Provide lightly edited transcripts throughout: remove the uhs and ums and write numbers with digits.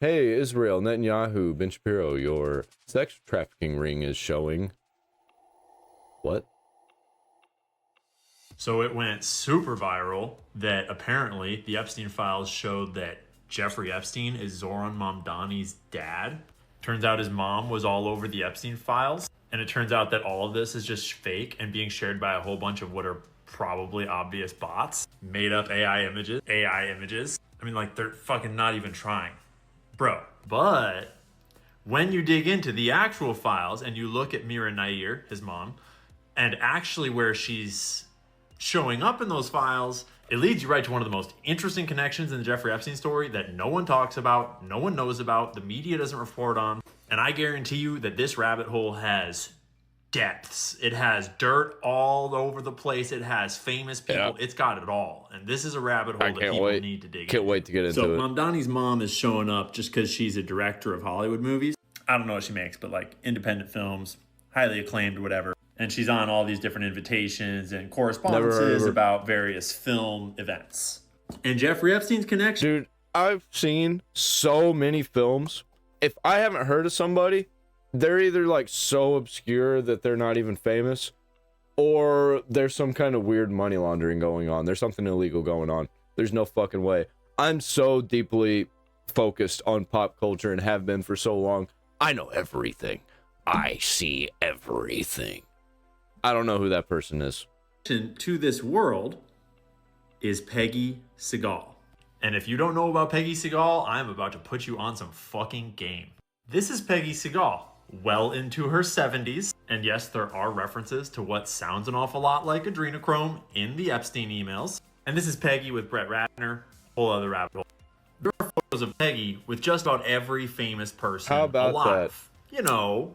Hey, Israel, Netanyahu, Ben Shapiro, your sex trafficking ring is showing. What? So it went super viral that apparently the Epstein files showed that Jeffrey Epstein is Zoran Mamdani's dad. Turns out his mom was all over the Epstein files. And it turns out that all of this is just fake and being shared by a whole bunch of what are probably obvious bots. Made up AI images. I mean, like, they're fucking not even trying. Bro. But when you dig into the actual files and you look at Mira Nair, his mom, and actually where she's showing up in those files, it leads you right to one of the most interesting connections in the Jeffrey Epstein story that no one talks about, no one knows about, the media doesn't report on. And I guarantee you that this rabbit hole has depths. It has dirt all over the place. It has famous people. Yeah. It's got it all. And this is a rabbit hole that people need to dig into. Can't wait to get into So it. Mamdani's mom is showing up just because she's a director of Hollywood movies. I don't know what she makes, but like independent films, highly acclaimed, whatever. And she's on all these different invitations and correspondences about various film events. And Jeffrey Epstein's connection. Dude, I've seen so many films. If I haven't heard of somebody, they're either like so obscure that they're not even famous, or there's some kind of weird money laundering going on. There's something illegal going on. There's no fucking way. I'm so deeply focused on pop culture and have been for so long. I know everything. I see everything. I don't know who that person is. To this world is Peggy Segal. And if you don't know about Peggy Segal, I'm about to put you on some fucking game. This is Peggy Segal, well into her 70s. And yes, there are references to what sounds an awful lot like adrenochrome in the Epstein emails. And this is Peggy with Brett Ratner, whole other rabbit hole. There are photos of Peggy with just about every famous person How about alive. You know.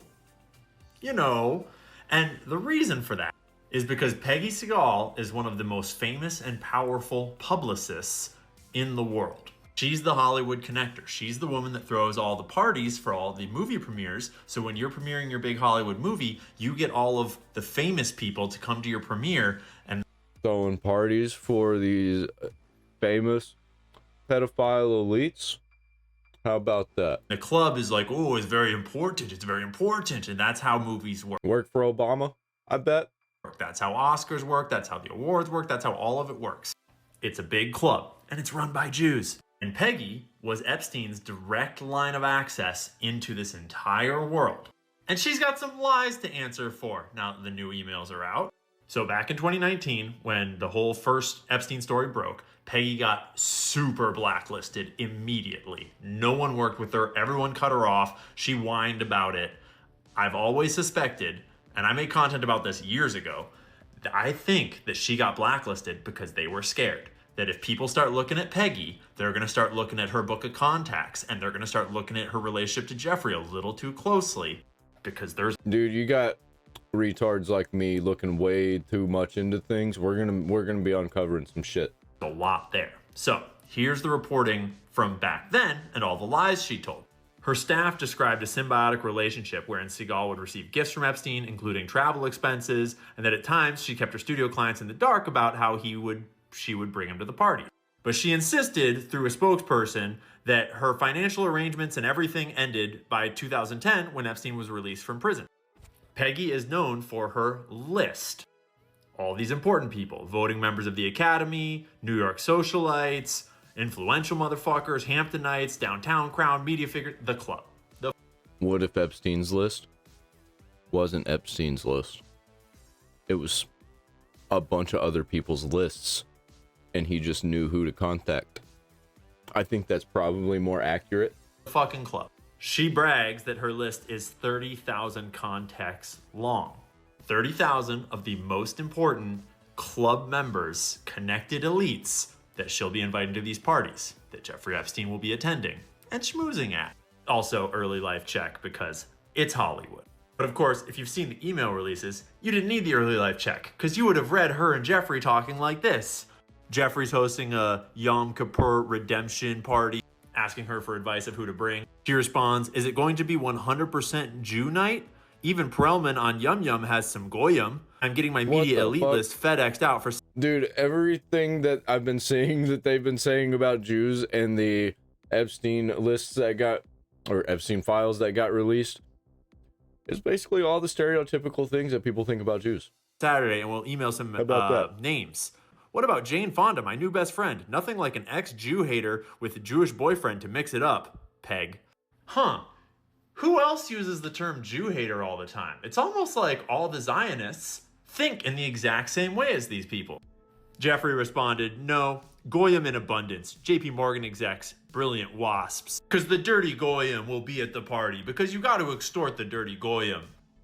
And the reason for that is because Peggy Segal is one of the most famous and powerful publicists in the world. She's the Hollywood connector. She's the woman that throws all the parties for all the movie premieres. So when you're premiering your big Hollywood movie, you get all of the famous people to come to your premiere and throwing parties for these famous pedophile elites. How about that? the club is like, oh, it's very important. It's very important. And that's how movies work. Work for Obama, I bet. That's how Oscars work. That's how the awards work. That's how all of it works. It's a big club and it's run by Jews. And Peggy was Epstein's direct line of access into this entire world. And she's got some lies to answer for now that the new emails are out. So back in 2019, when the whole first Epstein story broke, Peggy got super blacklisted immediately. No one worked with her. Everyone cut her off. She whined about it. I've always suspected, and I made content about this years ago, that I think that she got blacklisted because they were scared that if people start looking at Peggy, they're going to start looking at her book of contacts and they're going to start looking at her relationship to Jeffrey a little too closely because there's... Dude, you got retards like me looking way too much into things. We're gonna be uncovering some shit. a lot there. So here's the reporting from back then and all the lies she told. Her staff described a symbiotic relationship wherein Segal would receive gifts from Epstein, including travel expenses, and that at times she kept her studio clients in the dark about how she would bring him to the party. But she insisted through a spokesperson that her financial arrangements and everything ended by 2010 when Epstein was released from prison. Peggy is known for her list. All these important people, voting members of the Academy, New York socialites, influential motherfuckers, Hamptonites, downtown crowd, media figures, the club. What if Epstein's list wasn't Epstein's list? It was a bunch of other people's lists, and he just knew who to contact. I think that's probably more accurate. Fucking club. She brags that her list is 30,000 contacts long. 30,000 of the most important club members, connected elites, that she'll be inviting to these parties that Jeffrey Epstein will be attending and schmoozing at. Also, early life check because it's Hollywood. But of course, if you've seen the email releases, you didn't need the early life check because you would have read her and Jeffrey talking like this. Jeffrey's hosting a Yom Kippur redemption party, asking her for advice of who to bring. She responds, is it going to be 100% Jew night? Even Perelman on Yum Yum has some Goyim. I'm getting my media elite list FedExed out for... Dude, everything that I've been seeing that they've been saying about Jews and the Epstein lists that got, or Epstein files that got released, is basically all the stereotypical things that people think about Jews. Saturday, and we'll email some names. What about Jane Fonda, my new best friend? Nothing like an ex-Jew hater with a Jewish boyfriend to mix it up. Peg. Huh. Who else uses the term Jew hater all the time? It's almost like all the Zionists think in the exact same way as these people. Jeffrey responded, no, Goyim in abundance. JP Morgan execs, brilliant wasps. Because the dirty Goyim will be at the party, because you got to extort the dirty Goyim.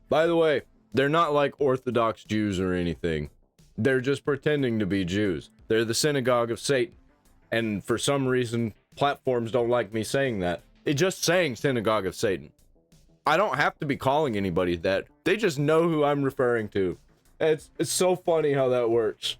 By the way, they're not like Orthodox Jews or anything. They're just pretending to be Jews. They're the synagogue of Satan. And for some reason, platforms don't like me saying that. It's just saying synagogue of Satan. I don't have to be calling anybody that. They just know who I'm referring to. It's so funny how that works.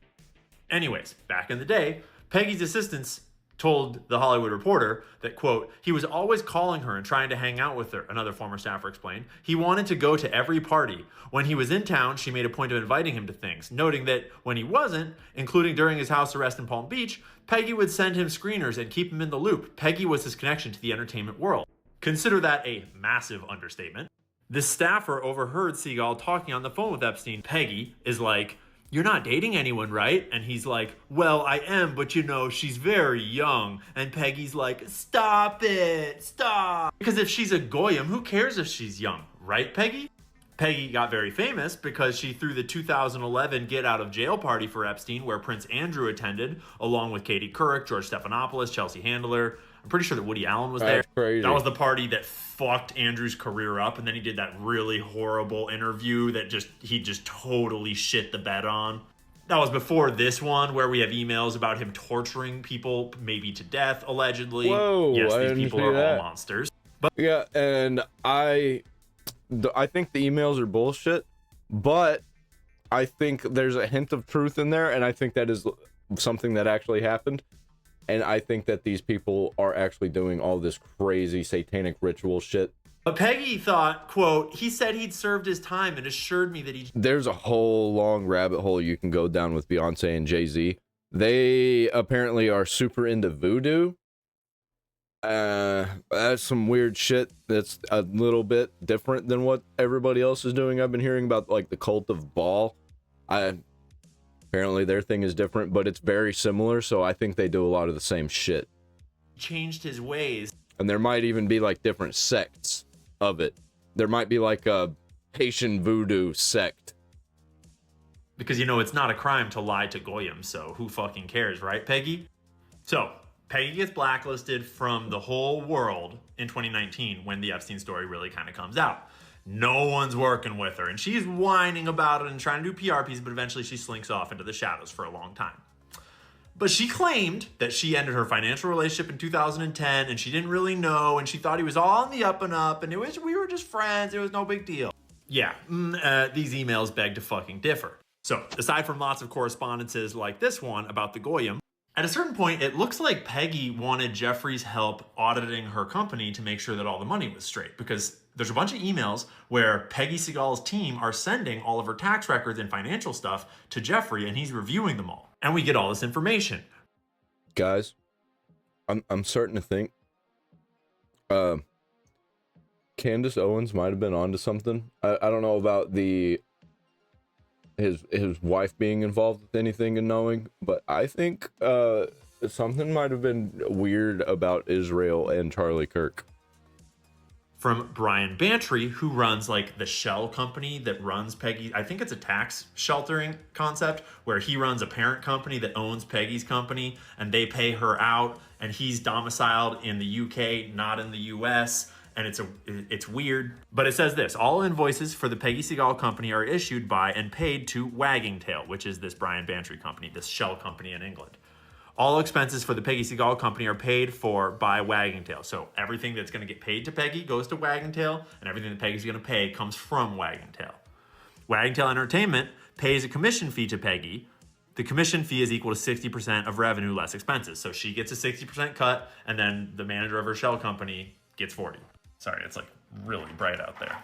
Anyways, back in the day, Peggy's assistants told The Hollywood Reporter that, quote, he was always calling her and trying to hang out with her, another former staffer explained. He wanted to go to every party. When he was in town, she made a point of inviting him to things, noting that when he wasn't, including during his house arrest in Palm Beach, Peggy would send him screeners and keep him in the loop. Peggy was his connection to the entertainment world. Consider that a massive understatement. This staffer overheard Seagal talking on the phone with Epstein. Peggy is like, you're not dating anyone, right? And he's like, well, I am, but you know, she's very young. And Peggy's like, stop it, stop. Because if she's a Goyim, who cares if she's young, right, Peggy? Peggy got very famous because she threw the 2011 get out of jail party for Epstein, where Prince Andrew attended, along with Katie Couric, George Stephanopoulos, Chelsea Handler. I'm pretty sure that Woody Allen was there. That's crazy. That was the party that fucked Andrew's career up, and then he did that really horrible interview that he just totally shit the bed on. That was before this one, where we have emails about him torturing people, maybe to death, allegedly. Whoa, yes, I these didn't people see are that. all monsters. But Yeah, and I think the emails are bullshit, but I think there's a hint of truth in there, and I think that is something that actually happened. And I think that these people are actually doing all this crazy satanic ritual shit. But Peggy thought, quote, he said he'd served his time and assured me that he... There's a whole long rabbit hole you can go down with Beyonce and Jay-Z. They apparently are super into voodoo. That's some weird shit that's a little bit different than what everybody else is doing. I've been hearing about like the cult of Baal. Apparently their thing is different, but it's very similar, so I think they do a lot of the same shit. changed his ways. And there might even be like different sects of it. There might be like a Haitian voodoo sect. Because, you know, it's not a crime to lie to Goyim, so who fucking cares, right, Peggy? So, Peggy gets blacklisted from the whole world in 2019 when the Epstein story really kind of comes out. No one's working with her, and she's whining about it and trying to do PR pieces, but eventually she slinks off into the shadows for a long time. But she claimed that she ended her financial relationship in 2010, and she didn't really know, and she thought he was all on the up and up, and we were just friends, it was no big deal. Yeah, these emails beg to fucking differ. So, aside from lots of correspondences like this one about the Goyim, at a certain point, it looks like Peggy wanted Jeffrey's help auditing her company to make sure that all the money was straight, because there's a bunch of emails where Peggy Seagal's team are sending all of her tax records and financial stuff to Jeffrey, and he's reviewing them all. And we get all this information. Guys, I'm starting to think Candace Owens might have been onto something. I don't know about his wife being involved with anything and knowing, but I think something might have been weird about Israel and Charlie Kirk. From Brian Bantry, who runs like the shell company that runs Peggy. I think it's a tax sheltering concept where he runs a parent company that owns Peggy's company and they pay her out, and he's domiciled in the UK, not in the US. And it's weird, but it says this: all invoices for the Peggy Seagal company are issued by and paid to Wagging Tail, which is this Brian Bantry company, this shell company in England. All expenses for the Peggy Seagal company are paid for by Wagging Tail. So everything that's going to get paid to Peggy goes to Wagging Tail, and everything that Peggy's going to pay comes from Wagging Tail. Wagging Tail Entertainment pays a commission fee to Peggy. The commission fee is equal to 60% of revenue less expenses. So she gets a 60% cut, and then the manager of her shell company gets 40. Sorry, it's like really bright out there.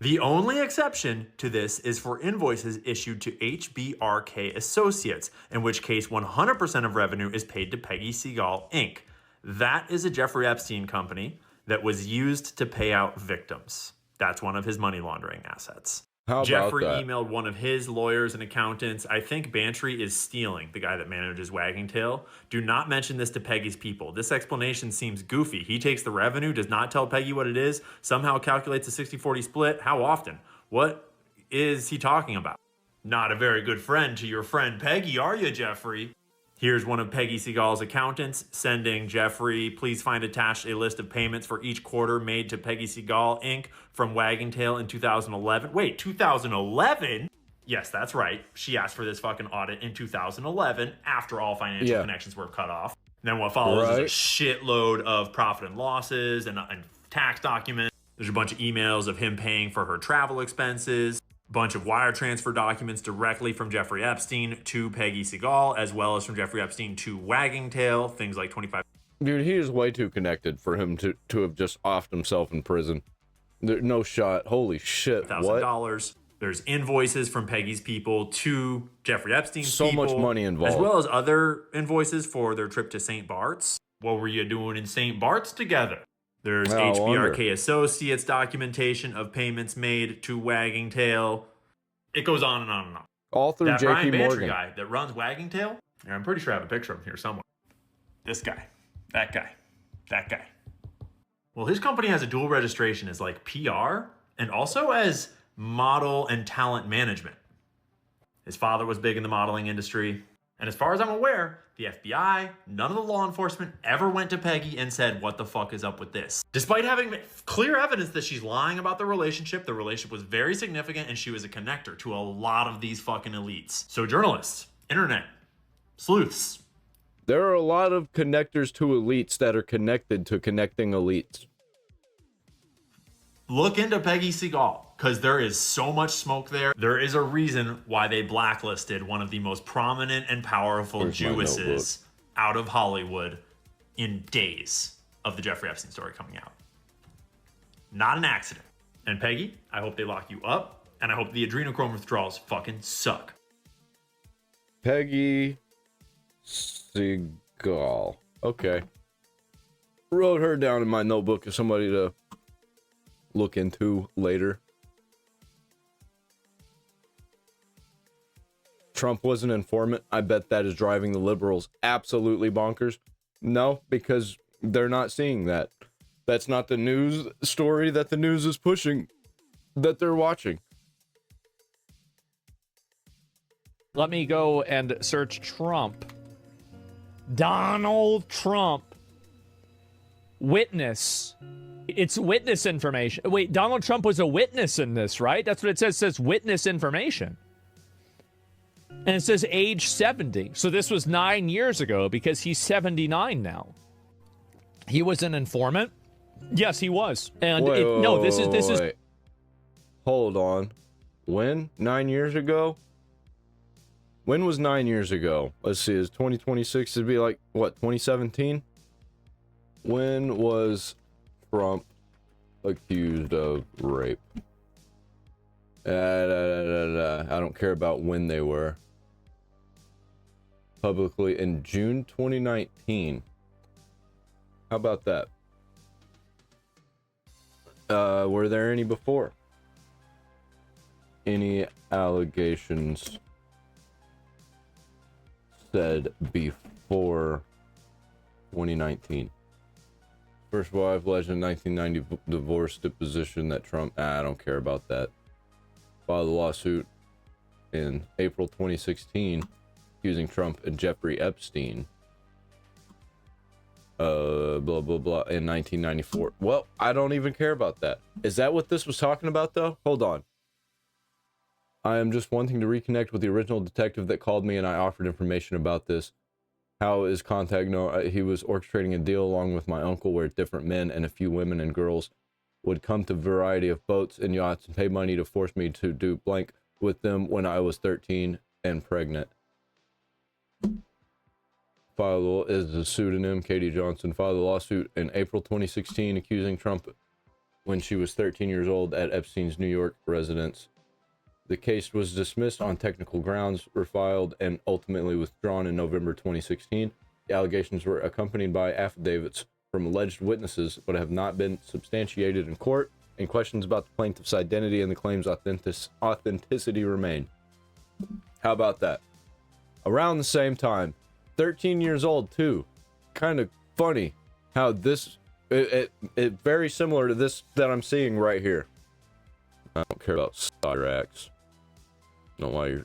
The only exception to this is for invoices issued to HBRK Associates, in which case 100% of revenue is paid to Peggy Seagal, Inc. That is a Jeffrey Epstein company that was used to pay out victims. That's one of his money laundering assets. How Jeffrey about that? emailed one of his lawyers and accountants. I think Bantry is stealing, the guy that manages Wagging Tail. Do not mention this to Peggy's people. This explanation seems goofy. He takes the revenue, does not tell Peggy what it is, somehow calculates a 60-40 split. How often? What is he talking about? Not a very good friend to your friend Peggy, are you, Jeffrey? Here's one of Peggy Segal's accountants sending Jeffrey, please find attached a list of payments for each quarter made to Peggy Segal, Inc. from Wagging Tail in 2011. Wait, 2011? Yes, that's right. She asked for this fucking audit in 2011 after all financial connections were cut off. And then what follows is a shitload of profit and losses and tax documents. There's a bunch of emails of him paying for her travel expenses. Bunch of wire transfer documents directly from Jeffrey Epstein to Peggy Segal, as well as from Jeffrey Epstein to Wagging Tail, things like 25. Dude, he is way too connected for him to have just offed himself in prison. No shot. Holy shit. $1,000. There's invoices from Peggy's people to Jeffrey Epstein's people. So much money involved. As well as other invoices for their trip to St. Bart's. What were you doing in St. Bart's together? There's HBRK Associates documentation of payments made to Wagging Tail. It goes on and on and on. All through JP Brian Bantry Morgan. Guy that runs Wagging Tail, and I'm pretty sure I have a picture of him here somewhere. This guy, that guy, that guy. Well, his company has a dual registration as like PR and also as model and talent management. His father was big in the modeling industry. And as far as I'm aware, the FBI, none of the law enforcement ever went to Peggy and said, what the fuck is up with this? Despite having clear evidence that she's lying about the relationship was very significant and she was a connector to a lot of these fucking elites. So journalists, internet, sleuths. There are a lot of connectors to elites that are connected to connecting elites. Look into Peggy Segal, because there is so much smoke there. There is a reason why they blacklisted one of the most prominent and powerful Jewesses out of Hollywood in days of the Jeffrey Epstein story coming out. Not an accident. And Peggy, I hope they lock you up, and I hope the adrenochrome withdrawals fucking suck. Peggy Segal. Okay. Wrote her down in my notebook as somebody to look into later. Trump was an informant. I bet that is driving the liberals absolutely bonkers. No, because they're not seeing that. That's not the news story that the news is pushing, that they're watching. Let me go and search Trump. Donald Trump. Witness. It's witness information. Wait, Donald Trump was a witness in this, right? That's what it says. It says witness information. And it says age 70. So this was 9 years ago because he's 79 now. He was an informant? Yes, he was. And this is. Hold on. When? 9 years ago? When was 9 years ago? Let's see, is 2026 to be like, what, 2017? When was Trump accused of rape? I don't care about when they were. Publicly in June 2019. How about that? Were there any before? Any allegations said before 2019? First wife, legend, 1990 divorce deposition that Trump... I don't care about that. Filed a lawsuit in April 2016 accusing Trump and Jeffrey Epstein. Blah, blah, blah, in 1994. Well, I don't even care about that. Is that what this was talking about, though? Hold on. I am just wanting to reconnect with the original detective that called me and I offered information about this. How is contact? No, he was orchestrating a deal along with my uncle where different men and a few women and girls would come to a variety of boats and yachts and pay money to force me to do blank with them when I was 13 and pregnant. Filed is a pseudonym, Katie Johnson, filed a lawsuit in April 2016 accusing Trump when she was 13 years old at Epstein's New York residence. The case was dismissed on technical grounds, refiled, and ultimately withdrawn in November 2016. The allegations were accompanied by affidavits from alleged witnesses, but have not been substantiated in court, and questions about the plaintiff's identity and the claim's authenticity remain. How about that? Around the same time, 13 years old too. Kind of funny how this, it very similar to this that I'm seeing right here. I don't care about Cyrax. Know why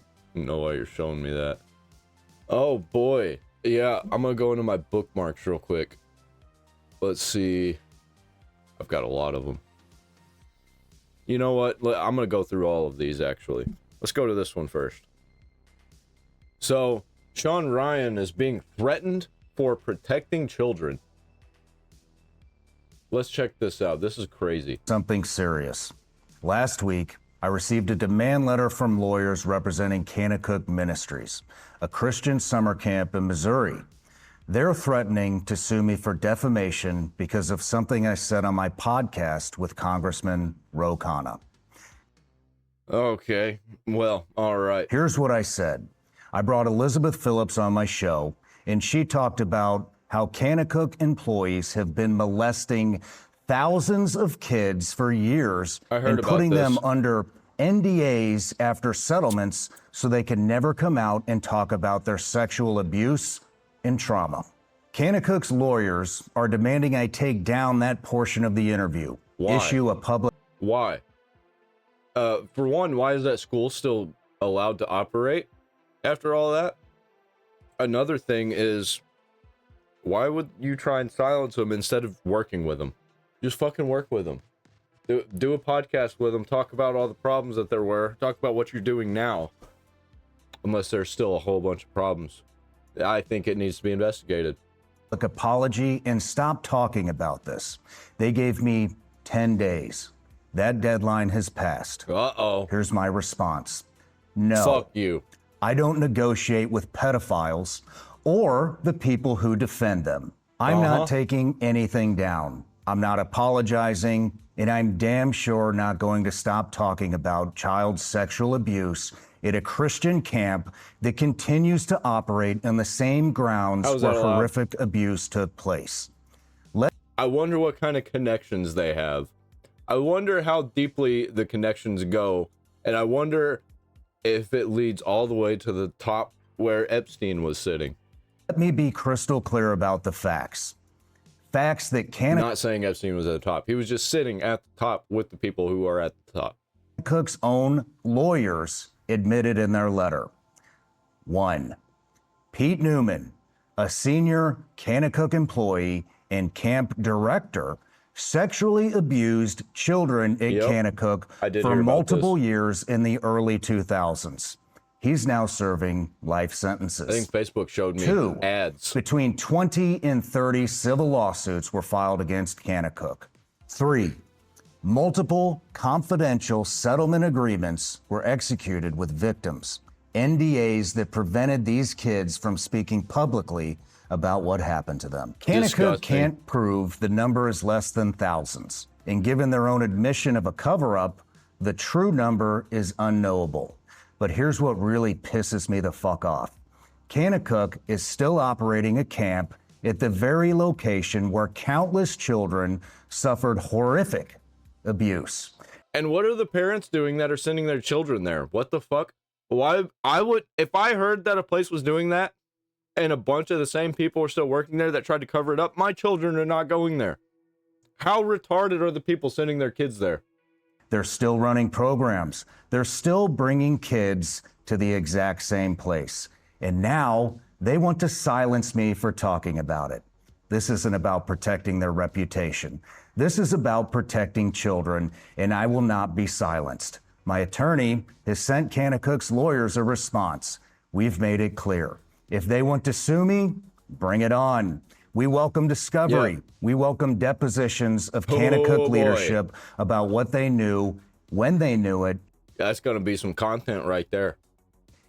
you're showing me that. Oh boy. Yeah, I'm gonna go into my bookmarks real quick. Let's see. I've got a lot of them. You know what? I'm gonna go through all of these actually. Let's go to this one first. So, Sean Ryan is being threatened for protecting children. Let's check this out. This is crazy. Something serious. Last week, I received a demand letter from lawyers representing Kanakuk Ministries, a Christian summer camp in Missouri. They're threatening to sue me for defamation because of something I said on my podcast with Congressman Ro Khanna. Okay, well, all right. Here's what I said. I brought Elizabeth Phillips on my show, and she talked about how Kanakuk employees have been molesting thousands of kids for years and putting them under NDAs after settlements so they can never come out and talk about their sexual abuse and trauma. Kanakuk's lawyers are demanding I take down that portion of the interview. Why? Issue a public... Why? For one, why is that school still allowed to operate after all that? Another thing is, why would you try and silence them instead of working with them? Just fucking work with them. Do a podcast with them. Talk about all the problems that there were. Talk about what you're doing now. Unless there's still a whole bunch of problems. I think it needs to be investigated. Apology and stop talking about this. They gave me 10 days. That deadline has passed. Uh-oh. Here's my response. No. Fuck you. I don't negotiate with pedophiles or the people who defend them. I'm not taking anything down. I'm not apologizing, and I'm damn sure not going to stop talking about child sexual abuse at a Christian camp that continues to operate on the same grounds where horrific abuse took place. I wonder what kind of connections they have. I wonder how deeply the connections go, and I wonder if it leads all the way to the top where Epstein was sitting. Let me be crystal clear about the facts. Facts that I'm not saying Epstein was at the top. He was just sitting at the top with the people who are at the top. Cook's own lawyers admitted in their letter. 1. Pete Newman, a senior Kanakuk employee and camp director, sexually abused children at Kanakuk for multiple years in the early 2000s. He's now serving life sentences. I think Facebook showed me ads. Between 20 and 30 civil lawsuits were filed against Kanakuk. 3. Multiple confidential settlement agreements were executed with victims, NDAs that prevented these kids from speaking publicly about what happened to them. Kanakuk can't prove the number is less than thousands, and given their own admission of a cover-up, the true number is unknowable. But here's what really pisses me the fuck off. Kanakuk is still operating a camp at the very location where countless children suffered horrific abuse. And what are the parents doing that are sending their children there? What the fuck? Why? If I heard that a place was doing that and a bunch of the same people were still working there that tried to cover it up, my children are not going there. How retarded are the people sending their kids there? They're still running programs. They're still bringing kids to the exact same place. And now they want to silence me for talking about it. This isn't about protecting their reputation. This is about protecting children, and I will not be silenced. My attorney has sent Kanakuk's lawyers a response. We've made it clear. If they want to sue me, bring it on. We welcome discovery. Yeah. We welcome depositions of Kanakuk leadership about what they knew, when they knew it. That's going to be some content right there.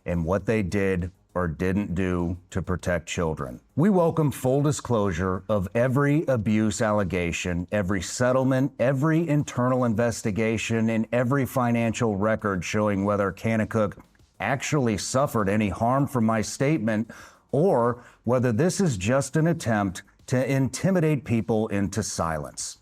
And what they did or didn't do to protect children. We welcome full disclosure of every abuse allegation, every settlement, every internal investigation, and every financial record showing whether Kanakuk actually suffered any harm from my statement or whether this is just an attempt to intimidate people into silence.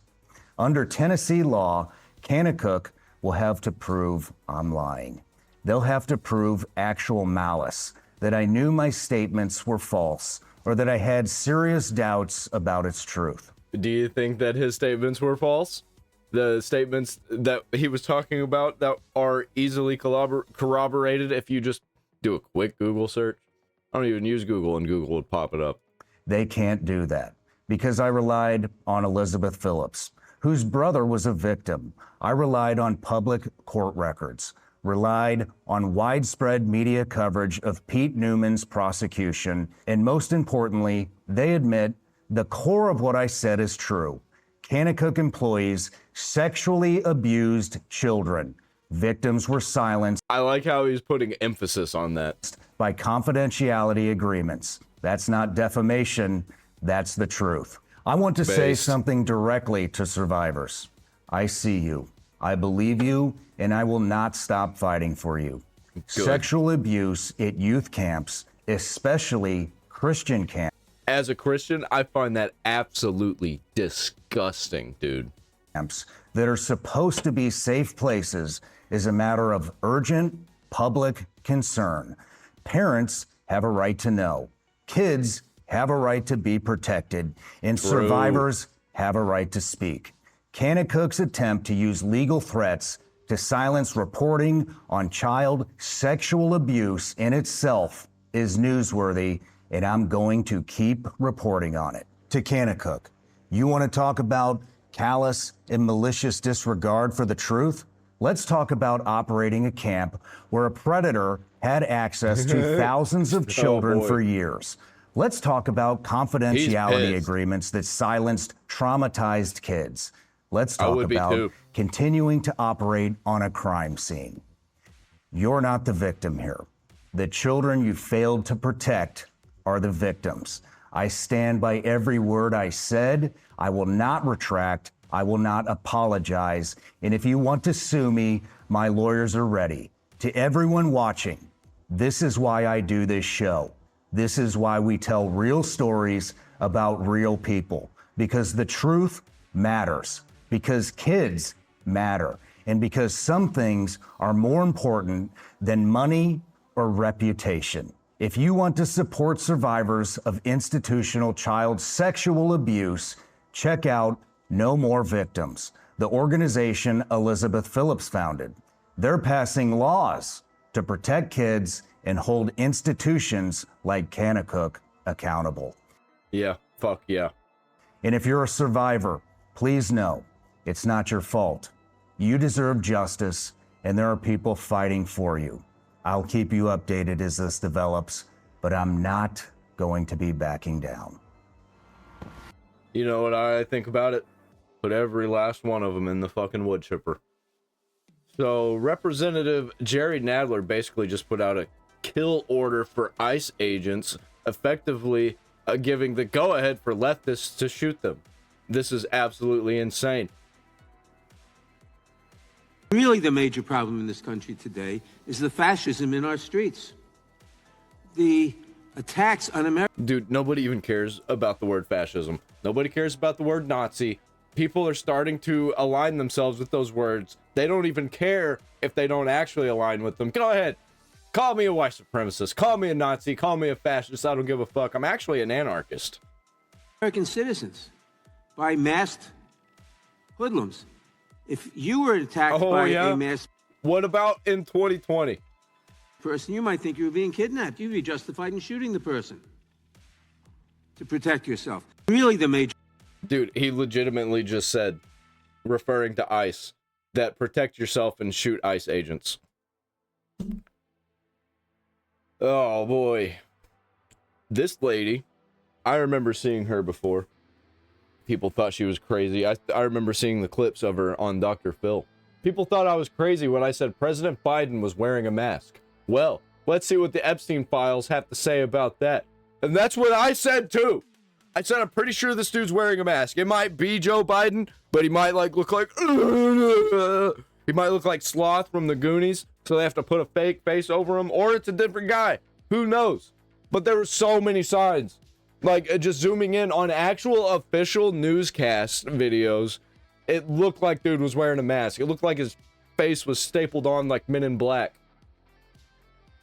Under Tennessee law, Kanakuk will have to prove I'm lying. They'll have to prove actual malice, that I knew my statements were false, or that I had serious doubts about its truth. Do you think that his statements were false? The statements that he was talking about that are easily corroborated if you just do a quick Google search? I don't even use Google, and Google would pop it up. They can't do that because I relied on Elizabeth Phillips, whose brother was a victim. I relied on public court records, relied on widespread media coverage of Pete Newman's prosecution, and most importantly, they admit the core of what I said is true. Kanakuk employees sexually abused children. Victims were silenced. I like how he's putting emphasis on that. By confidentiality agreements. That's not defamation, that's the truth. I want to say something directly to survivors. I see you, I believe you, and I will not stop fighting for you. Good. Sexual abuse at youth camps, especially Christian camps. As a Christian, I find that absolutely disgusting, dude. Camps that are supposed to be safe places is a matter of urgent public concern. Parents have a right to know. Kids have a right to be protected. And survivors have a right to speak. Kanakuk's attempt to use legal threats to silence reporting on child sexual abuse in itself is newsworthy, and I'm going to keep reporting on it. To Kanakuk, you want to talk about callous and malicious disregard for the truth? Let's talk about operating a camp where a predator had access to thousands of children for years. Let's talk about confidentiality agreements that silenced traumatized kids. Let's talk about continuing to operate on a crime scene. You're not the victim here. The children you failed to protect are the victims. I stand by every word I said. I will not retract. I will not apologize. And if you want to sue me, my lawyers are ready. To everyone watching, this is why I do this show. This is why we tell real stories about real people. Because the truth matters. Because kids matter. And because some things are more important than money or reputation. If you want to support survivors of institutional child sexual abuse, check out No More Victims, the organization Elizabeth Phillips founded. They're passing laws to protect kids and hold institutions like Kanakuk accountable. Yeah, fuck yeah. And if you're a survivor, please know it's not your fault. You deserve justice, and there are people fighting for you. I'll keep you updated as this develops, but I'm not going to be backing down. You know what I think about it? Put every last one of them in the fucking wood chipper. So Representative Jerry Nadler basically just put out a kill order for ICE agents, effectively giving the go-ahead for leftists to shoot them. This is absolutely insane. Really, the major problem in this country today is the fascism in our streets. The attacks on America. Dude, nobody even cares about the word fascism. Nobody cares about the word Nazi. People are starting to align themselves with those words. They don't even care if they don't actually align with them. Go ahead. Call me a white supremacist. Call me a Nazi. Call me a fascist. I don't give a fuck. I'm actually an anarchist. American citizens by masked hoodlums. If you were attacked by a masked What about in 2020? person, you might think you were being kidnapped. You'd be justified in shooting the person to protect yourself. Really, the major... Dude, he legitimately just said, referring to ICE, that protect yourself and shoot ICE agents. Oh, boy. This lady, I remember seeing her before. People thought she was crazy. I remember seeing the clips of her on Dr. Phil. People thought I was crazy when I said President Biden was wearing a mask. Well, let's see what the Epstein files have to say about that. And that's what I said, too. I said, I'm pretty sure this dude's wearing a mask. It might be Joe Biden, but he might look like he might look like Sloth from the Goonies, so they have to put a fake face over him, or it's a different guy. Who knows? But there were so many signs. Like, just zooming in on actual official newscast videos, it looked like dude was wearing a mask. It looked like his face was stapled on like Men in Black.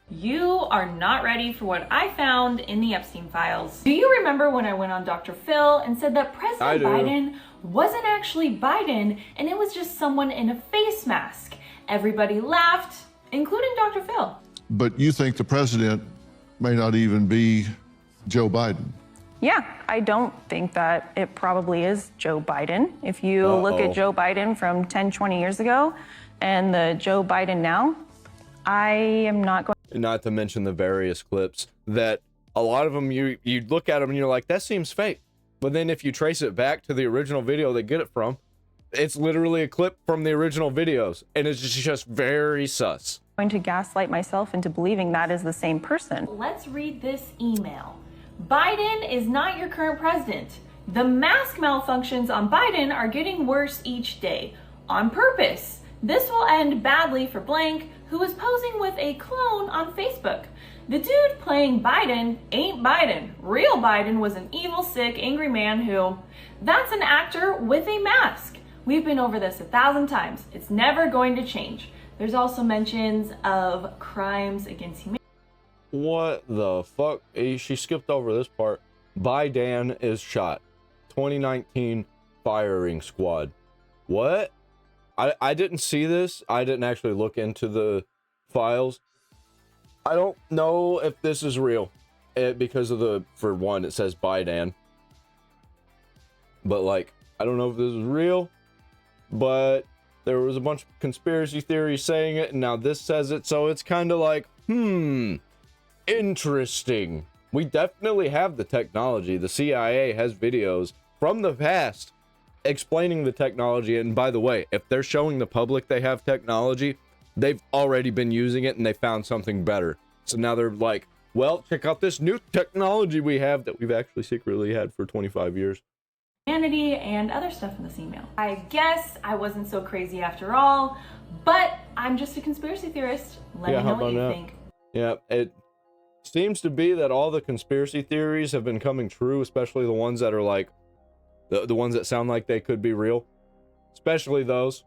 You are not ready for what I found in the Epstein files. Do you remember when I went on Dr. Phil and said that President Biden wasn't actually Biden and it was just someone in a face mask? Everybody laughed, including Dr. Phil. But you think the president may not even be Joe Biden? Yeah, I don't think that it probably is Joe Biden. If you look at Joe Biden from 10, 20 years ago and the Joe Biden now, I am not going. Not to mention the various clips that a lot of them, you look at them and you're like, that seems fake. But then if you trace it back to the original video they get it from, it's literally a clip from the original videos. And it's just very sus. Going to gaslight myself into believing that is the same person. Let's read this email. Biden is not your current president. The mask malfunctions on Biden are getting worse each day. On purpose. This will end badly for blank, who is posing with a clone on Facebook. The dude playing Biden ain't Biden. Real Biden was an evil, sick, angry man who... That's an actor with a mask. We've been over this 1,000 times. It's never going to change. There's also mentions of crimes against humanity. What the fuck? She skipped over this part. Biden is shot. 2019 firing squad. What? I didn't see this. I didn't actually look into the files. I don't know if this is real. Because of the, for one, it says Biden. But like, I don't know if this is real. But there was a bunch of conspiracy theories saying it. And now this says it. So it's kind of like, interesting. We definitely have the technology. The CIA has videos from the past explaining the technology. And by the way, if they're showing the public they have technology, they've already been using it and they found something better. So now they're like, well, check out this new technology we have that we've actually secretly had for 25 years. Humanity and other stuff in this email. I guess I wasn't so crazy after all, but I'm just a conspiracy theorist. Let me know what you think. Yeah, it seems to be that all the conspiracy theories have been coming true, especially the ones that are like, the ones that sound like they could be real. Especially those.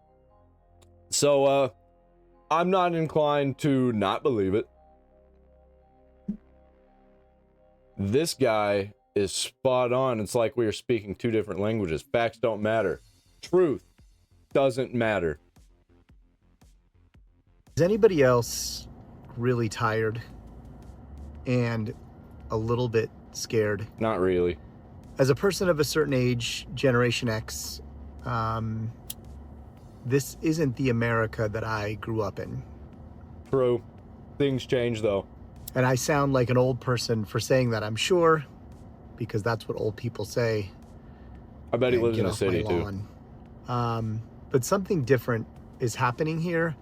So, I'm not inclined to not believe it. This guy is spot on. It's like we are speaking two different languages. Facts don't matter. Truth doesn't matter. Is anybody else really tired and a little bit scared? Not really. As a person of a certain age, Generation X, this isn't the America that I grew up in. True. Things change though. And I sound like an old person for saying that, I'm sure, because that's what old people say. I bet he lives in a city too. But something different is happening here.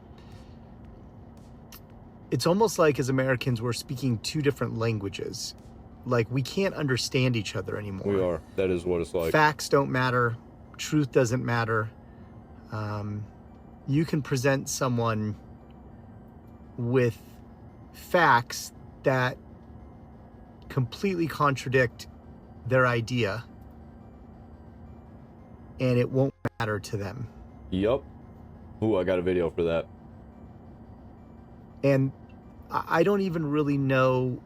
It's almost like as Americans, we're speaking two different languages. Like we can't understand each other anymore. We are. That is what it's like. Facts don't matter. Truth doesn't matter. You can present someone with facts that completely contradict their idea, and it won't matter to them. Yup. Ooh, I got a video for that. And I don't even really know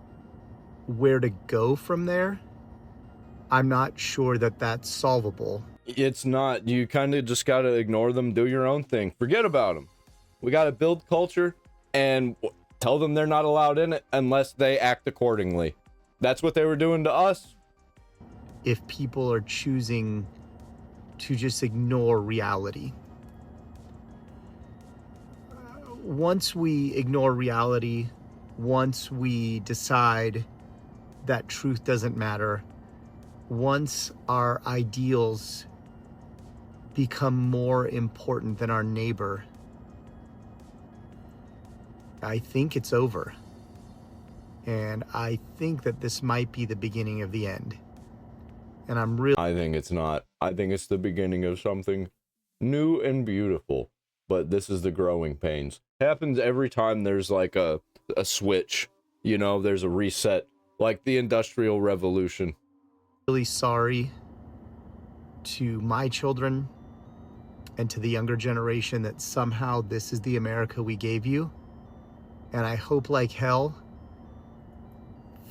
where to go from there. I'm not sure that that's solvable. It's not. You kind of just got to ignore them, do your own thing. Forget about them. We got to build culture and tell them they're not allowed in it unless they act accordingly. That's what they were doing to us. If people are choosing to just ignore reality. Once we ignore reality, once we decide that truth doesn't matter, once our ideals become more important than our neighbor, I think it's over. And I think that this might be the beginning of the end. And I think it's not. I think it's the beginning of something new and beautiful. But this is the growing pains. Happens every time there's like a switch, you know, there's a reset like the Industrial Revolution. Really sorry to my children and to the younger generation that somehow this is the America we gave you. And I hope like hell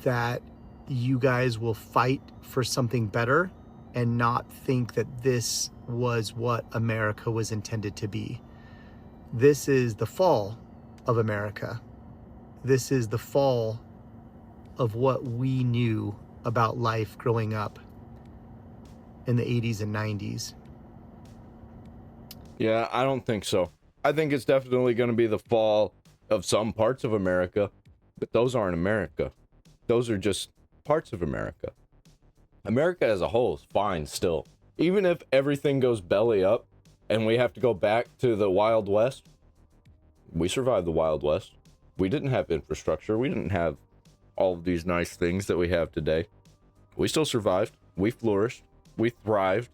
that you guys will fight for something better and not think that this was what America was intended to be. This is the fall of America. This is the fall of what we knew about life growing up in the 80s and 90s. Yeah, I don't think so. I think it's definitely going to be the fall of some parts of America, but those aren't America. Those are just parts of America. America as a whole is fine still. Even if everything goes belly up and we have to go back to the Wild West, we survived the Wild West. We didn't have infrastructure. We didn't have all of these nice things that we have today. We still survived. We flourished. We thrived.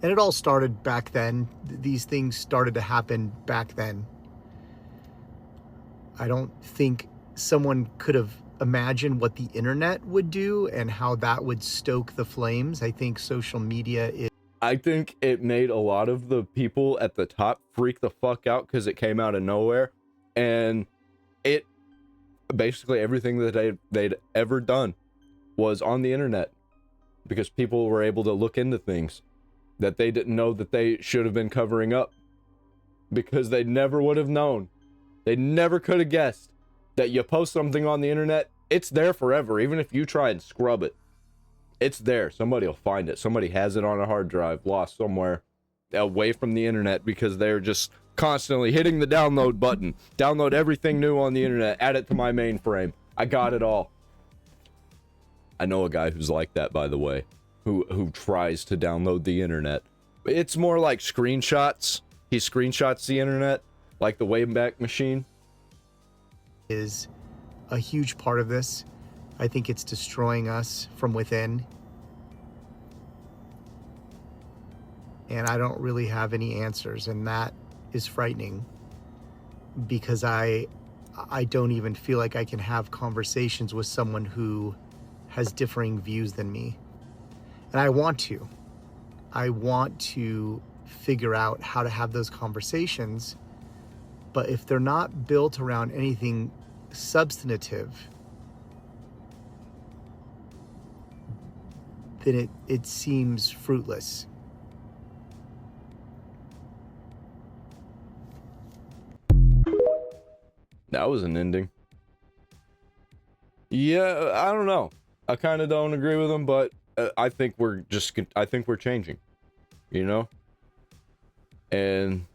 And it all started back then. These things started to happen back then. I don't think someone could have imagined what the internet would do and how that would stoke the flames. I think social media is... I think it made a lot of the people at the top freak the fuck out because it came out of nowhere. And it basically everything that they'd ever done was on the internet because people were able to look into things that they didn't know that they should have been covering up because they never would have known. They never could have guessed that you post something on the internet, it's there forever. Even if you try and scrub it, it's there. Somebody will find it. Somebody has it on a hard drive, lost somewhere away from the internet because they're just constantly hitting the download button. Download everything new on the internet, add it to my mainframe. I got it all. I know a guy who's like that, by the way, who tries to download the internet. It's more like screenshots. He screenshots the internet like the Wayback Machine. Is a huge part of this. I think it's destroying us from within. And I don't really have any answers, and that is frightening because I don't even feel like I can have conversations with someone who has differing views than me. And I want to figure out how to have those conversations, but if they're not built around anything substantive, then it seems fruitless. That was an ending. Yeah, I don't know. I kind of don't agree with him, but I think we're changing, you know? And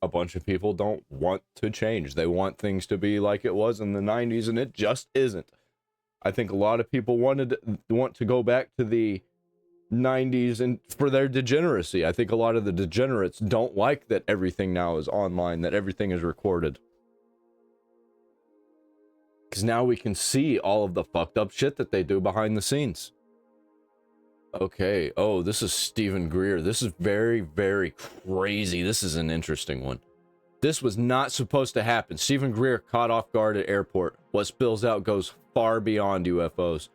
a bunch of people don't want to change. They want things to be like it was in the 90s, and it just isn't. I think a lot of people want to go back to the 90s and for their degeneracy. I think a lot of the degenerates don't like that everything now is online, that everything is recorded. Because now we can see all of the fucked up shit that they do behind the scenes. Okay, oh, this is Stephen Greer. This is very, very crazy. This is an interesting one. This was not supposed to happen. Stephen Greer caught off guard at airport. What spills out goes far beyond UFOs.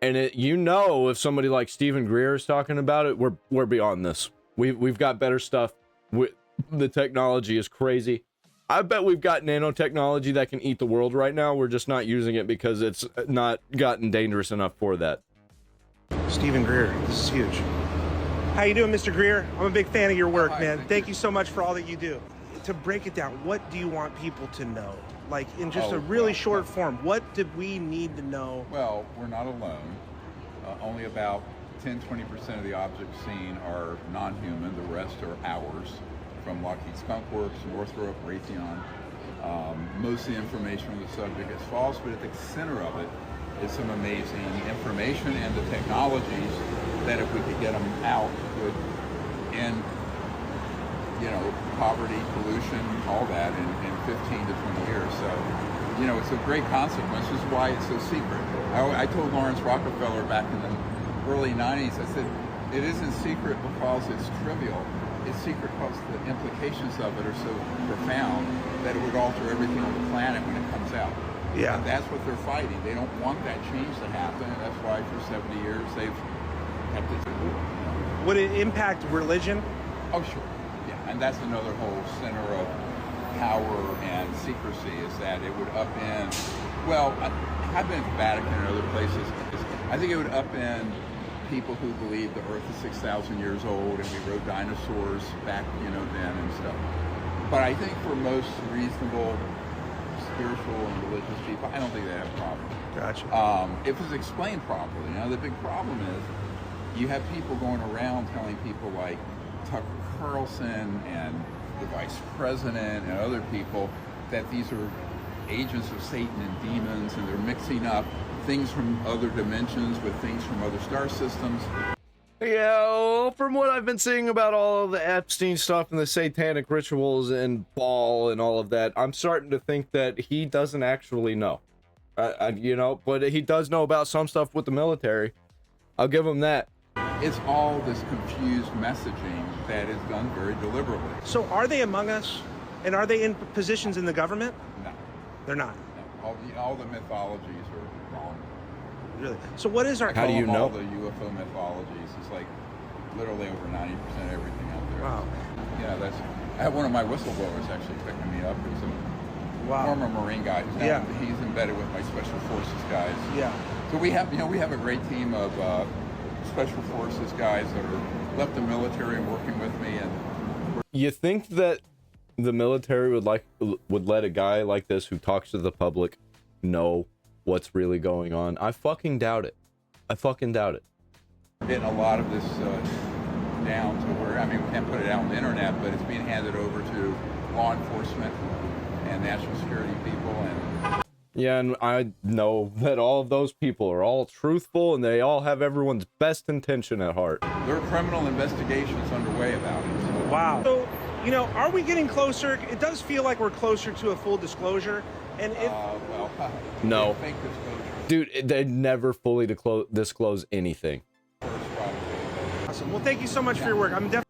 And if somebody like Stephen Greer is talking about it, we're beyond this. We've got better stuff. The technology is crazy. I bet we've got nanotechnology that can eat the world right now. We're just not using it because it's not gotten dangerous enough for that. Stephen Greer, this is huge. How you doing, Mr. Greer? I'm a big fan of your work, man. Thank you so much for all that you do. To break it down, what do you want people to know? Like in just a really short form, what did we need to know? Well, we're not alone. Only about 10-20% of the objects seen are non-human. The rest are ours. From Lockheed Skunk Works, Northrop, Raytheon. Most of the information on the subject is false, but at the center of it is some amazing information and the technologies that if we could get them out would end, poverty, pollution, all that in 15 to 20 years. So, it's a great consequence. This is why it's so secret. I told Lawrence Rockefeller back in the early 90s, I said, it isn't secret because it's trivial. It's secret because the implications of it are so profound that it would alter everything on the planet when it comes out. Yeah. And that's what they're fighting. They don't want that change to happen, and that's why for 70 years they've kept it to war. Would it impact religion? Oh, sure. Yeah, and that's another whole center of power and secrecy, is that it would upend, well, I've been to the Vatican and other places. I think it would upend people who believe the Earth is 6,000 years old and we rode dinosaurs back, then and stuff. But I think for most reasonable, spiritual and religious people, I don't think they have a problem. Gotcha. If it's explained properly. The big problem is you have people going around telling people like Tucker Carlson and the vice president and other people that these are agents of Satan and demons, and they're mixing up things from other dimensions with things from other star systems. Yeah, well, from what I've been seeing about all of the Epstein stuff and the satanic rituals and ball and all of that, I'm starting to think that he doesn't actually know. But he does know about some stuff with the military. I'll give him that. It's all this confused messaging that is done very deliberately. So are they among us? And are they in positions in the government? No. They're not? No. All the mythologies are wrong. Really? So what is our... How do you know? All the UFO mythologies. It's like literally over 90% of everything out there. Wow. Yeah, I had one of my whistleblowers actually picking me up. It was a former Marine guy. He's embedded with my Special Forces guys. Yeah. So we have a great team of Special Forces guys that are left the military and working with me. And you think that the military would let a guy like this who talks to the public know what's really going on? I fucking doubt it. Getting a lot of this down to where, we can't put it out on the internet, but it's being handed over to law enforcement and national security people. And yeah, and I know that all of those people are all truthful and they all have everyone's best intention at heart. There are criminal investigations underway about it. So. Wow. So, are we getting closer? It does feel like we're closer to a full disclosure. And if... no. Fake disclosure. Dude, they never fully disclose anything. Awesome. Well, thank you so much for your work. I'm definitely...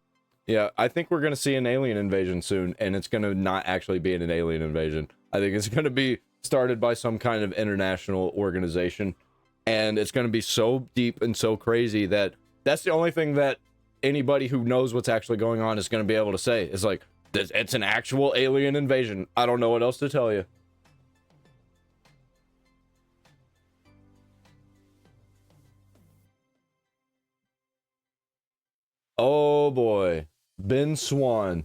Yeah, I think we're going to see an alien invasion soon, and it's going to not actually be an alien invasion. I think it's going to be started by some kind of international organization, and it's going to be so deep and so crazy that that's the only thing that anybody who knows what's actually going on is going to be able to say. It's like, it's an actual alien invasion. I don't know what else to tell you. Oh boy, Ben Swan.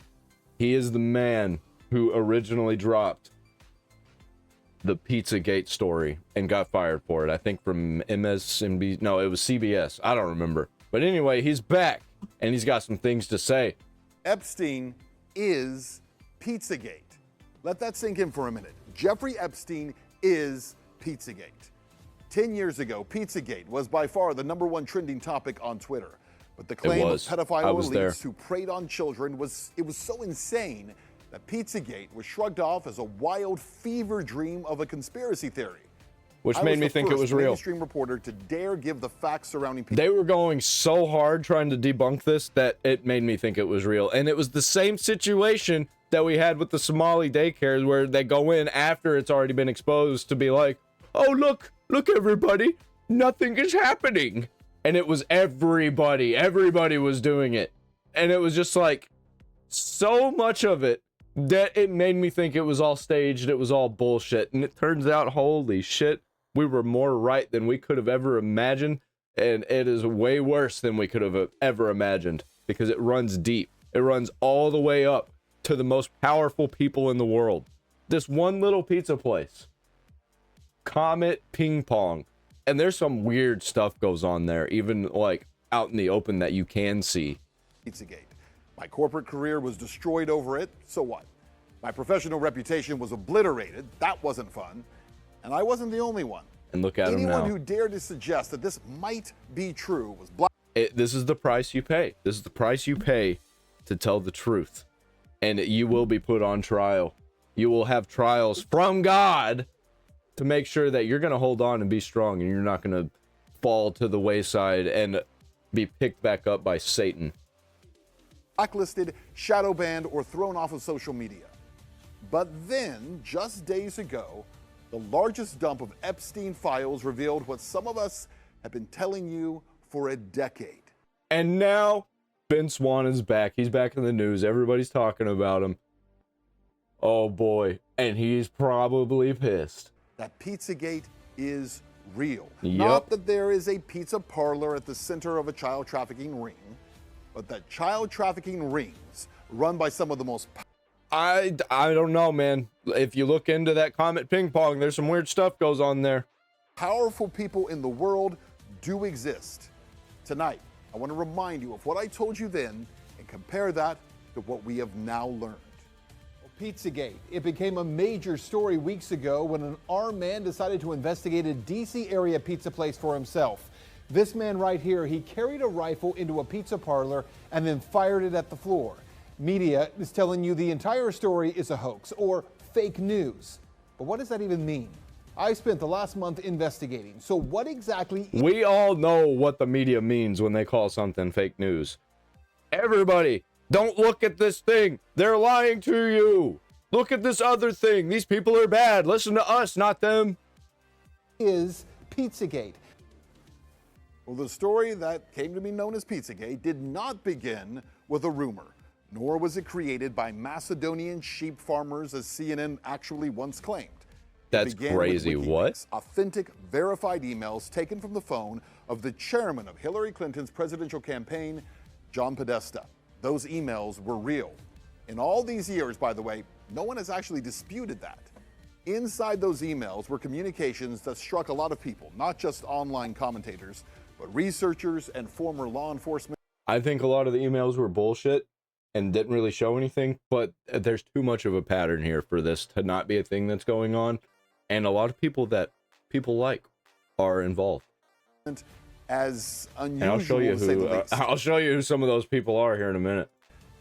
He is the man who originally dropped the Pizzagate story and got fired for it. I think from MSNBC. No, it was CBS. I don't remember. But anyway, he's back and he's got some things to say. Epstein is Pizzagate. Let that sink in for a minute. Jeffrey Epstein is Pizzagate. 10 years ago, Pizzagate was by far the #1 trending topic on Twitter. But the claim of pedophile elites who preyed on children was so insane that Pizzagate was shrugged off as a wild fever dream of a conspiracy theory. Which made me think it was real. Mainstream reporter to dare give the facts surrounding Pizzagate. They were going so hard trying to debunk this that it made me think it was real. And it was the same situation that we had with the Somali daycares where they go in after it's already been exposed to be like, oh, look everybody, nothing is happening. And it was everybody was doing it. And it was just like so much of it that it made me think it was all staged, it was all bullshit. And it turns out, holy shit, we were more right than we could have ever imagined. And it is way worse than we could have ever imagined because it runs deep. It runs all the way up to the most powerful people in the world. This one little pizza place, Comet Ping Pong. And there's some weird stuff goes on there, even like out in the open that you can see. Pizzagate. My corporate career was destroyed over it, so what? My professional reputation was obliterated, that wasn't fun. And I wasn't the only one. And look at him now. Anyone who dared to suggest that this might be true was black. This is the price you pay. This is the price you pay to tell the truth. And you will be put on trial. You will have trials from God to make sure that you're going to hold on and be strong and you're not going to fall to the wayside and be picked back up by Satan. Blacklisted, shadow banned, or thrown off of social media. But then, just days ago, The largest dump of Epstein files revealed what some of us have been telling you for a decade. And now Ben Swan is back. He's back in the news. Everybody's talking about him. Oh boy. And he's probably pissed. That Pizzagate is real. Yep. Not that there is a pizza parlor at the center of a child trafficking ring, but that child trafficking rings run by some of the most... I don't know, man. If you look into that Comet Ping Pong, there's some weird stuff goes on there. Powerful people in the world do exist. Tonight, I want to remind you of what I told you then and compare that to what we have now learned. Pizzagate. It became a major story weeks ago when an armed man decided to investigate a D.C. area pizza place for himself. This man right here, he carried a rifle into a pizza parlor and then fired it at the floor. Media is telling you the entire story is a hoax or fake news. But what does that even mean? I spent the last month investigating. So what exactly... We all know what the media means when they call something fake news. Everybody, don't look at this thing. They're lying to you. Look at this other thing. These people are bad. Listen to us, not them. Is Pizzagate. Well, the story that came to be known as Pizzagate did not begin with a rumor, nor was it created by Macedonian sheep farmers, as CNN actually once claimed. That's crazy. What? Authentic, verified emails taken from the phone of the chairman of Hillary Clinton's presidential campaign, John Podesta. Those emails were real. In all these years, by the way, no one has actually disputed that. Inside those emails were communications that struck a lot of people, not just online commentators, but researchers and former law enforcement. I think a lot of the emails were bullshit and didn't really show anything, but there's too much of a pattern here for this to not be a thing that's going on. And a lot of people that people like are involved. As unusual, and I'll show you to say the least. I'll show you who some of those people are here in a minute.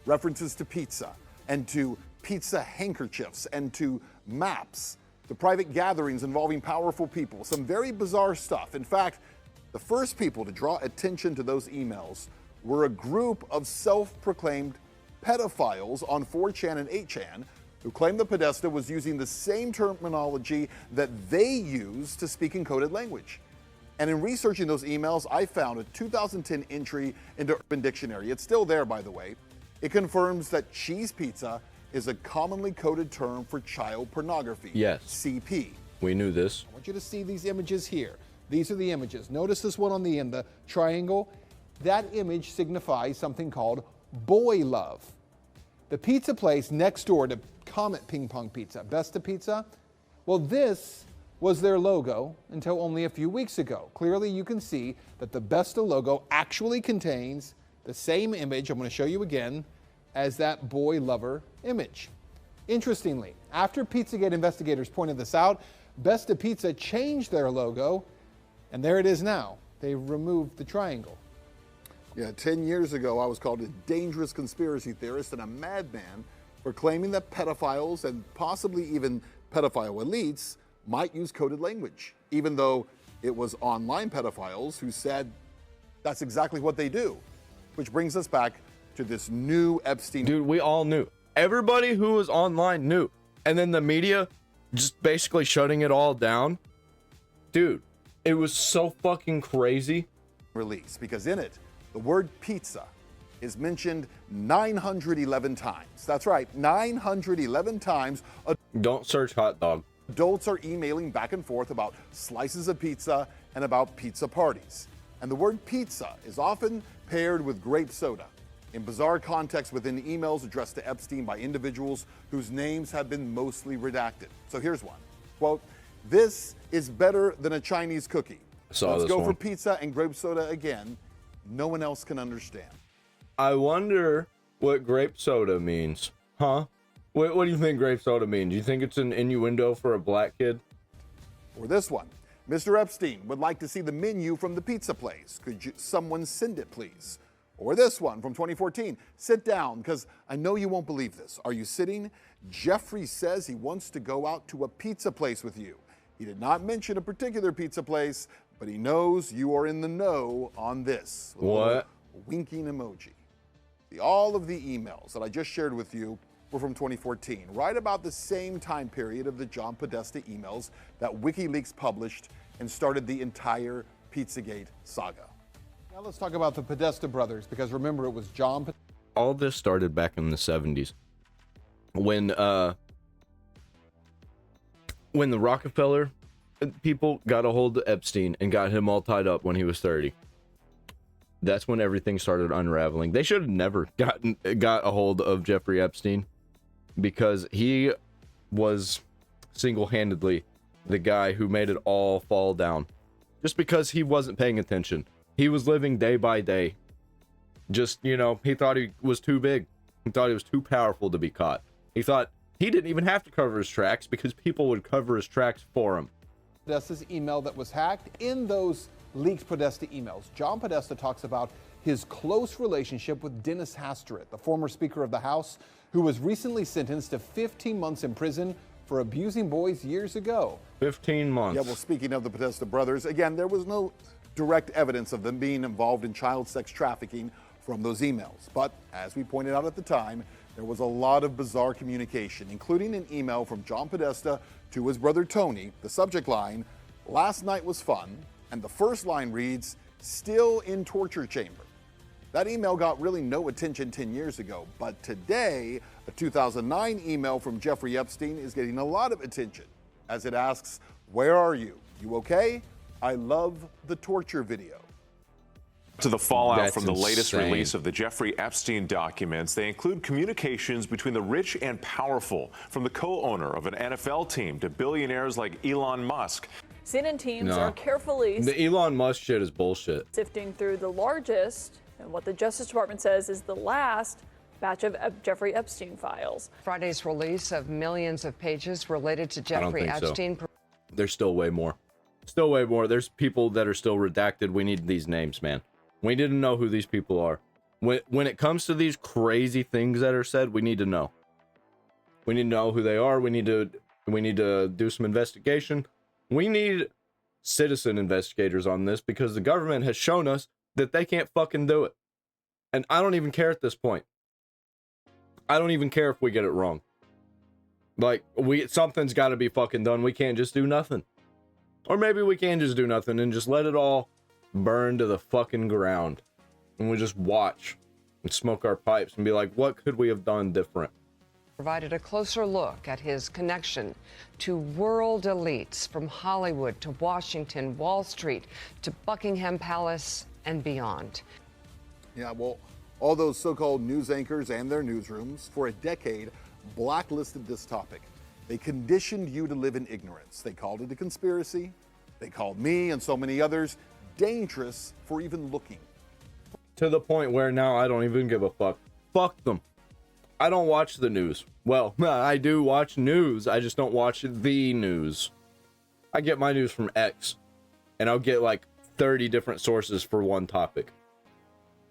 References to pizza and to pizza handkerchiefs and to maps, to private gatherings involving powerful people, some very bizarre stuff. In fact, the first people to draw attention to those emails were a group of self-proclaimed pedophiles on 4chan and 8chan who claimed that Podesta was using the same terminology that they use to speak in coded language. And in researching those emails, I found a 2010 entry into Urban Dictionary. It's still there, by the way. It confirms that cheese pizza is a commonly coded term for child pornography. Yes. CP. We knew this. I want you to see these images here. These are the images. Notice this one on the end, the triangle. That image signifies something called boy love. The pizza place next door to Comet Ping Pong Pizza, Besta Pizza, well, this was their logo until only a few weeks ago. Clearly, you can see that the Besta logo actually contains the same image, I'm going to show you again, as that boy lover image. Interestingly, after Pizzagate investigators pointed this out, Besta Pizza changed their logo, and there it is now. They removed the triangle. Yeah, 10 years ago, I was called a dangerous conspiracy theorist and a madman for claiming that pedophiles and possibly even pedophile elites might use coded language, even though it was online pedophiles who said that's exactly what they do. Which brings us back to this new Epstein. Dude, we all knew. Everybody who was online knew. And then the media just basically shutting it all down. Dude, it was so fucking crazy. Release, because in it, the word pizza is mentioned 911 times. That's right, 911 times. Don't search hot dog. Adults are emailing back and forth about slices of pizza and about pizza parties. And the word pizza is often paired with grape soda in bizarre contexts within emails addressed to Epstein by individuals whose names have been mostly redacted. So here's one. Quote, "This is better than a Chinese cookie. Let's go for pizza and grape soda again. No one else can understand." I wonder what grape soda means. Huh? What do you think grape soda means? Do you think it's an innuendo for a black kid? Or this one. "Mr. Epstein would like to see the menu from the pizza place. Could someone send it, please?" Or this one from 2014. "Sit down, because I know you won't believe this. Are you sitting? Jeffrey says he wants to go out to a pizza place with you. He did not mention a particular pizza place, but he knows you are in the know on this." With a what? winking emoji. All of the emails that I just shared with you were from 2014, right about the same time period of the John Podesta emails that WikiLeaks published and started the entire Pizzagate saga. Now let's talk about the Podesta brothers, because remember, it was John. All this started back in the 70s when the Rockefeller people got a hold of Epstein and got him all tied up when he was 30. That's when everything started unraveling. They should have never got a hold of Jeffrey Epstein, because he was single-handedly the guy who made it all fall down. Just because he wasn't paying attention. He was living day by day. Just, you know, he thought he was too big. He thought he was too powerful to be caught. He thought he didn't even have to cover his tracks because people would cover his tracks for him. Podesta's email that was hacked. In those leaked Podesta emails, John Podesta talks about his close relationship with Dennis Hastert, the former Speaker of the House, who was recently sentenced to 15 months in prison for abusing boys years ago. 15 months. Yeah, well, speaking of the Podesta brothers, again, there was no direct evidence of them being involved in child sex trafficking from those emails. But as we pointed out at the time, there was a lot of bizarre communication, including an email from John Podesta to his brother Tony. The subject line, "Last night was fun," and the first line reads, "Still in torture chamber." That email got really no attention 10 years ago, but today, a 2009 email from Jeffrey Epstein is getting a lot of attention, as it asks, "Where are you? You okay? I love the torture video." To the fallout That's from the latest insane. release of the Jeffrey Epstein documents, they include communications between the rich and powerful, from the co-owner of an NFL team to billionaires like Elon Musk. CNN teams No. are carefully The Elon Musk shit is bullshit. sifting through the largest, and what the Justice Department says is the last, batch of Jeffrey Epstein files. Friday's release of millions of pages related to I don't Jeffrey think Epstein. so. There's still way more. Still way more. There's people that are still redacted. We need these names, man. We need to know who these people are. When it comes to these crazy things that are said, we need to know. We need to know who they are. We need to do some investigation. We need citizen investigators on this, because the government has shown us that they can't fucking do it. And I don't even care at this point. I don't even care if we get it wrong. Like, something's got to be fucking done. We can't just do nothing. Or maybe we can just do nothing and just let it all burn to the fucking ground. And we just watch and smoke our pipes and be like, what could we have done different? Provided a closer look at his connection to world elites from Hollywood to Washington, Wall Street to Buckingham Palace and beyond. Yeah, well, all those so-called news anchors and their newsrooms for a decade blacklisted this topic. They conditioned you to live in ignorance. They called it a conspiracy. They called me and so many others dangerous for even looking. To the point where now I don't even give a fuck. Fuck them. I don't watch the news. Well, I do watch news. I just don't watch the news. I get my news from X, and I'll get like 30 different sources for one topic.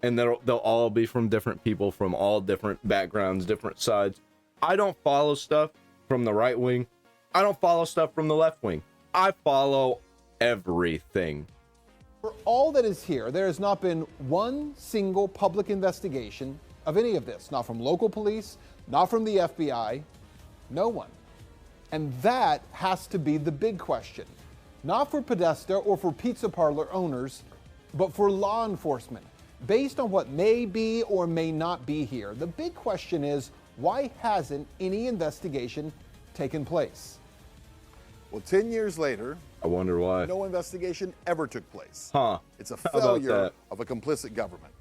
And they'll all be from different people from all different backgrounds, different sides. I don't follow stuff from the right wing. I don't follow stuff from the left wing. I follow everything. For all that is here, there has not been one single public investigation of any of this. Not from local police, not from the FBI, no one. And that has to be the big question. Not for Podesta or for pizza parlor owners, but for law enforcement. Based on what may be or may not be here, the big question is, why hasn't any investigation taken place? Well, 10 years later, I wonder why. No investigation ever took place. Huh. It's a How about failure that? of a complicit government.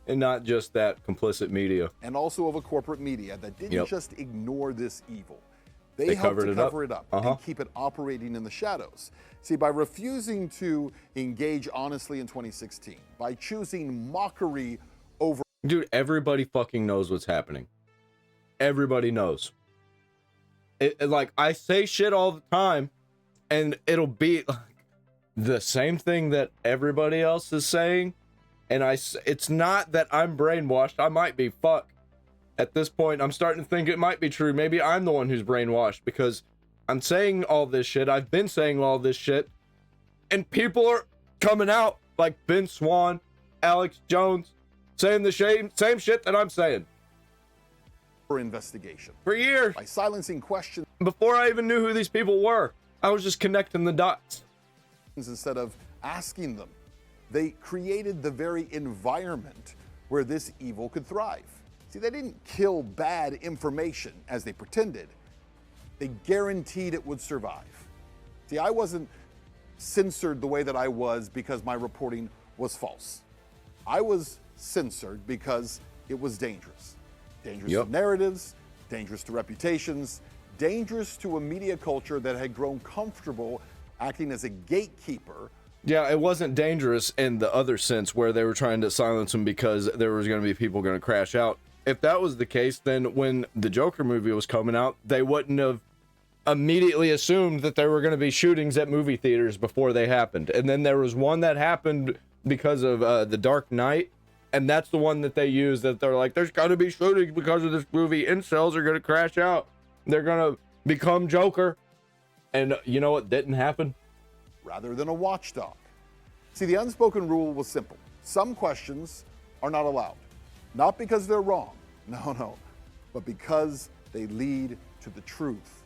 And not just that, complicit media. And also of a corporate media that didn't Yep. just ignore this evil. They They helped covered to it up. cover it up Uh-huh. and keep it operating in the shadows. See, by refusing to engage honestly in 2016, by choosing mockery over... Dude, everybody fucking knows what's happening. Everybody knows. Like, I say shit all the time, and it'll be like the same thing that everybody else is saying. And it's not that I'm brainwashed. I might be. Fuck. At this point, I'm starting to think it might be true. Maybe I'm the one who's brainwashed, because I'm saying all this shit. I've been saying all this shit, and people are coming out like Ben Swan, Alex Jones, saying the same shit that I'm saying. for investigation. For years. By silencing questions. Before I even knew who these people were, I was just connecting the dots. Instead of asking them, they created the very environment where this evil could thrive. See, they didn't kill bad information as they pretended. They guaranteed it would survive. See, I wasn't censored the way that I was because my reporting was false. I was censored because it was dangerous. Dangerous to narratives, dangerous to reputations, dangerous to a media culture that had grown comfortable acting as a gatekeeper. Yeah, it wasn't dangerous in the other sense where they were trying to silence him because there was going to be people going to crash out. If that was the case, then when the Joker movie was coming out, they wouldn't have immediately assumed that there were going to be shootings at movie theaters before they happened. And then there was one that happened because of The Dark Knight, and that's the one that they used, that they're like, there's got to be shootings because of this movie. Incels are going to crash out. They're going to become Joker. And you know what didn't happen? Rather than a watchdog. See, the unspoken rule was simple. Some questions are not allowed. Not because they're wrong, no, but because they lead to the truth.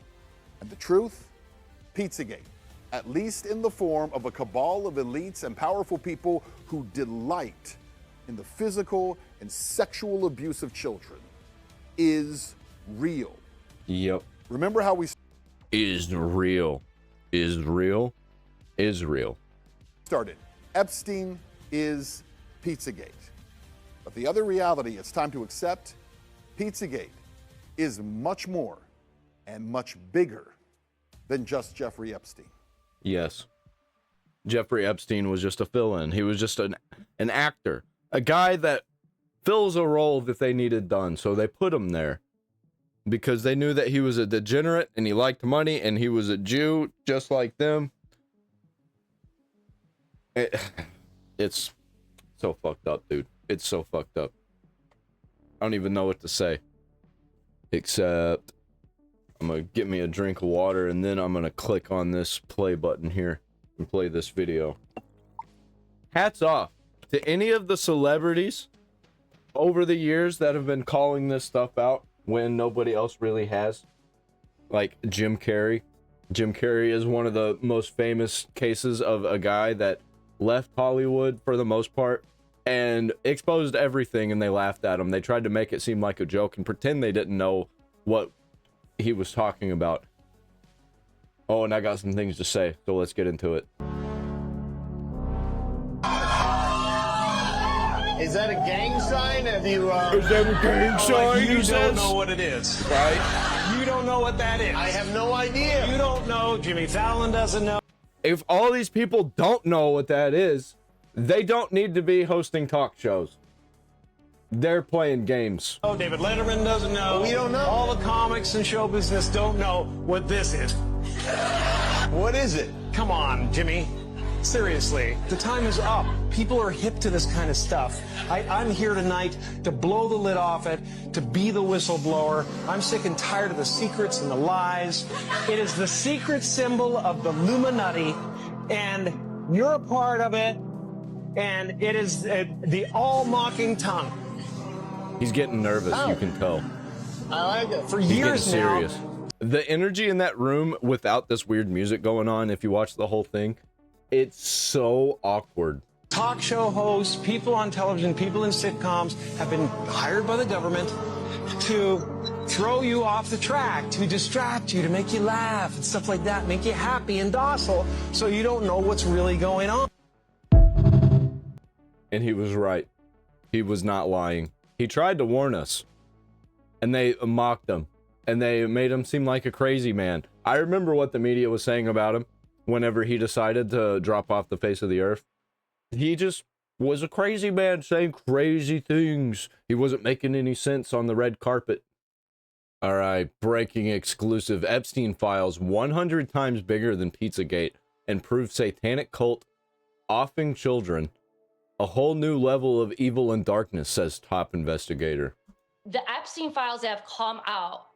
And the truth? Pizzagate. At least in the form of a cabal of elites and powerful people who delight in the physical and sexual abuse of children, is real. Yep. Remember how we is real. started. Epstein is Pizzagate. But the other reality it's time to accept, Pizzagate is much more and much bigger than just Jeffrey Epstein. Yes. Jeffrey Epstein was just a fill-in. He was just an actor. A guy that fills a role that they needed done. So they put him there because they knew that he was a degenerate and he liked money and he was a Jew just like them. It's so fucked up, dude. It's so fucked up. I don't even know what to say. Except I'm gonna get me a drink of water and then I'm gonna click on this play button here and play this video. Hats off to any of the celebrities over the years that have been calling this stuff out when nobody else really has. Like Jim Carrey. Jim Carrey is one of the most famous cases of a guy that left Hollywood for the most part and exposed everything, and they laughed at him. They tried to make it seem like a joke and pretend they didn't know what he was talking about. Oh, and I got some things to say, so let's get into it. Is that a gang sign? Have you, Is that a gang sign? You don't know what it is. Right? You don't know what that is. I have no idea. You don't know. Jimmy Fallon doesn't know. If all these people don't know what that is, they don't need to be hosting talk shows. They're playing games. Oh, David Letterman doesn't know. We don't know. All the comics and show business don't know what this is. What is it? Come on, Jimmy. Seriously, the time is up. People are hip to this kind of stuff. I'm here tonight to blow the lid off it, to be the whistleblower. I'm sick and tired of the secrets and the lies. It is the secret symbol of the Illuminati, and you're a part of it, and it is the all-mocking tongue. He's getting nervous, you can tell. I like it. For He's years getting now. serious. The energy in that room without this weird music going on, if you watch the whole thing, it's so awkward. Talk show hosts, people on television, people in sitcoms have been hired by the government to throw you off the track, to distract you, to make you laugh and stuff like that, make you happy and docile so you don't know what's really going on. And he was right. He was not lying. He tried to warn us. And they mocked him. And they made him seem like a crazy man. I remember what the media was saying about him whenever he decided to drop off the face of the earth. He just was a crazy man saying crazy things. He wasn't making any sense on the red carpet. All right, breaking exclusive. Epstein files 100 times bigger than Pizzagate and prove satanic cult offing children. A whole new level of evil and darkness, says top investigator. The Epstein files that have come out,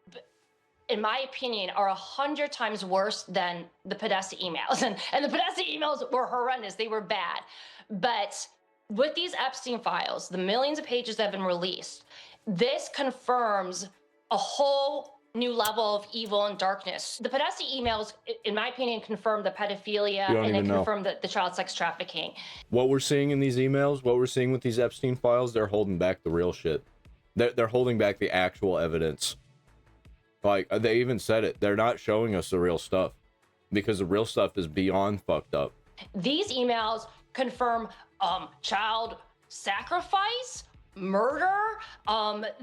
in my opinion, are 100 times worse than the Podesta emails. And the Podesta emails were horrendous. They were bad. But with these Epstein files, the millions of pages that have been released, this confirms a whole new level of evil and darkness. The Podesta emails, in my opinion, confirm the pedophilia and they confirm the child sex trafficking. What we're seeing in these emails, what we're seeing with these Epstein files, they're holding back the real shit. They're holding back the actual evidence. Like, they even said it. They're not showing us the real stuff because the real stuff is beyond fucked up. These emails confirm child sacrifice, murder,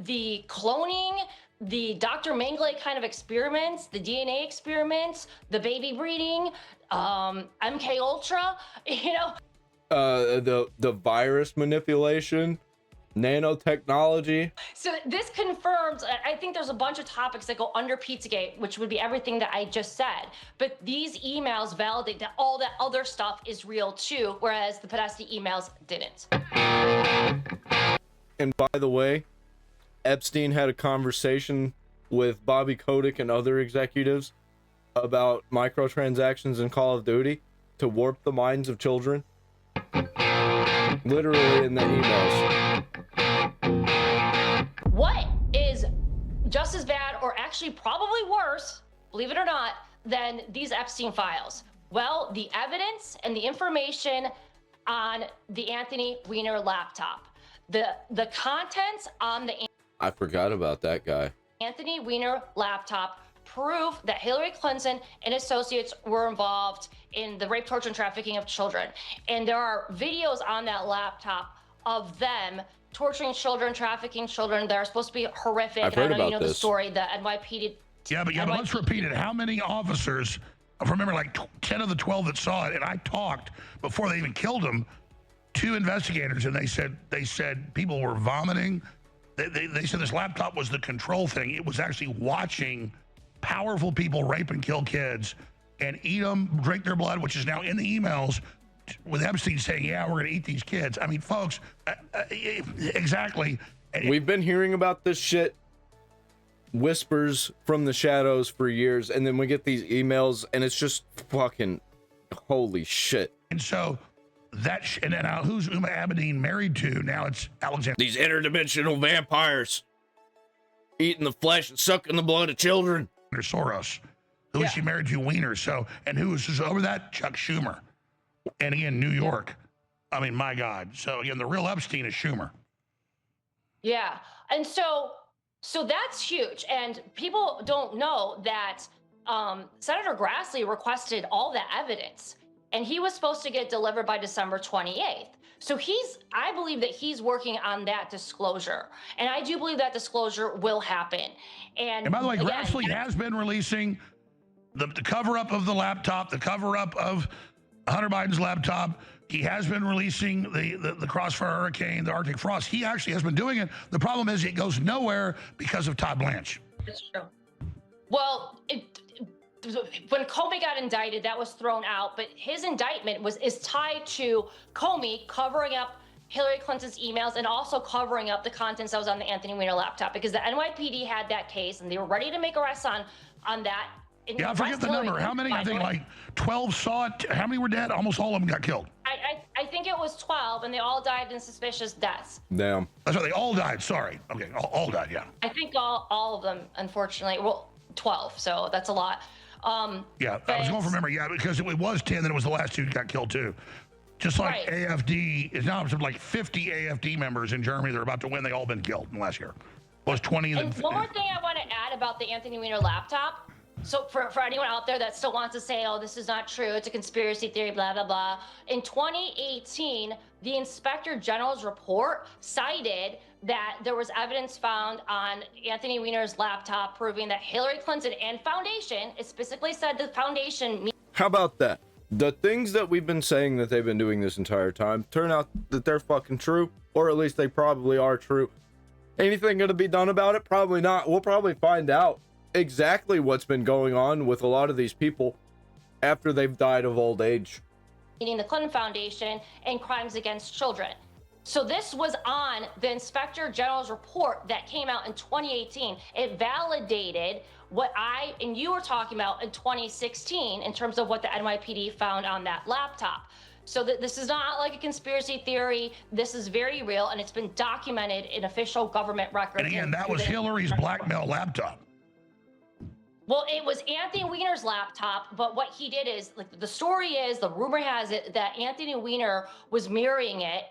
the cloning, the Dr. Mengele kind of experiments, the DNA experiments, the baby breeding, MK Ultra, you know. The virus manipulation, nanotechnology. So this confirms, I think there's a bunch of topics that go under Pizzagate, which would be everything that I just said. But these emails validate that all that other stuff is real too, whereas the Podesta emails didn't. And by the way, Epstein had a conversation with Bobby Kotick and other executives about microtransactions in Call of Duty to warp the minds of children. Literally in the emails. What is just as bad, or actually probably worse, believe it or not, than these Epstein files? Well, the evidence and the information on the Anthony Weiner laptop. The contents on the I forgot about that guy. Anthony Weiner laptop prove that Hillary Clinton and associates were involved in the rape, torture, and trafficking of children. And there are videos on that laptop of them torturing children, trafficking children that are supposed to be horrific. I've heard and I know you about know this. the story, the NYPD. Yeah, but let's repeat it. How many officers, I remember like 10 of the 12 that saw it, and I talked before they even killed him, 2 investigators, and they said people were vomiting. They said this laptop was the control thing. It was actually watching powerful people rape and kill kids and eat them, drink their blood, which is now in the emails with Epstein saying, yeah, we're going to eat these kids. I mean, folks, exactly. We've been hearing about this shit, whispers from the shadows for years, and then we get these emails, and it's just fucking holy shit. And so and then who's Uma Abedin married to? Now it's Alexander. These interdimensional vampires eating the flesh and sucking the blood of children. Soros. Who is she married to? Weiner. So, and who is over that? Chuck Schumer. And again, New York. I mean, my God. So again, the real Epstein is Schumer. Yeah. And so that's huge. And people don't know that Senator Grassley requested all the evidence, and he was supposed to get delivered by December 28th. So I believe that he's working on that disclosure. And I do believe that disclosure will happen. And by the way, Grassley has been releasing the cover-up of the laptop, the cover-up of Hunter Biden's laptop. He has been releasing the Crossfire Hurricane, the Arctic Frost. He actually has been doing it. The problem is it goes nowhere because of Todd Blanche. That's true. Well, when Comey got indicted, that was thrown out, but his indictment is tied to Comey covering up Hillary Clinton's emails and also covering up the contents that was on the Anthony Weiner laptop, because the NYPD had that case and they were ready to make arrests on that. Yeah, I forget the number. How many? I think like 12 saw it. How many were dead? Almost all of them got killed. I think it was 12, and they all died in suspicious deaths. Damn. That's right. They all died. Sorry. Okay, all died. Yeah. I think all of them, unfortunately. Well, 12. So that's a lot. Yeah, I was going from memory. Yeah, because it was 10, then it was the last 2 that got killed too. Just like AFD is now like 50 AFD members in Germany. They're about to win. They all been killed in the last year. It was 20. And one more thing I want to add about the Anthony Weiner laptop. So for anyone out there that still wants to say, oh, this is not true, it's a conspiracy theory, blah, blah, blah. In 2018, the Inspector General's report cited that there was evidence found on Anthony Weiner's laptop proving that Hillary Clinton and Foundation, it specifically said the Foundation. How about that? The things that we've been saying that they've been doing this entire time turn out that they're fucking true, or at least they probably are true. Anything gonna be done about it? Probably not. We'll probably find out exactly what's been going on with a lot of these people after they've died of old age. Meaning the Clinton Foundation and crimes against children. So this was on the Inspector General's report that came out in 2018. It validated what I and you were talking about in 2016 in terms of what the NYPD found on that laptop. So that this is not like a conspiracy theory. This is very real, and it's been documented in official government records. And again, that was Hillary's blackmail laptop. Well, it was Anthony Weiner's laptop, but what he did is, like, the story is, the rumor has it that Anthony Weiner was mirroring it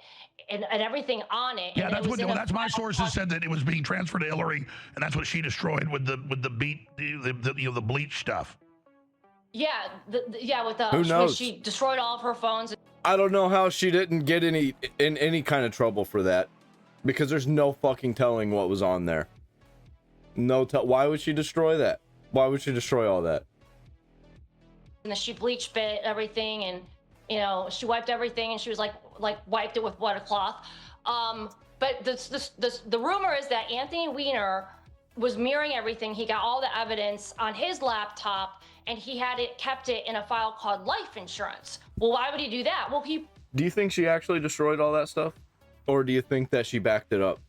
and everything on it. Yeah, and that's it was what. That's my sources said that it was being transferred to Hillary, and that's what she destroyed with the bleach stuff. Yeah, with the Who knows? she destroyed all of her phones. I don't know how she didn't get in any kind of trouble for that, because there's no fucking telling what was on there. Why would she destroy that? Why would she destroy all that? And then she bleach bit everything, and she wiped everything, and she was like wiped it with water cloth. But the rumor is that Anthony Weiner was mirroring everything. He got all the evidence on his laptop, and he had kept it in a file called life insurance. Well, why would he do that? Well, Do you think she actually destroyed all that stuff? Or do you think that she backed it up?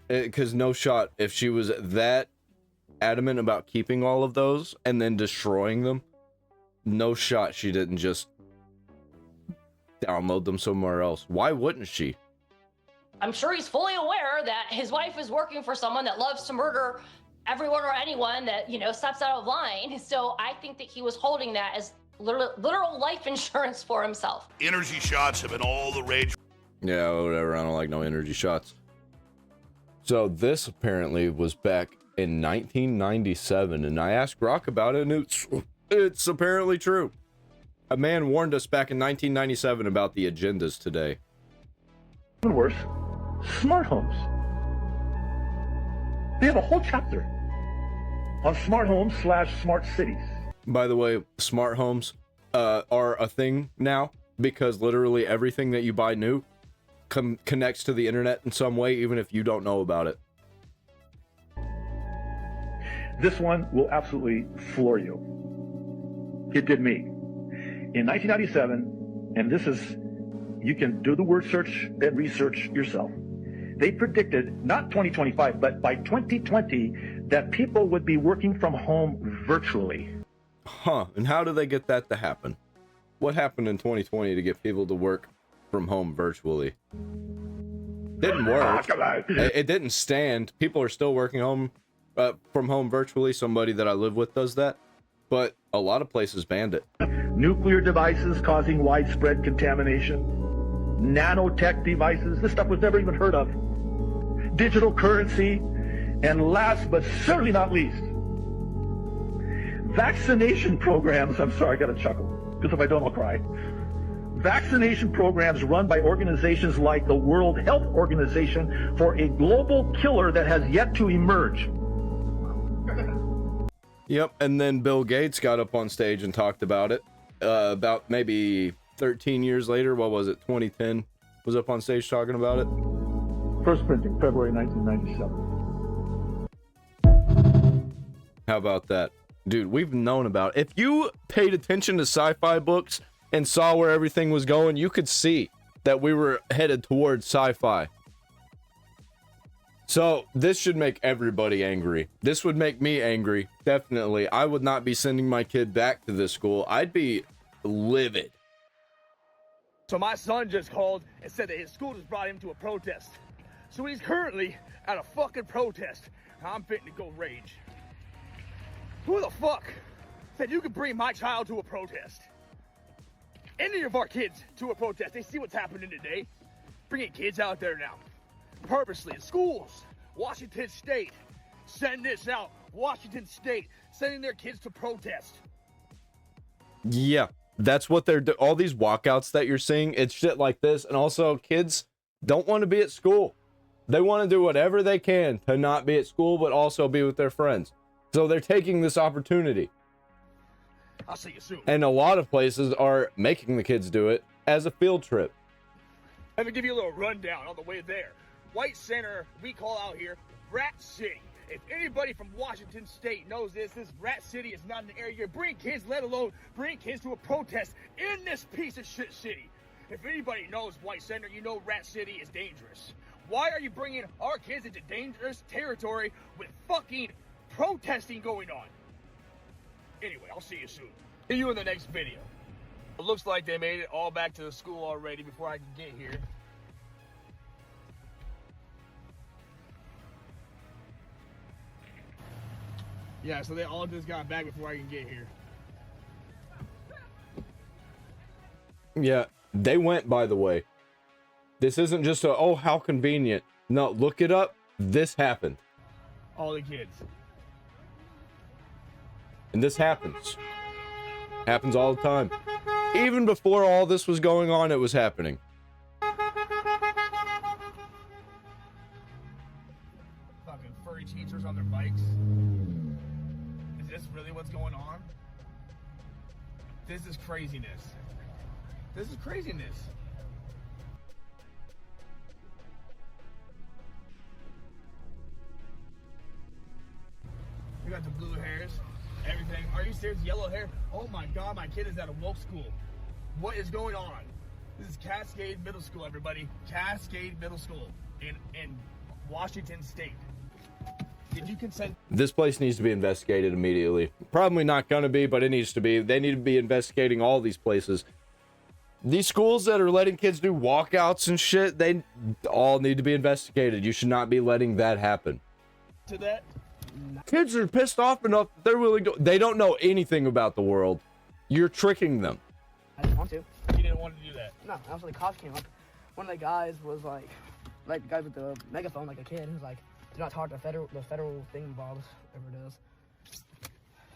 Because no shot, if she was that adamant about keeping all of those and then destroying them, no shot she didn't just download them somewhere else. Why wouldn't she? I'm sure he's fully aware that his wife is working for someone that loves to murder everyone or anyone that, steps out of line. So I think that he was holding that as literal life insurance for himself. Energy shots have been all the rage. Yeah, whatever. I don't like no energy shots. So this apparently was back in 1997, and I asked Rock about it, and it's apparently true. A man warned us back in 1997 about the agendas today. Even worse, smart homes. They have a whole chapter on smart homes / smart cities. By the way, smart homes are a thing now, because literally everything that you buy new connects to the internet in some way, even if you don't know about it. This one will absolutely floor you. It did me. In 1997, and this is, you can do the word search and research yourself. They predicted, not 2025, but by 2020, that people would be working from home virtually. Huh, and how do they get that to happen? What happened in 2020 to get people to work from home virtually? Didn't work. It didn't stand. People are still working from home virtually. Somebody that I live with does that, but a lot of places banned it. Nuclear devices causing widespread contamination, nanotech devices, this stuff was never even heard of, digital currency, and last but certainly not least, vaccination programs. I'm sorry, I gotta chuckle, because if I don't, I'll cry. Vaccination programs run by organizations like the World Health Organization for a global killer that has yet to emerge. Yep, and then Bill Gates got up on stage and talked about it. About maybe 13 years later, what was it, 2010, was up on stage talking about it. First printing, February 1997. How about that? Dude, we've known about it. If you paid attention to sci-fi books and saw where everything was going, you could see that we were headed towards sci-fi. So this should make everybody angry. This would make me angry, definitely. I would not be sending my kid back to this school. I'd be livid. So my son just called and said that his school just brought him to a protest. So he's currently at a fucking protest. I'm fitting to go rage. Who the fuck said you could bring my child to a protest? Any of our kids to a protest. They see what's happening today. Bringing kids out there now. Purposely in schools. Washington State. Send this out. Washington State sending their kids to protest. Yeah, that's what they're doing. All these walkouts that you're seeing, it's shit like this. And also, kids don't want to be at school. They want to do whatever they can to not be at school, but also be with their friends. So they're taking this opportunity. I'll see you soon. And a lot of places are making the kids do it as a field trip. Let me give you a little rundown on the way there. White Center, we call out here Rat City. If anybody from Washington State knows this Rat City is not an area you bring kids, let alone bring kids to a protest in this piece of shit city. If anybody knows White Center, you know Rat City is dangerous. Why are you bringing our kids into dangerous territory with fucking protesting going on? Anyway, I'll see you soon. See you in the next video. It looks like they made it all back to the school already before I could get here. Yeah, so they all just got back before I can get here. Yeah, they went, by the way. This isn't just a, oh, how convenient. No, look it up. This happened. All the kids. And this happens. Happens all the time. Even before all this was going on, it was happening. Fucking furry teachers on their bikes. Is this really what's going on? This is craziness. This is craziness. You got the blue hairs, everything. Are you serious? Yellow hair? Oh my God, my kid is at a woke school. What is going on? This is Cascade Middle School, everybody. Cascade Middle School in Washington State. Did you consent? This place needs to be investigated immediately. Probably not gonna be, but it needs to be. They need to be investigating all these places. These schools that are letting kids do walkouts and shit, they all need to be investigated. You should not be letting that happen. To that? Kids are pissed off enough that they're willing to. They don't know anything about the world. You're tricking them. I didn't want to. You didn't want to do that? No, actually the cops came up. One of the guys was like the guy with the megaphone, like a kid. He was like, "Do not talk to the federal thing involved, whatever it is."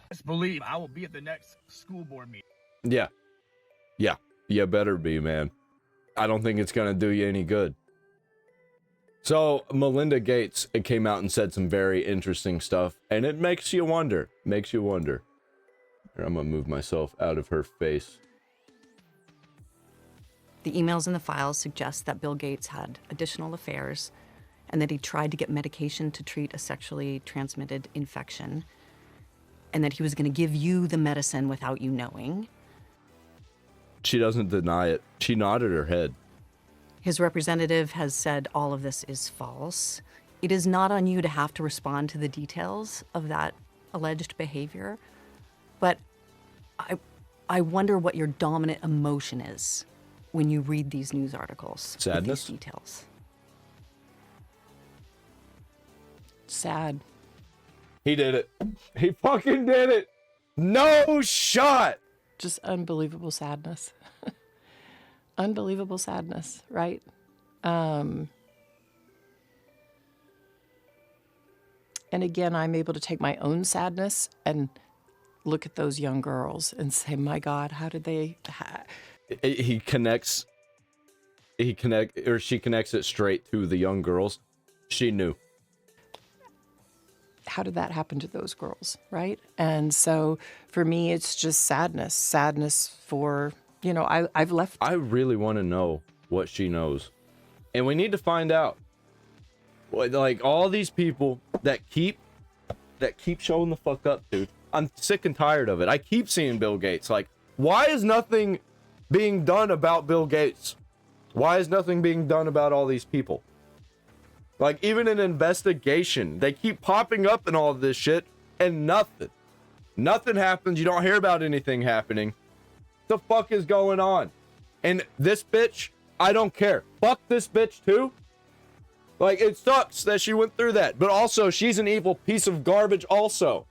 Just believe I will be at the next school board meeting. Yeah. Yeah. You better be, man. I don't think it's gonna do you any good. So, Melinda Gates came out and said some very interesting stuff, and it makes you wonder. Makes you wonder. Here, I'm gonna move myself out of her face. The emails in the files suggest that Bill Gates had additional affairs and that he tried to get medication to treat a sexually transmitted infection, and that he was going to give you the medicine without you knowing. She doesn't deny it. She nodded her head. His representative has said all of this is false. It is not on you to have to respond to the details of that alleged behavior, but I wonder what your dominant emotion is when you read these news articles. Sadness? With these details. Sad. He did it. He fucking did it. No shot. Just unbelievable sadness. Unbelievable sadness, right? And again, I'm able to take my own sadness and look at those young girls and say, my God, how did they... She connects it straight to the young girls. She knew. How did that happen to those girls, right? And so for me, it's just sadness for, you know, I've left. I really want to know what she knows. And we need to find out. Like, all these people that keep showing the fuck up, dude. I'm sick and tired of it. I keep seeing Bill Gates. Like, why is nothing being done about Bill Gates? Why is nothing being done about all these people? Like, even an investigation, they keep popping up in all of this shit, and nothing happens. You don't hear about anything happening. The fuck is going on? And this bitch, I don't care. Fuck this bitch too. Like, it sucks that she went through that, but also she's an evil piece of garbage also.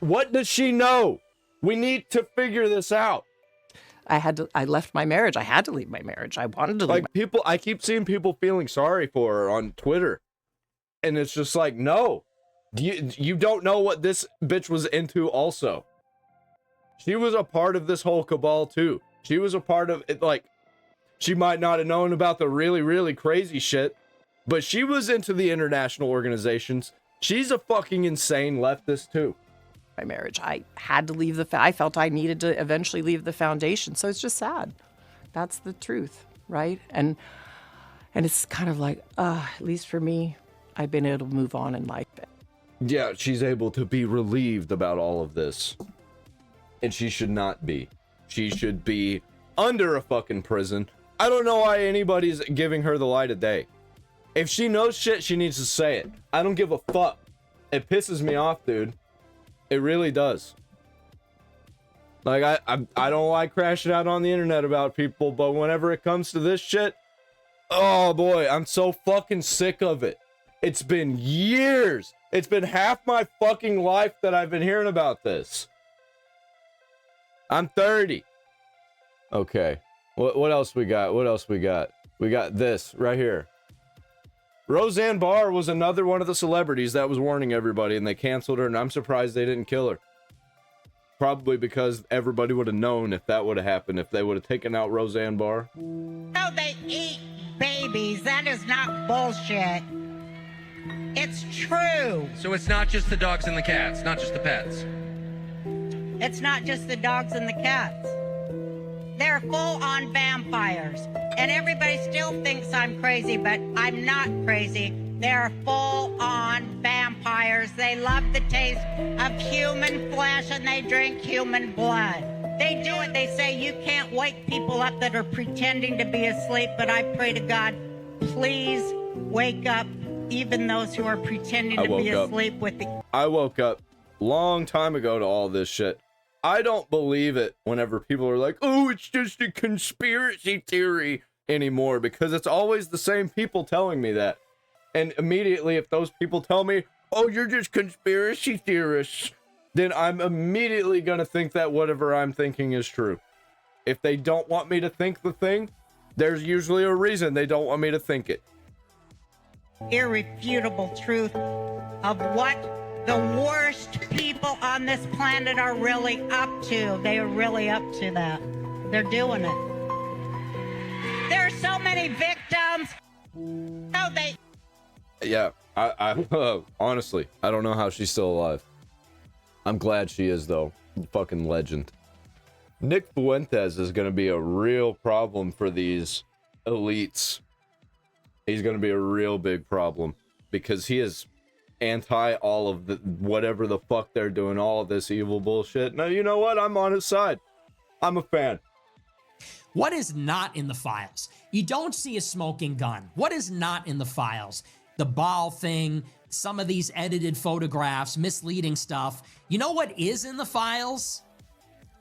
What does she know? We need to figure this out. I left my marriage. I had to leave my marriage. I wanted to leave. I keep seeing people feeling sorry for her on Twitter. And it's just like, no. You don't know what this bitch was into also. She was a part of this whole cabal too. She was a part of it. Like, she might not have known about the really, really crazy shit, but she was into the international organizations. She's a fucking insane leftist too. My marriage. I had to leave I felt I needed to eventually leave the foundation. So it's just sad. That's the truth, right? And it's kind of like, at least for me, I've been able to move on in life. Yeah, she's able to be relieved about all of this. And she should not be. She should be under a fucking prison. I don't know why anybody's giving her the light of day. If she knows shit, she needs to say it. I don't give a fuck. It pisses me off, dude. It really does. Like, I don't like crashing out on the internet about people, but whenever it comes to this shit, oh boy, I'm so fucking sick of it. It's been years. It's been half my fucking life that I've been hearing about this. I'm 30. Okay. What else we got? What else we got? We got this right here. Roseanne Barr was another one of the celebrities that was warning everybody, and they canceled her, and I'm surprised they didn't kill her. Probably because everybody would have known if that would have happened, if they would have taken out Roseanne Barr. No, they eat babies. That is not bullshit. It's true. So it's not just the dogs and the cats, not just the pets. It's not just the dogs and the cats. They're full-on vampires. And everybody still thinks I'm crazy, but I'm not crazy. They're full-on vampires. They love the taste of human flesh and they drink human blood. They do it. They say you can't wake people up that are pretending to be asleep, but I pray to God, please wake up even those who are pretending to be asleep with the... I woke up long time ago to all this shit. I don't believe it whenever people are like, oh, it's just a conspiracy theory anymore, because it's always the same people telling me that. And immediately, if those people tell me, oh, you're just conspiracy theorists, then I'm immediately going to think that whatever I'm thinking is true. If they don't want me to think the thing, there's usually a reason they don't want me to think it. Irrefutable truth of what the worst people on this planet are really up to. They are really up to that. They're doing it. There are so many victims. No, they... Yeah, I honestly, I don't know how she's still alive. I'm glad she is, though. Fucking legend. Nick Fuentes is going to be a real problem for these elites. He's going to be a real big problem because he is anti all of the whatever the fuck they're doing, all of this evil bullshit. Now, you know what? I'm on his side. I'm a fan. What is not in the files? You don't see a smoking gun. What is not in the files? The ball thing, some of these edited photographs, misleading stuff. You know what is in the files?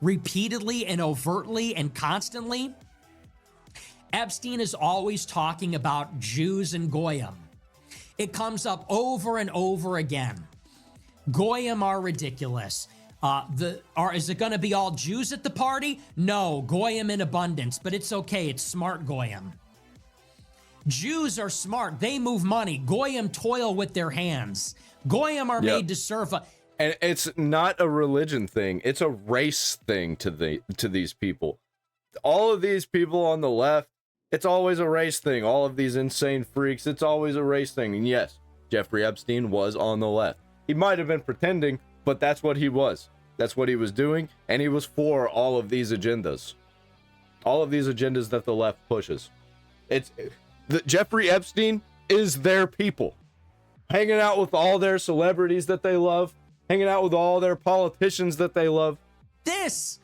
Repeatedly and overtly and constantly? Epstein is always talking about Jews and Goyim. It comes up over and over again. Goyim are ridiculous. Is it going to be all Jews at the party? No, Goyim in abundance, but it's okay. It's smart Goyim. Jews are smart. They move money. Goyim toil with their hands. Goyim are made to serve a... And it's not a religion thing. It's a race thing to these people. All of these people on the left, it's always a race thing. All of these insane freaks, it's always a race thing. And yes, Jeffrey Epstein was on the left. He might have been pretending, but that's what he was. That's what he was doing, and he was for all of these agendas. All of these agendas that the left pushes. Jeffrey Epstein is their people. Hanging out with all their celebrities that they love. Hanging out with all their politicians that they love. This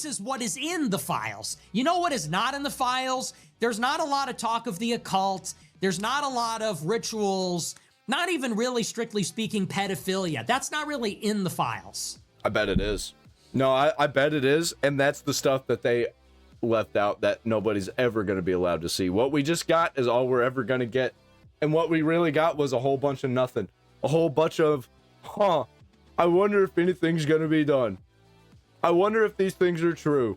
is what is in the files. You know what is not in the files? There's not a lot of talk of the occult. There's not a lot of rituals. Not even really, strictly speaking, pedophilia. That's not really in the files. I bet it is. No, I bet it is. And that's the stuff that they left out that nobody's ever going to be allowed to see. What we just got is all we're ever going to get. And what we really got was a whole bunch of nothing. A whole bunch of, I wonder if anything's going to be done. I wonder if these things are true.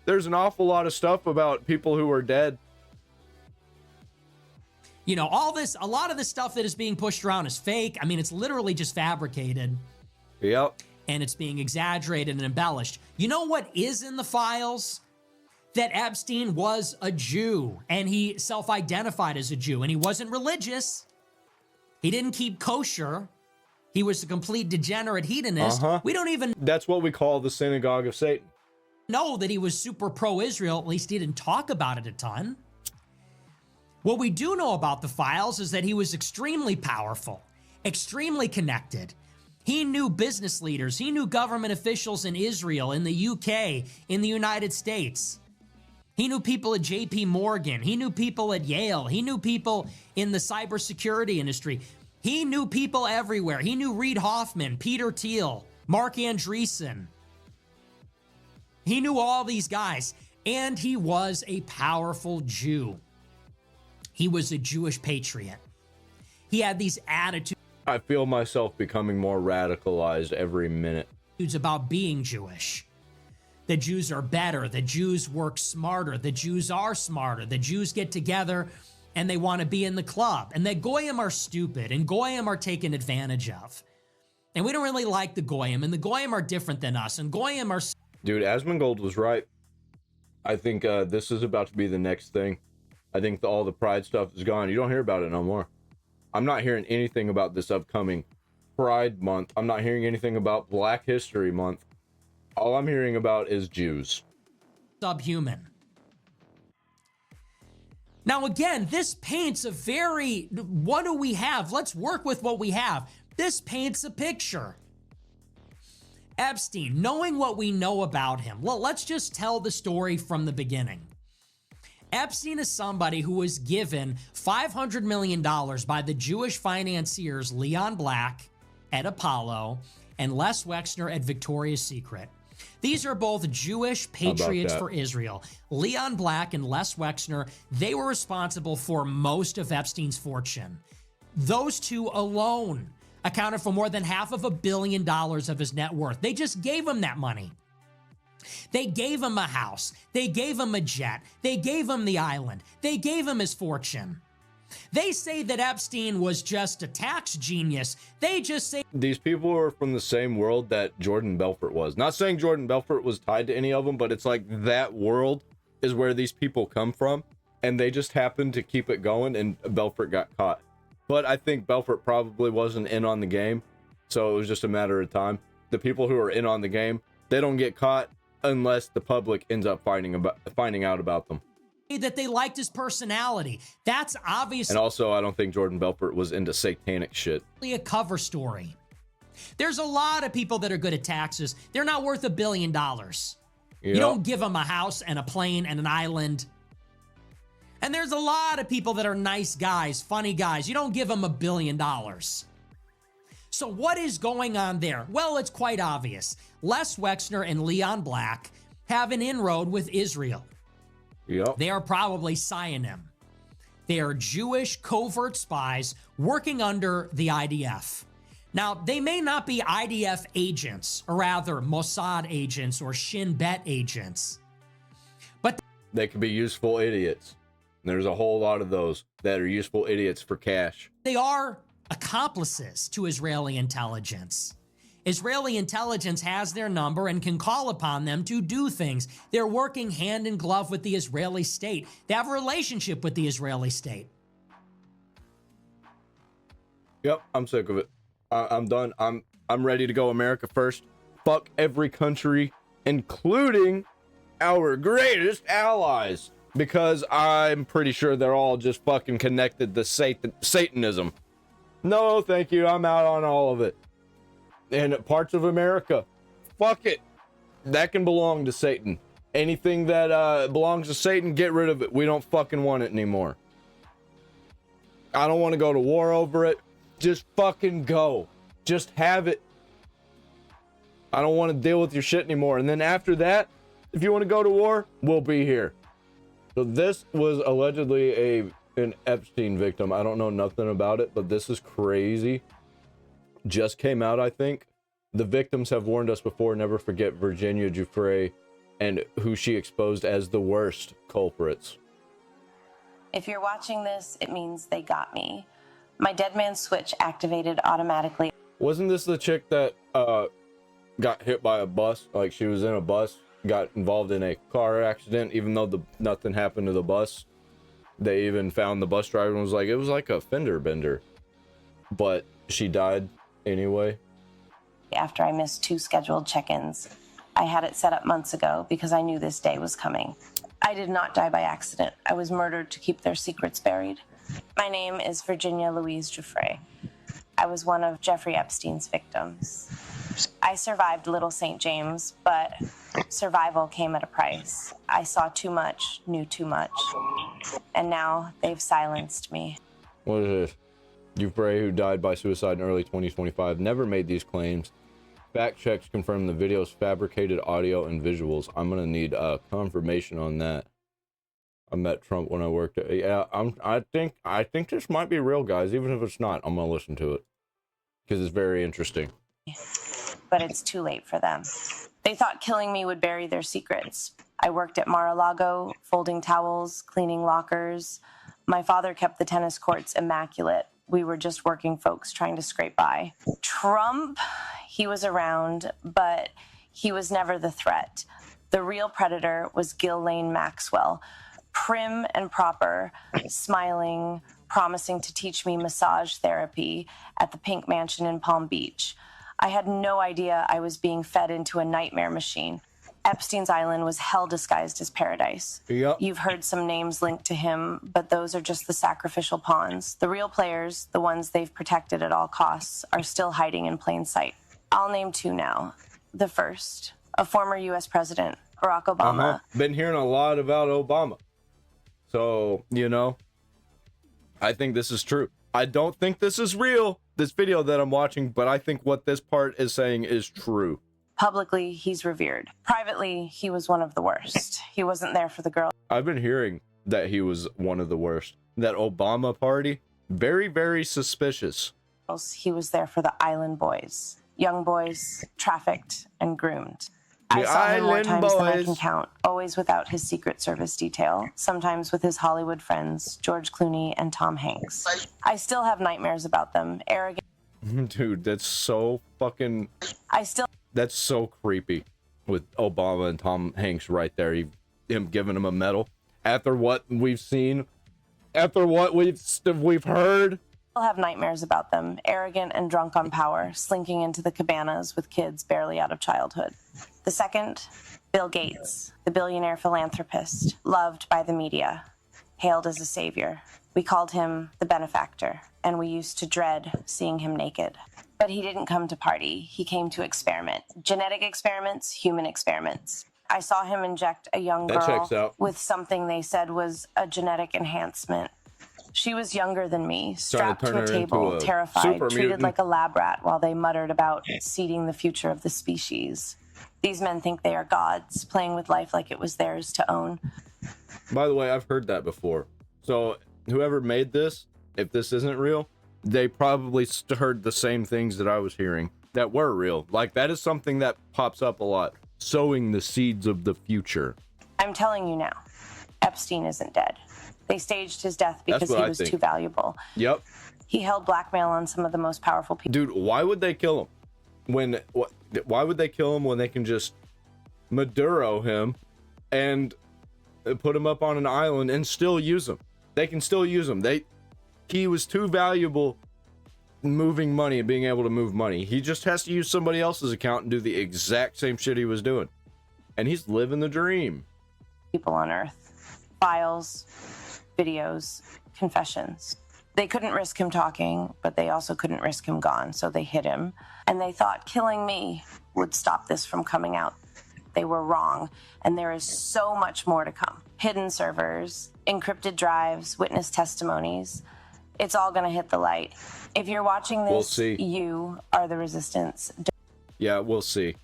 There's an awful lot of stuff about people who are dead. You know, a lot of the stuff that is being pushed around is fake. I mean, it's literally just fabricated. Yep. And it's being exaggerated and embellished. You know what is in the files? That Epstein was a Jew, and he self-identified as a Jew, and he wasn't religious. He didn't keep kosher. He was a complete degenerate hedonist. We don't even... That's what we call the synagogue of Satan. ...know that he was super pro-Israel. At least he didn't talk about it a ton. What we do know about the files is that he was extremely powerful, extremely connected. He knew business leaders. He knew government officials in Israel, in the UK, in the United States. He knew people at JP Morgan. He knew people at Yale. He knew people in the cybersecurity industry. He knew people everywhere. He knew Reid Hoffman, Peter Thiel, Mark Andreessen. He knew all these guys, and he was a powerful Jew. He was a Jewish patriot. He had these attitudes. I feel myself becoming more radicalized every minute. About being Jewish. The Jews are better. The Jews work smarter. The Jews are smarter. The Jews get together and they want to be in the club. And the Goyim are stupid and Goyim are taken advantage of. And we don't really like the Goyim, and the Goyim are different than us, and Goyim are... Dude, Asmongold was right. I think this is about to be the next thing. I think all the pride stuff is gone. You don't hear about it no more. I'm not hearing anything about this upcoming Pride Month. I'm not hearing anything about Black History Month. All I'm hearing about is Jews. Subhuman. Now, again, this paints a very... What do we have? Let's work with what we have. This paints a picture. Epstein, knowing what we know about him, well, let's just tell the story from the beginning. Epstein is somebody who was given $500 million by the Jewish financiers Leon Black at Apollo and Les Wexner at Victoria's Secret. These are both Jewish patriots for Israel. Leon Black and Les Wexner, they were responsible for most of Epstein's fortune. Those two alone accounted for more than $500 million of his net worth. They just gave him that money. They gave him a house. They gave him a jet. They gave him the island. They gave him his fortune. They say that Epstein was just a tax genius. They just say... These people are from the same world that Jordan Belfort was. Not saying Jordan Belfort was tied to any of them, but it's like that world is where these people come from, and they just happened to keep it going, and Belfort got caught. But I think Belfort probably wasn't in on the game, so it was just a matter of time. The people who are in on the game, they don't get caught unless the public ends up finding out about them. That they liked his personality. That's obviously... And also, I don't think Jordan Belfort was into satanic shit. A cover story. There's a lot of people that are good at taxes. They're not worth $1 billion. Yep. You don't give them a house and a plane and an island. And there's a lot of people that are nice guys, funny guys. You don't give them $1 billion. So what is going on there? Well, it's quite obvious. Les Wexner and Leon Black have an inroad with Israel. Yep. They are probably Zionim. They are Jewish covert spies working under the IDF. Now, they may not be IDF agents, or rather Mossad agents or Shin Bet agents. But they could be useful idiots. There's a whole lot of those that are useful idiots for cash. They are accomplices to Israeli intelligence. Israeli intelligence has their number and can call upon them to do things. They're working hand in glove with the Israeli state. They have a relationship with the Israeli state. Yep, I'm sick of it. I'm done. I'm ready to go America first. Fuck every country, including our greatest allies. Because I'm pretty sure they're all just fucking connected to Satanism. No, thank you. I'm out on all of it. And parts of America, fuck it. That can belong to Satan. Anything that belongs to Satan, get rid of it. We don't fucking want it anymore. I don't want to go to war over it. Just fucking go. Just have it. I don't want to deal with your shit anymore. And then after that, if you want to go to war, we'll be here. So this was allegedly an Epstein victim. I don't know nothing about it, but this is crazy. Just came out, I think. The victims have warned us before, never forget Virginia Giuffre and who she exposed as the worst culprits. If you're watching this, it means they got me. My dead man switch activated automatically. Wasn't this the chick that got hit by a bus? Like she was in a bus, got involved in a car accident, even though nothing happened to the bus. They even found the bus driver and was like, it was like a fender bender. But she died anyway. After I missed 2 scheduled check-ins. I had it set up months ago because I knew this day was coming. I did not die by accident. I was murdered to keep their secrets buried. My name is Virginia Louise Giuffre. I was one of Jeffrey Epstein's victims. I survived Little St. James, but survival came at a price. I saw too much, knew too much, and now they've silenced me. What is this? Giuffre, who died by suicide in early 2025, never made these claims. Fact checks confirm the video's fabricated audio and visuals. I'm gonna need confirmation on that. I met Trump when I worked at. Yeah, I think this might be real, guys. Even if it's not, I'm gonna listen to it because it's very interesting. But it's too late for them. They thought killing me would bury their secrets. I worked at Mar-a-Lago, folding towels, cleaning lockers. My father kept the tennis courts immaculate. We were just working folks trying to scrape by. Trump, he was around, but he was never the threat. The real predator was Ghislaine Maxwell, prim and proper, smiling, promising to teach me massage therapy at the Pink Mansion in Palm Beach. I had no idea I was being fed into a nightmare machine. Epstein's Island was hell disguised as paradise. Yep. You've heard some names linked to him, but those are just the sacrificial pawns. The real players, the ones they've protected at all costs, are still hiding in plain sight. I'll name two now. The first, a former U.S. president, Barack Obama. Been hearing a lot about Obama. So, you know, I think this is true. I don't think this is real, this video that I'm watching, but I think what this part is saying is true. Publicly, he's revered. Privately, he was one of the worst. He wasn't there for the girl. I've been hearing that he was one of the worst. That Obama party, very, very suspicious. He was there for the island boys. Young boys, trafficked and groomed. I saw him more times than I can count, always without his Secret Service detail, sometimes with his Hollywood friends, George Clooney and Tom Hanks. I still have nightmares about them, arrogant. Dude, that's so fucking... That's so creepy with Obama and Tom Hanks right there. Him giving him a medal. After what we've seen, after what we've heard. I still have nightmares about them, arrogant and drunk on power, slinking into the cabanas with kids barely out of childhood. The second, Bill Gates, the billionaire philanthropist, loved by the media, hailed as a savior. We called him the benefactor, and we used to dread seeing him naked. But he didn't come to party. He came to experiment. Genetic experiments, human experiments. I saw him inject a young girl with something they said was a genetic enhancement. She was younger than me, strapped to a table, terrified, treated like a lab rat while they muttered about seeding the future of the species. These men think they are gods, playing with life like it was theirs to own. By the way, I've heard that before. So whoever made this, if this isn't real, they probably heard the same things that I was hearing that were real. Like, that is something that pops up a lot. Sowing the seeds of the future. I'm telling you now, Epstein isn't dead. They staged his death because he was too valuable. Yep. He held blackmail on some of the most powerful people. Dude, why would they kill him? Why would they kill him when they can just Maduro him and put him up on an island and still use him? They can still use him. He was too valuable moving money and being able to move money. He just has to use somebody else's account and do the exact same shit he was doing. And he's living the dream. People on Earth. Files, videos, confessions. They couldn't risk him talking, but they also couldn't risk him gone, so they hid him. And they thought killing me would stop this from coming out. They were wrong, and there is so much more to come. Hidden servers, encrypted drives, witness testimonies. It's all gonna hit the light. If you're watching this, we'll see. You are the resistance. Yeah, we'll see.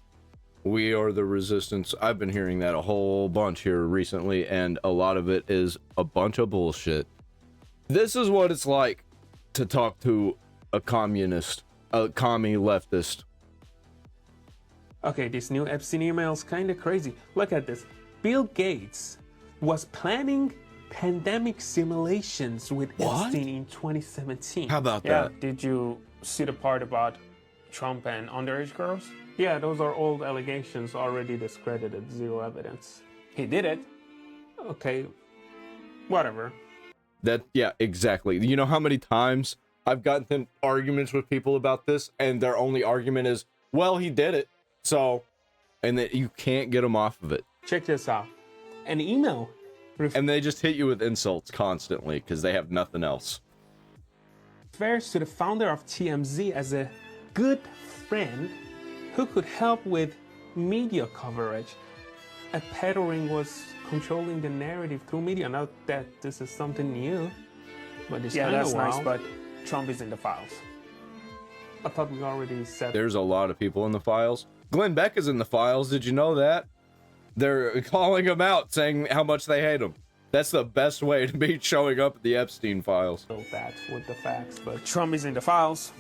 We are the resistance. I've been hearing that a whole bunch here recently, and a lot of it is a bunch of bullshit. This is what it's like to talk to a communist, a commie leftist. Okay, this new Epstein email is kind of crazy. Look at this. Bill Gates was planning pandemic simulations with Epstein in 2017. How about that? Did you see the part about Trump and underage girls? Yeah, those are old allegations already discredited, zero evidence. He did it. Okay, whatever. Yeah, exactly. You know how many times I've gotten in arguments with people about this, and their only argument is, well, he did it, so, and that you can't get them off of it. Check this out. An email. And they just hit you with insults constantly because they have nothing else. Refers to the founder of TMZ as a good friend who could help with media coverage. A pedo ring was controlling the narrative through media. Not that this is something new, but it's kind of wild. Nice, but Trump is in the files. I thought we already said. There's a lot of people in the files. Glenn Beck is in the files. Did you know that? They're calling him out, saying how much they hate him. That's the best way to be showing up at the Epstein files. So that with the facts, but Trump is in the files.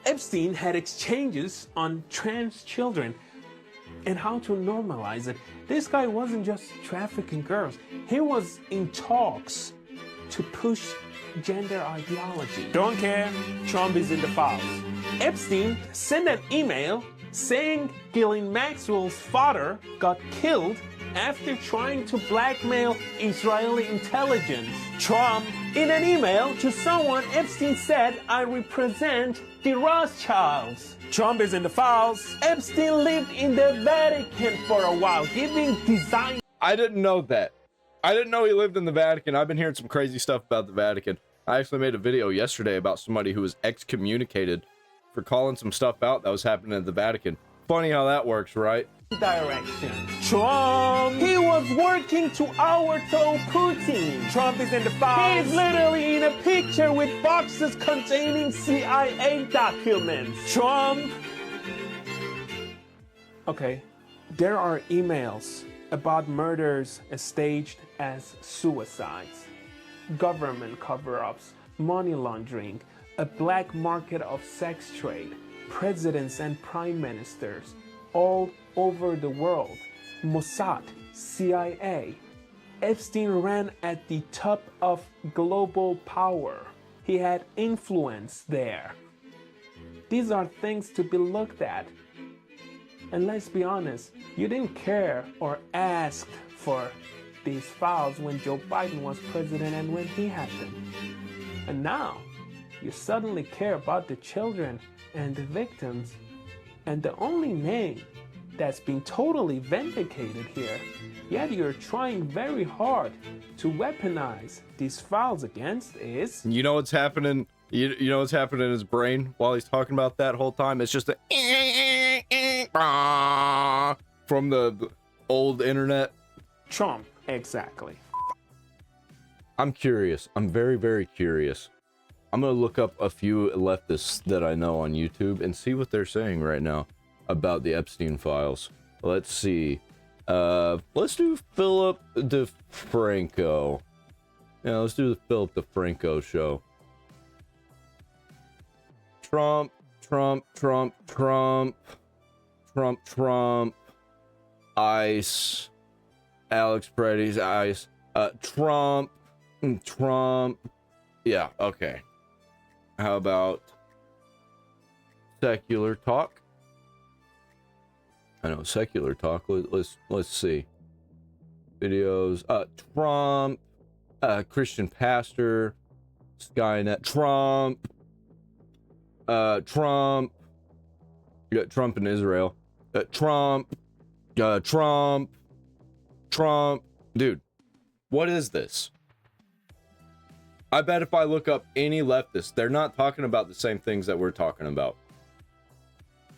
Epstein had exchanges on trans children and how to normalize it. This guy wasn't just trafficking girls. He was in talks to push gender ideology. Don't care, Trump is in the files. Epstein sent an email saying Ghislaine Maxwell's father got killed after trying to blackmail Israeli intelligence. Trump, in an email to someone, Epstein said, I represent the Rothschilds. Trump is in the files. Epstein lived in the Vatican for a while, giving design. I didn't know that. I didn't know he lived in the Vatican. I've been hearing some crazy stuff about the Vatican. I actually made a video yesterday about somebody who was excommunicated for calling some stuff out that was happening at the Vatican. Funny how that works, right? Direction. Trump, he was working to overthrow Putin. Trump is in the files. He's literally in a picture with boxes containing CIA documents. Trump. Okay, there are emails about murders staged as suicides, government cover-ups, money laundering, a black market of sex trade, presidents and prime ministers all over the world, Mossad, CIA. Epstein ran at the top of global power. He had influence there. These are things to be looked at. And let's be honest, you didn't care or ask for these files when Joe Biden was president and when he had them. And now, you suddenly care about the children and the victims, and the only name that's been totally vindicated here, yet you're trying very hard to weaponize these files against is... You know what's happening? You know what's happening in his brain while he's talking about that whole time? It's just a from the old internet. Trump, exactly. I'm curious. I'm very, very curious. I'm going to look up a few leftists that I know on YouTube and see what they're saying right now about the Epstein files. Let's see. Let's do Philip DeFranco. Yeah, let's do the Philip DeFranco show. Trump, ICE, Alex Preddy's ICE, Trump. Yeah, okay. How about secular talk? I know secular talk. Let's see. Videos. Trump. Christian pastor. Skynet. Trump. Trump. You got Trump in Israel. Trump. Trump. Dude, what is this? I bet if I look up any leftist, they're not talking about the same things that we're talking about.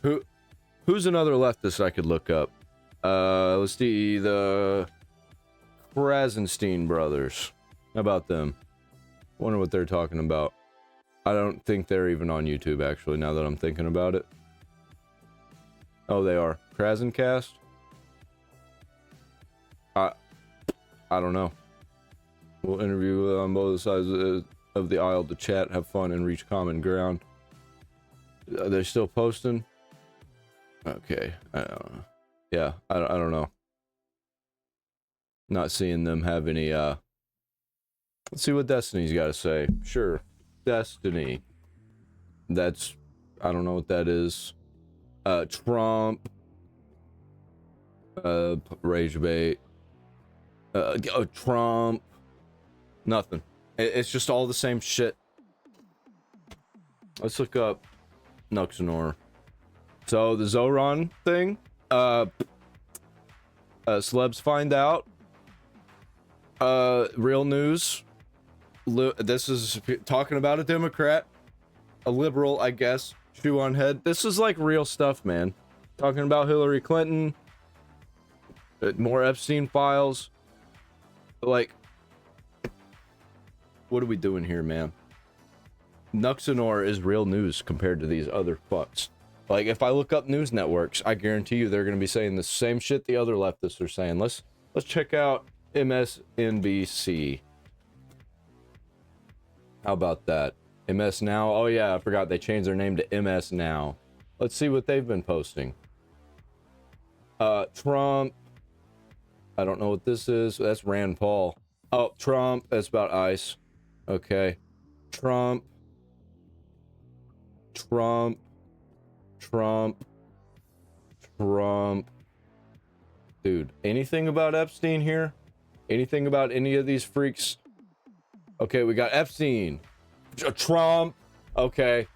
Who's another leftist I could look up? Let's see, the Krasenstein brothers. How about them? Wonder what they're talking about. I don't think they're even on YouTube, actually, now that I'm thinking about it. Oh, they are. Krasencast? I don't know. We'll interview on both sides of the aisle to chat, have fun, and reach common ground. Are they still posting? Okay. I don't know. Yeah, I don't know. Not seeing them have any, let's see what Destiny's got to say. Sure. Destiny. That's, I don't know what that is. Trump. Rage bait. Trump. Nothing. It's just all the same shit. Let's look up Nuxanor. So the Zoran thing, celebs find out. Real news. This is talking about a Democrat, a liberal, I guess. Shoe on head. This is like real stuff, man. Talking about Hillary Clinton. More Epstein files. Like, what are we doing here, man? Nuxanor is real news compared to these other fucks. Like, if I look up news networks, I guarantee you they're going to be saying the same shit the other leftists are saying. Let's check out MSNBC. How about that? MS Now. Oh yeah, I forgot they changed their name to MS Now. Let's see what they've been posting. Trump. I don't know what this is. That's Rand Paul. Oh, Trump. That's about ICE. Okay. Trump. Dude, anything about Epstein here? Anything about any of these freaks? Okay, we got Epstein. Trump. Okay.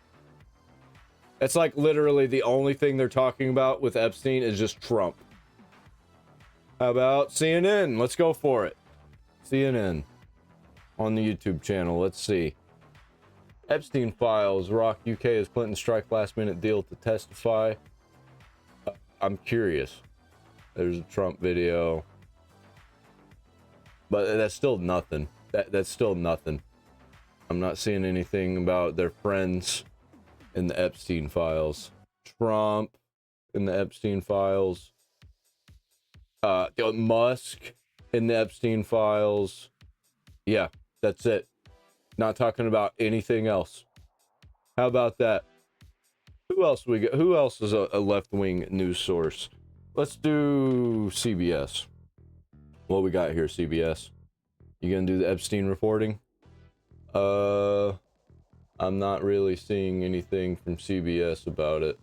That's like literally the only thing they're talking about with Epstein is just Trump. How about CNN? Let's go for it. CNN on the YouTube channel. Let's see. Epstein files. Rock UK as Clinton strike last minute deal to testify. I'm curious. There's a Trump video. But that's still nothing. That's still nothing. I'm not seeing anything about their friends in the Epstein files. Trump in the Epstein files. Musk in the Epstein files. Yeah, that's it. Not talking about anything else. How about that? Who else we got? Who else is a left-wing news source? Let's do CBS. What we got here, CBS? You gonna do the Epstein reporting? I'm not really seeing anything from CBS about it.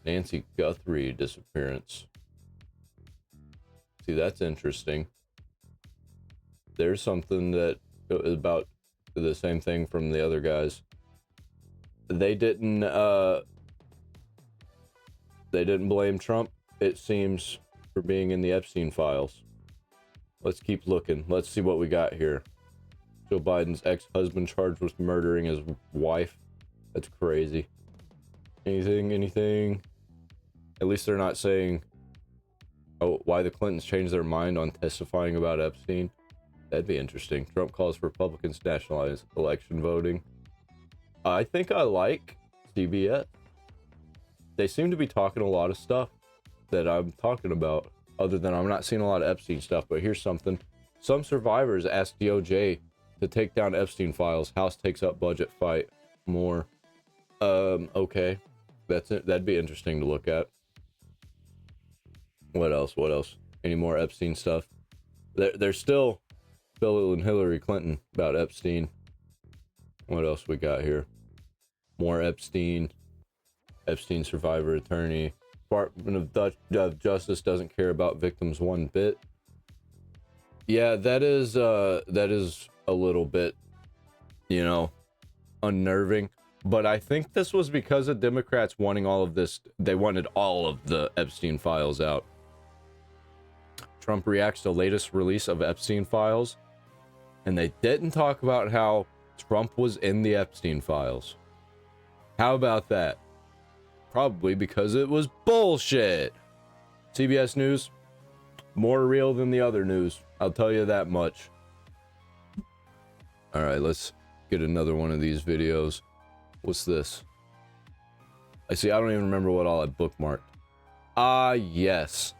Nancy Guthrie disappearance. See, that's interesting. There's something that is about the same thing from the other guys. They didn't blame Trump, it seems, for being in the Epstein files. Let's keep looking. Let's see what we got here. Joe Biden's ex-husband charged with murdering his wife. That's crazy. Anything? At least they're not saying, oh, why the Clintons changed their mind on testifying about Epstein. That'd be interesting. Trump calls for Republicans to nationalize election voting. I think I like CBS. They seem to be talking a lot of stuff that I'm talking about, other than I'm not seeing a lot of Epstein stuff. But here's something. Some survivors asked DOJ to take down Epstein files. House takes up budget fight. More. Okay. That's it. That'd be interesting to look at. What else? Any more Epstein stuff? There's still Bill and Hillary Clinton about Epstein. What else we got here? More Epstein. Epstein survivor attorney. Department of Justice doesn't care about victims one bit. Yeah, that is a little bit, unnerving. But I think this was because of Democrats wanting all of this. They wanted all of the Epstein files out. Trump reacts to latest release of Epstein files. And they didn't talk about how Trump was in the Epstein files. How about that? Probably because it was bullshit. CBS News, more real than the other news. I'll tell you that much. All right, let's get another one of these videos. What's this? I don't even remember what all I bookmarked. Yes.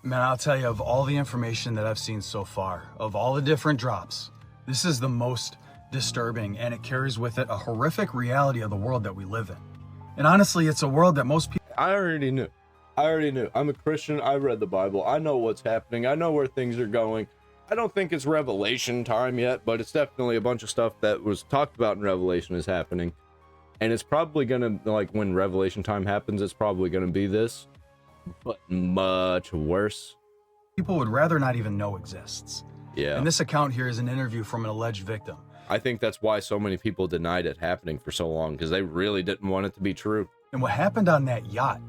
Man, I'll tell you, of all the information that I've seen so far, of all the different drops, this is the most disturbing, and it carries with it a horrific reality of the world that we live in. And honestly, it's a world that most people... I already knew. I'm a Christian. I read the Bible. I know what's happening. I know where things are going. I don't think it's Revelation time yet, but it's definitely a bunch of stuff that was talked about in Revelation is happening. And it's probably gonna, like, when Revelation time happens, it's probably gonna be this, but much worse. People would rather not even know exists. Yeah. And this account here is an interview from an alleged victim. I think that's why so many people denied it happening for so long, because they really didn't want it to be true. And what happened on that yacht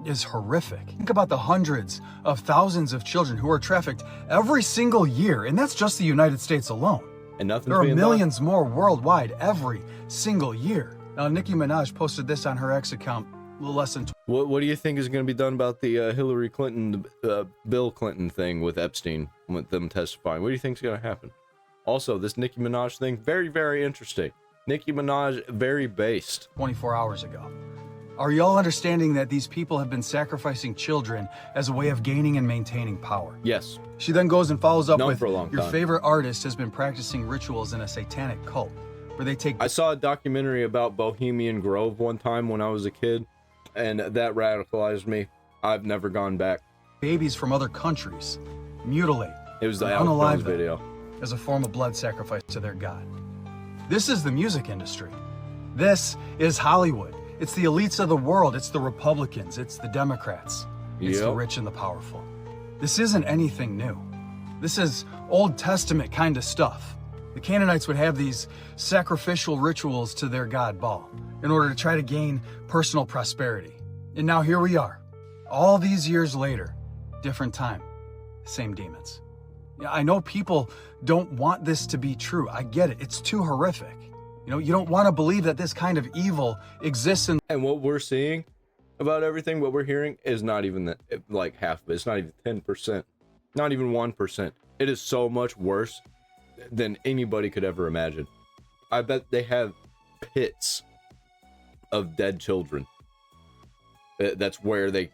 is horrific. Think about the hundreds of thousands of children who are trafficked every single year, and that's just the United States alone. And nothing's There are being millions more worldwide every single year. Now, Nicki Minaj posted this on her ex account a little less than... What do you think is going to be done about the Hillary Clinton, Bill Clinton thing with Epstein, with them testifying? What do you think is going to happen? Also, this Nicki Minaj thing, very, very interesting. Nicki Minaj, very based. 24 hours ago. Are y'all understanding that these people have been sacrificing children as a way of gaining and maintaining power? Yes. She then goes and follows up Known with, for a long your time. favorite artist has been practicing rituals in a satanic cult, where they take... I saw a documentary about Bohemian Grove one time when I was a kid, and that radicalized me. I've never gone back. Babies from other countries, mutilate, It was the and Alex unalive Jones them video. as a form of blood sacrifice to their god. This is the music industry. This is Hollywood. It's the elites of the world. It's the Republicans. It's the Democrats. It's the Yep. rich and the powerful. This isn't anything new. This is Old Testament kind of stuff. The Canaanites would have these sacrificial rituals to their god Baal in order to try to gain personal prosperity. And now here we are, all these years later, different time, same demons. Yeah, I know people don't want this to be true. I get it. It's too horrific. You know, you don't want to believe that this kind of evil exists in... And what we're seeing about everything, what we're hearing, is not even that, like half of it. It's not even 10%. Not even 1%. It is so much worse than anybody could ever imagine. I bet they have pits of dead children. That's where they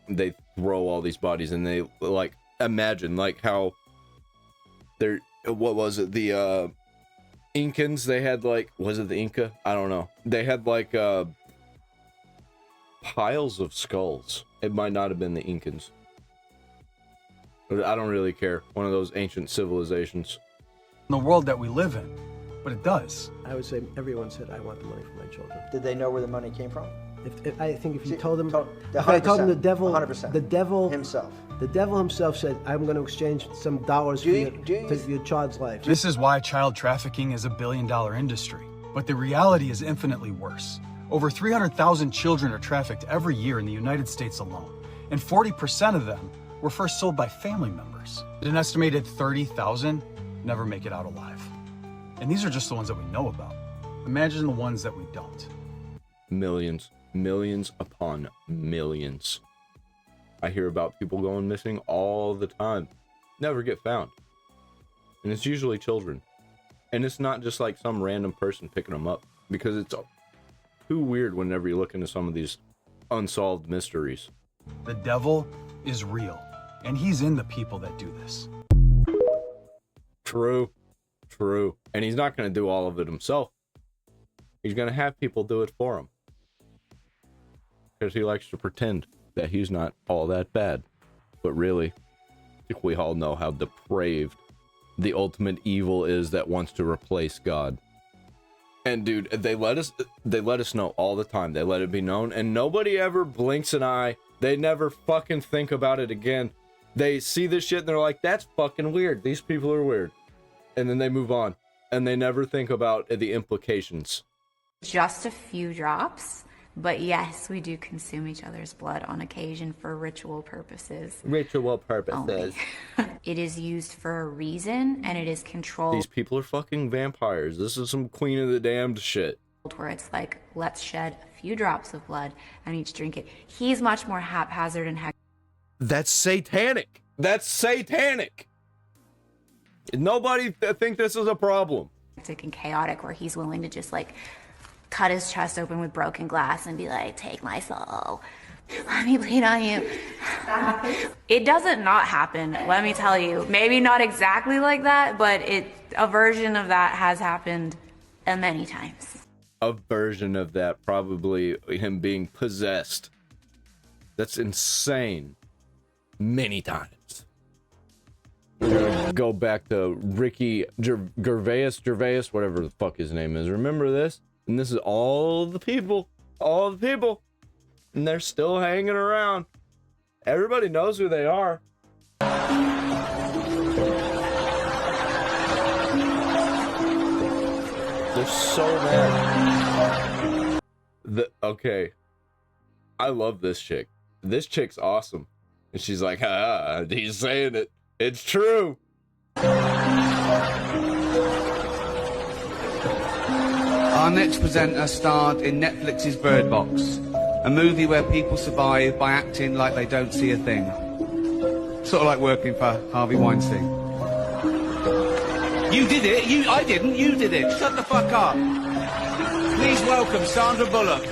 throw all these bodies, and they, like, imagine, like, how they're... What was it? The, Incans, they had, like, was it the Inca? I don't know. They had, like, piles of skulls. It might not have been the Incans. But I don't really care. One of those ancient civilizations. the world that we live in, but it does. I would say everyone said, I want the money for my children. Did they know where the money came from? I think if you told them, if I told them the devil, 100%. the devil himself. The devil himself said, I'm going to exchange some dollars for your child's life. This is why child trafficking is a billion-dollar industry. But the reality is infinitely worse. Over 300,000 children are trafficked every year in the United States alone, and 40% of them were first sold by family members. An estimated 30,000 never make it out alive. And these are just the ones that we know about. Imagine the ones that we don't. Millions. Millions upon millions. I hear about people going missing all the time. Never get found. And it's usually children. And it's not just like some random person picking them up, because it's too weird whenever you look into some of these unsolved mysteries. The devil is real, and he's in the people that do this. True. True. And he's not going to do all of it himself. He's going to have people do it for him. Because he likes to pretend that he's not all that bad. But really, I think we all know how depraved the ultimate evil is that wants to replace God. And dude, they let us know all the time. They let it be known, and nobody ever blinks an eye. They never fucking think about it again. They see this shit and they're like, that's fucking weird. These people are weird. And then they move on. And they never think about the implications. Just a few drops. But yes, we do consume each other's blood on occasion for ritual purposes. Ritual purposes. It is used for a reason, and it is controlled. These people are fucking vampires. This is some Queen of the Damned shit. Where it's like, let's shed a few drops of blood and each drink it. He's much more haphazard and That's satanic. That's satanic. Nobody think this is a problem. hectic and chaotic, where he's willing to just like cut his chest open with broken glass and be like, take my soul. Let me bleed on you. It doesn't not happen, let me tell you. Maybe not exactly like that, but a version of that has happened many times. A version of that, probably him being possessed. That's insane. Many times. We're gonna go back to Ricky Gervais, whatever the fuck his name is. Remember this? And this is all the people. And they're still hanging around. Everybody knows who they are. They're so mad. Okay. I love this chick. This chick's awesome. And she's like, he's saying it. It's true. Our next presenter starred in Netflix's Bird Box, a movie where people survive by acting like they don't see a thing. Sort of like working for Harvey Weinstein. You did it. I didn't. You did it. Shut the fuck up. Please welcome Sandra Bullock.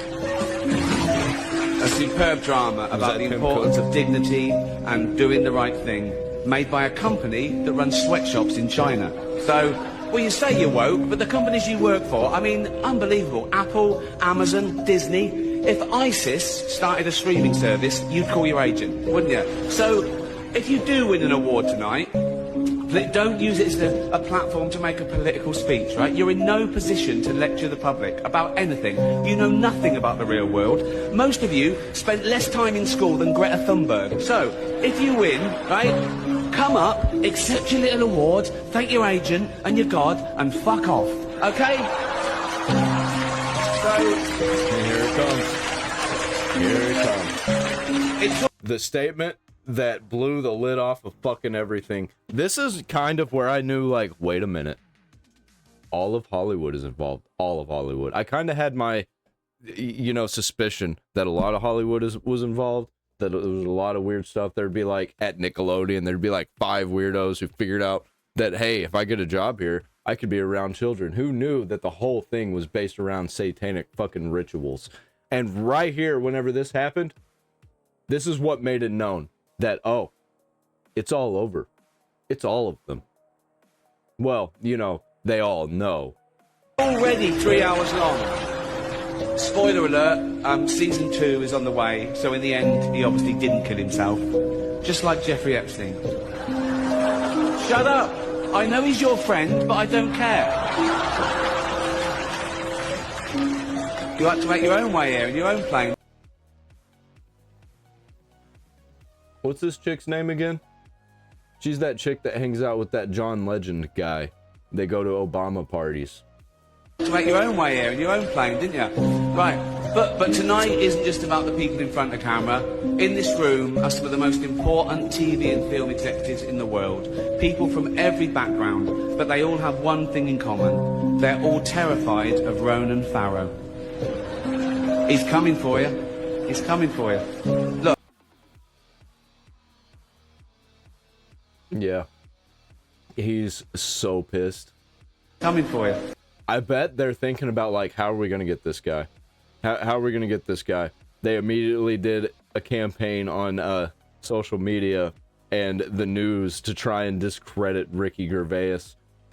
A superb drama about the importance of dignity and doing the right thing, made by a company that runs sweatshops in China. So, well, you say you're woke, but the companies you work for, I mean, unbelievable. Apple, Amazon, Disney. If ISIS started a streaming service, you'd call your agent, wouldn't you? So, if you do win an award tonight, don't use it as a platform to make a political speech, right? You're in no position to lecture the public about anything. You know nothing about the real world. Most of you spent less time in school than Greta Thunberg. So, if you win, right, come up, accept your little award, thank your agent and your God, and fuck off, okay? So... Here it comes. It's the statement that blew the lid off of fucking everything. This is kind of where I knew, like, wait a minute. All of Hollywood is involved. All of Hollywood. I kind of had my, you know, suspicion that a lot of Hollywood was involved. That there was a lot of weird stuff. There'd be, like, at Nickelodeon, there'd be, like, 5 weirdos who figured out that, hey, if I get a job here, I could be around children. Who knew that the whole thing was based around satanic fucking rituals? And right here, whenever this happened, this is what made it known. That, oh, it's all over. It's all of them. Well, you know, they all know. Already 3 hours long. Spoiler alert, season 2 is on the way, so in the end, he obviously didn't kill himself. Just like Jeffrey Epstein. Shut up! I know he's your friend, but I don't care. You have to make your own way here, in your own plane. What's this chick's name again? She's that chick that hangs out with that John Legend guy. They go to Obama parties. To make your own way here in your own plane, didn't you? Right, but tonight isn't just about the people in front of camera. In this room are some of the most important TV and film executives in the world. People from every background, but they all have one thing in common. They're all terrified of Ronan Farrow. He's coming for you. He's coming for you. Look. Yeah. He's so pissed. Coming for you. I bet they're thinking about, like, how are we going to get this guy? How are we going to get this guy? They immediately did a campaign on social media and the news to try and discredit Ricky Gervais.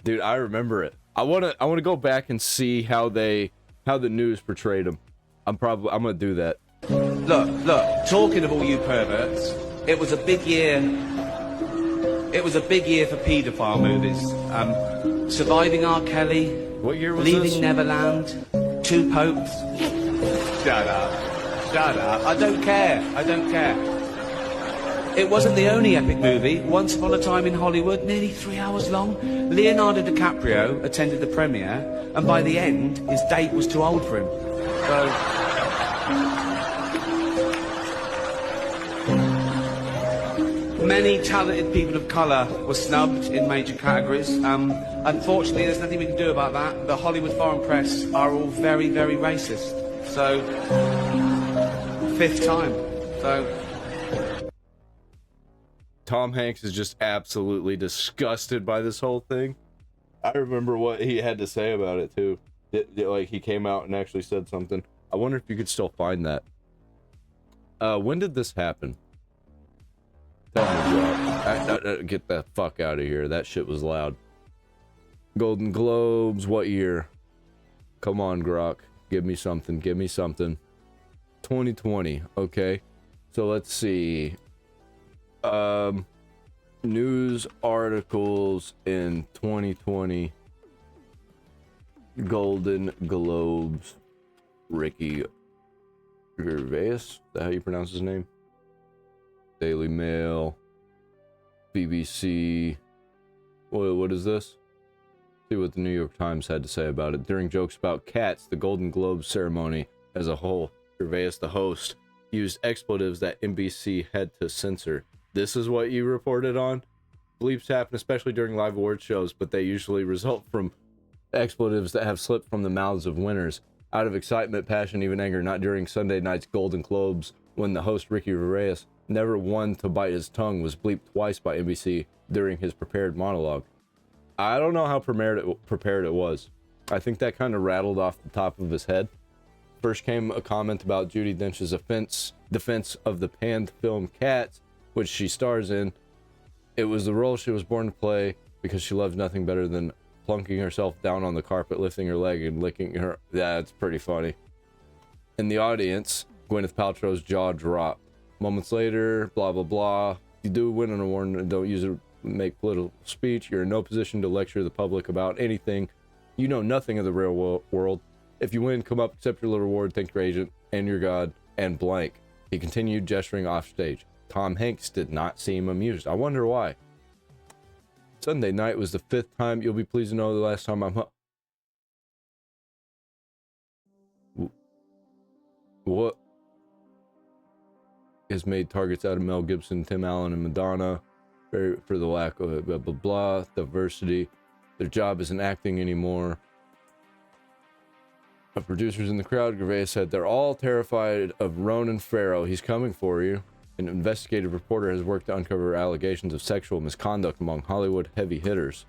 Dude, I remember it. I want to go back and see how the news portrayed him. I'm going to do that. Look, talking of all you perverts, it was a big year. It was a big year for paedophile movies. Surviving R. Kelly. What year was Leaving this? Neverland. 2 Popes. Shut up. Shut up. I don't care. I don't care. It wasn't the only epic movie. Once Upon a Time in Hollywood, nearly 3 hours long. Leonardo DiCaprio attended the premiere, and by the end, his date was too old for him. So... Many talented people of colour were snubbed in major categories. Unfortunately, there's nothing we can do about that. The Hollywood foreign press are all very, very racist. So, 5th time. So... Tom Hanks is just absolutely disgusted by this whole thing. I remember what he had to say about it, too. Like, he came out and actually said something. I wonder if you could still find that. When did this happen? Get the fuck out of here. That shit was loud. Golden Globes, what year? Come on, Grok. Give me something. Give me something. 2020. Okay. So let's see. News articles in 2020. Golden Globes. Ricky Gervais. Is that how you pronounce his name? Daily Mail, BBC. What is this? See what the New York Times had to say about it. During jokes about cats, the Golden Globe ceremony as a whole, Gervais, the host, used expletives that NBC had to censor. This is what you reported on? Bleeps happen, especially during live award shows, but they usually result from expletives that have slipped from the mouths of winners. Out of excitement, passion, even anger, not during Sunday night's Golden Globes, when the host, Ricky Gervais, never one to bite his tongue, was bleeped twice by NBC during his prepared monologue. I don't know how prepared it was. I think that kind of rattled off the top of his head. First came a comment about Judi Dench's defense of the panned film Cats, which she stars in. It was the role she was born to play because she loves nothing better than plunking herself down on the carpet, lifting her leg, and licking her. That's pretty funny. In the audience, Gwyneth Paltrow's jaw dropped. Moments later, blah, blah, blah. You do win an award and don't use it to make political speech. You're in no position to lecture the public about anything. You know nothing of the real world. If you win, come up, accept your little reward, thank your agent and your God, and blank. He continued gesturing off stage. Tom Hanks did not seem amused. I wonder why. Sunday night was the 5th time. You'll be pleased to know the last time I'm What has made targets out of Mel Gibson, Tim Allen, and Madonna for the lack of blah, blah, blah, diversity. Their job isn't acting anymore. Producers in the crowd, Gervais said, they're all terrified of Ronan Farrow. He's coming for you. An investigative reporter has worked to uncover allegations of sexual misconduct among Hollywood heavy hitters.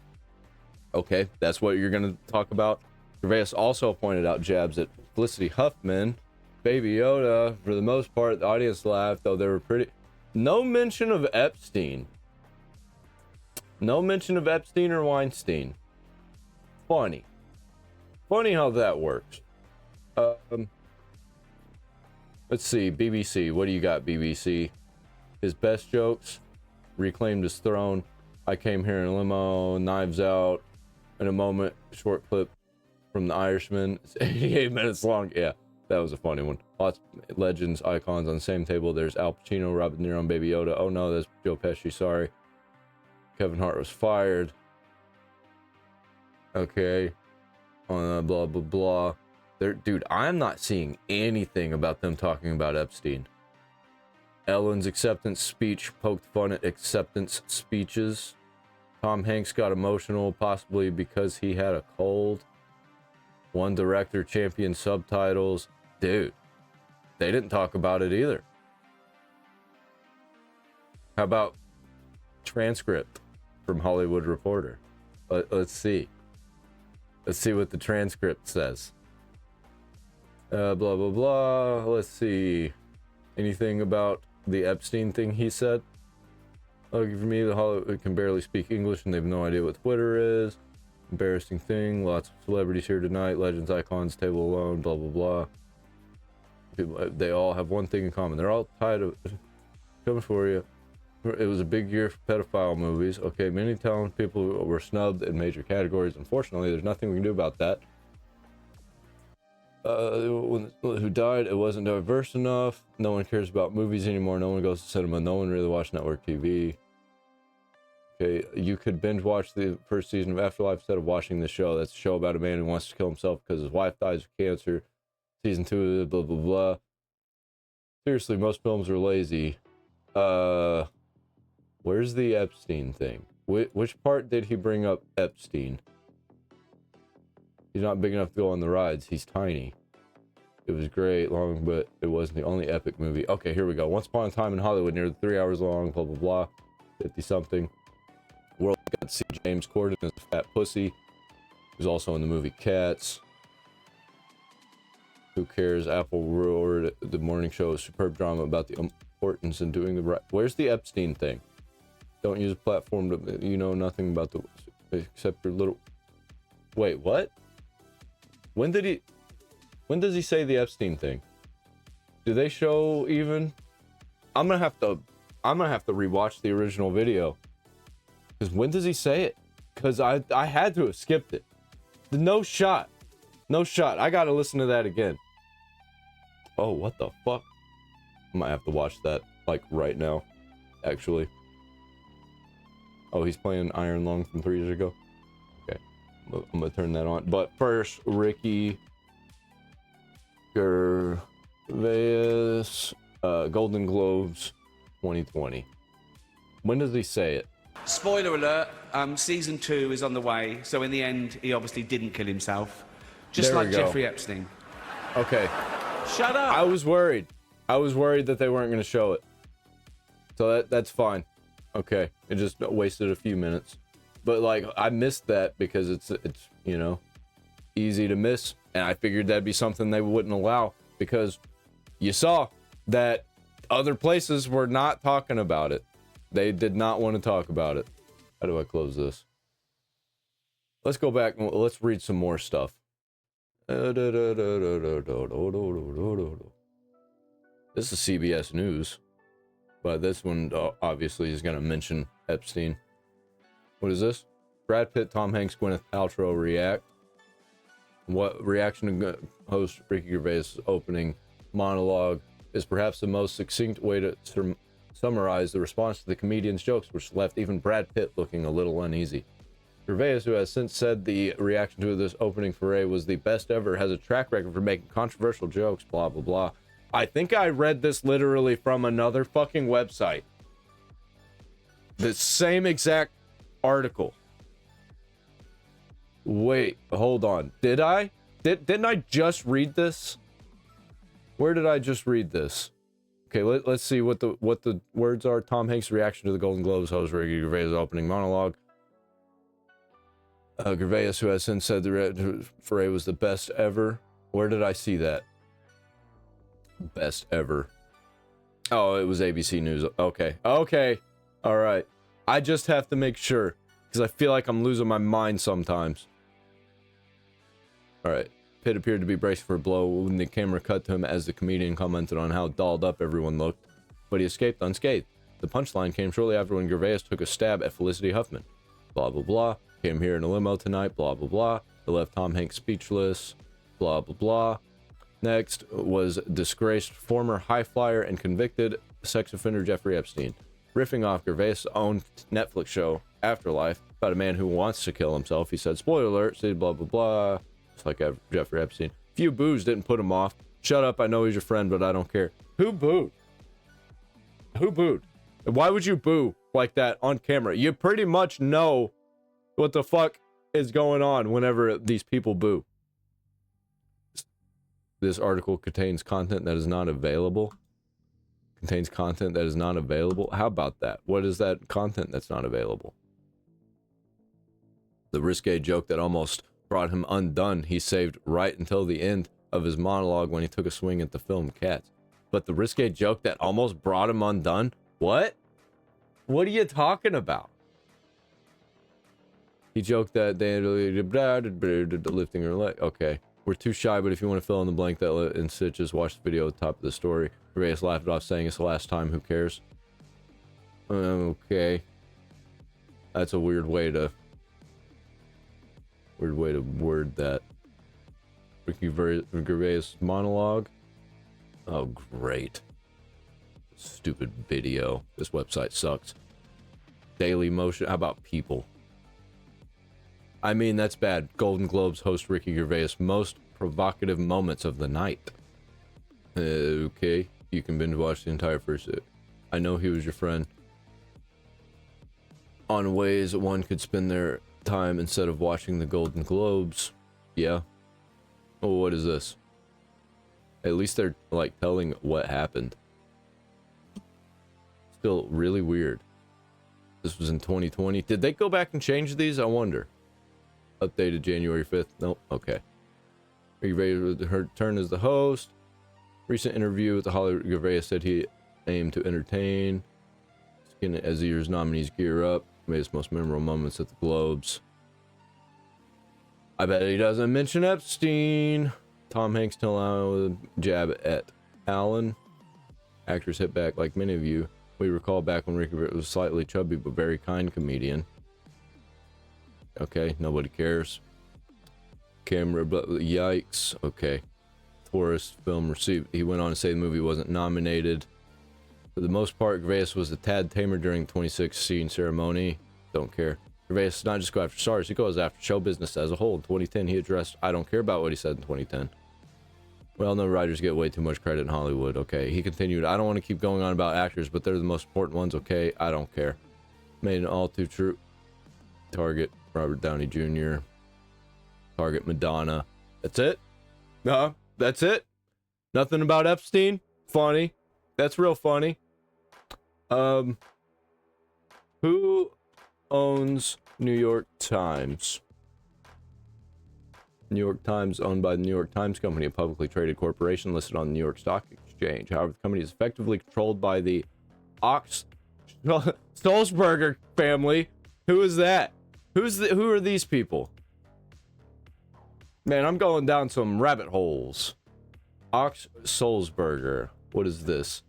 Okay, that's what you're going to talk about. Gervais also pointed out jabs at Felicity Huffman, Baby Yoda. For the most part, the audience laughed, though they were pretty... No mention of Epstein. No mention of Epstein or Weinstein. Funny. Funny how that works. Let's see, BBC. What do you got, BBC? His best jokes, reclaimed his throne. I came here in a limo, Knives Out, in a moment, short clip from The Irishman. It's 88 minutes long. Yeah, that was a funny one. Lots of legends, icons on the same table. There's Al Pacino, Robert De Niro, and Baby Yoda. Oh no, that's Joe Pesci, sorry. Kevin Hart was fired. Okay. Blah, blah, blah. Dude, I'm not seeing anything about them talking about Epstein. Ellen's acceptance speech poked fun at acceptance speeches. Tom Hanks got emotional, possibly because he had a cold. One director championed subtitles. Dude, they didn't talk about it either. How about transcript from Hollywood Reporter? Let's see. Let's see what the transcript says. Blah, blah, blah. Let's see. Anything about the Epstein thing he said? Lucky for me, the Hollywood can barely speak English and they have no idea what Twitter is. Embarrassing thing. Lots of celebrities here tonight. Legends, icons, table alone, blah, blah, blah. People, they all have one thing in common. They're all tired of coming for you. It was a big year for pedophile movies. Okay, many talented people were snubbed in major categories. Unfortunately, there's nothing we can do about that. Who died, it wasn't diverse enough. No one cares about movies anymore. No one goes to cinema. No one really watched network TV. Okay, you could binge watch the first season of Afterlife instead of watching the show. That's a show about a man who wants to kill himself because his wife dies of cancer. Season 2, blah, blah, blah. Seriously, most films are lazy. Where's the Epstein thing? Which part did he bring up Epstein? He's not big enough to go on the rides. He's tiny. It was great, long, but it wasn't the only epic movie. Okay, here we go. Once Upon a Time in Hollywood, nearly 3 hours long, blah, blah, blah. 50-something. World got to see James Corden as a fat pussy. He was also in the movie Cats. Who cares? Apple roared the morning show, a superb drama about the importance in doing the right. Where's the Epstein thing? Don't use a platform to, you know nothing about the, except your little... Wait, what? When does he say the Epstein thing? Do they show even? I'm gonna have to rewatch the original video. Because when does he say it? Because I had to have skipped it. No shot. No shot. I gotta listen to that again. Oh, what the fuck? I might have to watch that, like, right now, actually. Oh, he's playing Iron Lung from 3 years ago? Okay. I'm gonna turn that on. But first, Ricky Gervais, Golden Globes 2020. When does he say it? Spoiler alert, season 2 is on the way, so in the end, he obviously didn't kill himself. Just like Jeffrey Epstein. Okay. Shut up! I was worried. I was worried that they weren't going to show it. So that's fine. Okay. It just wasted a few minutes. but like I missed that because it's you know, easy to miss, and I figured that'd be something they wouldn't allow because you saw that other places were not talking about it. They did not want to talk about it. How do I close this? Let's go back and let's read some more stuff. This is CBS News, but this one obviously is going to mention Epstein. What is this? Brad Pitt, Tom Hanks, Gwyneth Paltrow react. What reaction to host Ricky Gervais' opening monologue is perhaps the most succinct way to summarize the response to the comedian's jokes, which left even Brad Pitt looking a little uneasy. Gervais, who has since said the reaction to this opening foray was the best ever, has a track record for making controversial jokes, blah, blah, blah. I think I read this literally from another fucking website. The same exact article. Wait, hold on. Did I? Didn't I just read this? Where did I just read this? Okay, let's see what the words are. Tom Hanks' reaction to the Golden Globes host Ricky Gervais' opening monologue. Gervais, who has since said the foray was the best ever. Where did I see that? Best ever. Oh, it was ABC News. Okay. Okay. All right. I just have to make sure because I feel like I'm losing my mind sometimes. All right. Pitt appeared to be braced for a blow when the camera cut to him as the comedian commented on how dolled up everyone looked, but he escaped unscathed. The punchline came shortly after when Gervais took a stab at Felicity Huffman. Blah, blah, blah. Came here in a limo tonight, blah, blah, blah. It left Tom Hanks speechless, blah, blah, blah. Next was disgraced former high flyer and convicted sex offender Jeffrey Epstein, riffing off Gervais' own Netflix show, Afterlife, about a man who wants to kill himself. He said, spoiler alert, said blah, blah, blah. Just like Jeffrey Epstein. Few boos didn't put him off. Shut up, I know he's your friend, but I don't care. Who booed? Who booed? Why would you boo like that on camera? You pretty much know what the fuck is going on whenever these people boo. This article contains content that is not available. Contains content that is not available. How about that? What is that content that's not available? The risque joke that almost brought him undone, he saved right until the end of his monologue when he took a swing at the film Cats. But the risque joke that almost brought him undone? What? What are you talking about? He joked that they lifting her leg. Okay. We're too shy, but if you want to fill in the blank that in stitches, watch the video at the top of the story. Gervais laughed it off, saying it's the last time, who cares? Okay. That's a weird way to word that. Ricky Gervais monologue. Oh, great. Stupid video. This website sucks. Daily Motion. How about People? I mean, that's bad. Golden Globes host Ricky Gervais' most provocative moments of the night. Okay. You can binge watch the entire first. I know he was your friend. On ways one could spend their time instead of watching the Golden Globes. Yeah. Oh, what is this? At least they're like telling what happened. Still really weird. This was in 2020. Did they go back and change these? I wonder. Updated January 5th. Nope. Okay. Are you ready with her turn as the host? Recent interview with the Hollywood Gervais said he aimed to entertain. As the year's nominees gear up, made his most memorable moments at the Globes. I bet he doesn't mention Epstein. Tom Hanks still out with a jab at Allen. Actors hit back like many of you. We recall back when Ricky was a slightly chubby but very kind comedian. Okay, nobody cares. Camera, but yikes. Okay. Tourist film received. He went on to say the movie wasn't nominated. For the most part, Gervais was a tad tamer during the 2016 ceremony. Don't care. Gervais does not just go after stars, he goes after show business as a whole. In 2010, he addressed, I don't care about what he said in 2010. Well, no, writers get way too much credit in Hollywood. Okay, he continued, I don't want to keep going on about actors, but they're the most important ones. Okay, I don't care. Made an all too true. Target, Robert Downey Jr. Target, Madonna. That's it? No, that's it? Nothing about Epstein? Funny. That's real funny. Who owns New York Times. New York Times, owned by the New York Times Company, a publicly traded corporation listed on the New York Stock Exchange. However, the company is effectively controlled by the Stolzberger family. Who is that? Who are these people? Man, I'm going down some rabbit holes. Ox Sulzberger. What is this?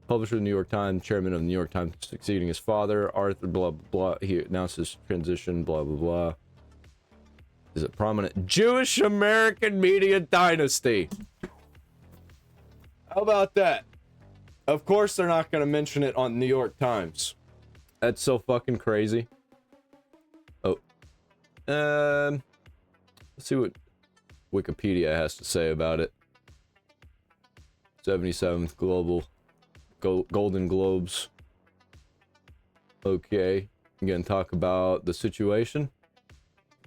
Publisher of the New York Times, chairman of the New York Times, succeeding his father, Arthur, blah, blah, blah. He announced his transition, blah, blah, blah. Is it prominent Jewish American media dynasty? How about that? Of course they're not going to mention it on New York Times. That's so fucking crazy. Oh. Let's see what Wikipedia has to say about it. 77th Global Golden Globes. Okay. Again, talk about the situation.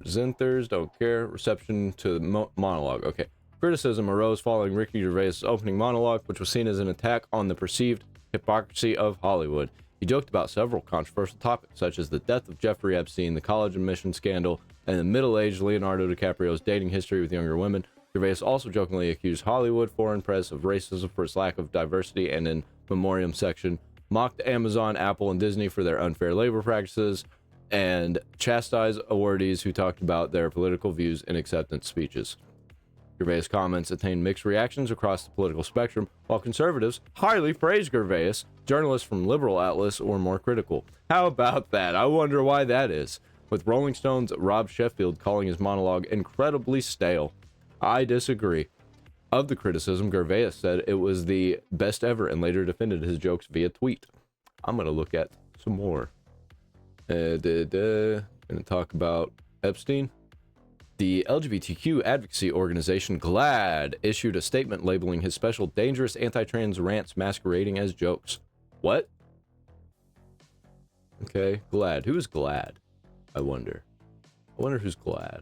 Presenters, don't care. Reception to the monologue. Okay. Criticism arose following Ricky Gervais' opening monologue, which was seen as an attack on the perceived hypocrisy of Hollywood. He joked about several controversial topics, such as the death of Jeffrey Epstein, the college admission scandal, and the middle-aged Leonardo DiCaprio's dating history with younger women. Gervais also jokingly accused Hollywood foreign press of racism for its lack of diversity and in memoriam section, mocked Amazon, Apple, and Disney for their unfair labor practices, and chastised awardees who talked about their political views in acceptance speeches. Gervais' comments attained mixed reactions across the political spectrum, while conservatives highly praised Gervais. Journalists from liberal outlets were more critical. How about that? I wonder why that is. With Rolling Stone's Rob Sheffield calling his monologue incredibly stale. I disagree. Of the criticism, Gervais said it was the best ever and later defended his jokes via tweet. I'm going to look at some more. Going to talk about Epstein. The LGBTQ advocacy organization GLAAD issued a statement labeling his special dangerous anti-trans rants masquerading as jokes. What? Okay, GLAAD. Who is GLAAD? I wonder who's GLAAD.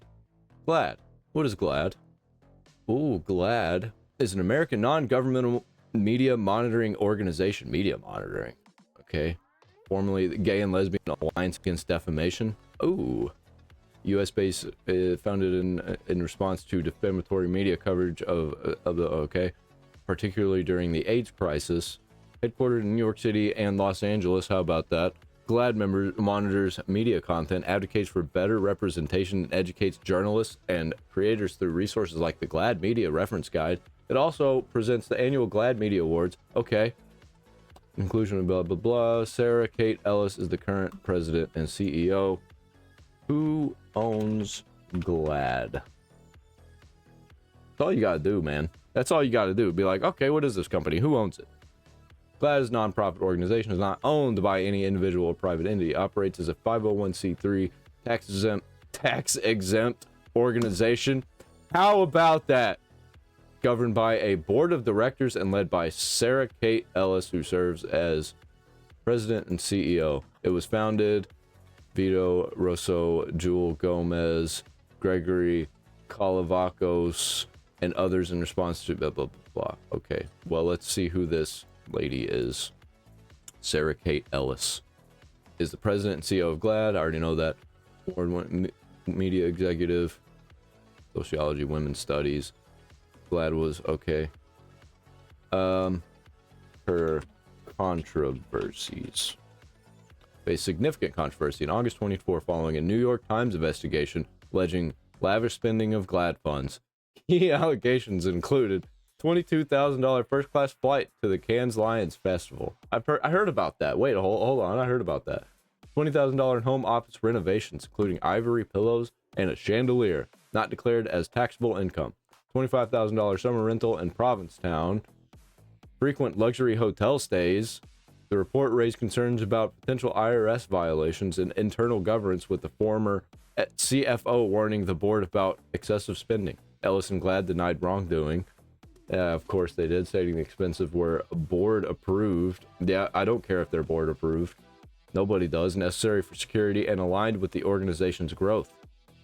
GLAAD. What is GLAAD? Ooh, GLAAD is an American non-governmental media monitoring organization. Media monitoring. Okay. Formerly the Gay and Lesbian Alliance Against Defamation. Ooh. U.S.-based, founded in response to defamatory media coverage of the, okay, particularly during the AIDS crisis. Headquartered in New York City and Los Angeles. How about that? GLAAD monitors media content, advocates for better representation, and educates journalists and creators through resources like the GLAAD Media Reference Guide. It also presents the annual GLAAD Media Awards. Okay. Inclusion of blah, blah, blah. Sarah Kate Ellis is the current president and CEO. Who owns GLAAD? That's all you gotta do, man. That's all you gotta do. Be like, okay, what is this company? Who owns it? GLAAD is a non-profit organization, is not owned by any individual or private entity. It operates as a 501c3 tax-exempt organization. How about that? Governed by a board of directors and led by Sarah Kate Ellis, who serves as president and CEO. It was founded Vito Rosso, Jewel Gomez, Gregory Kolavakos, and others in response to blah, blah, blah. Okay, well, let's see who this lady is. Sarah Kate Ellis is the president and CEO of GLAAD. I already know that. Award-winning media executive, sociology, women's studies. GLAAD was okay. Her controversies. A significant controversy in August 24 following a New York Times investigation alleging lavish spending of GLAAD funds. Key allegations included $22,000 first-class flight to the Cannes Lions Festival. I heard about that. Wait, hold on. I heard about that. $20,000 home office renovations, including ivory pillows and a chandelier, not declared as taxable income. $25,000 summer rental in Provincetown. Frequent luxury hotel stays. The report raised concerns about potential IRS violations and internal governance, with the former CFO warning the board about excessive spending. Ellis and GLAAD denied wrongdoing. Of course they did, stating the expenses were board approved. Yeah, I don't care if they're board approved. Nobody does. Necessary for security and aligned with the organization's growth.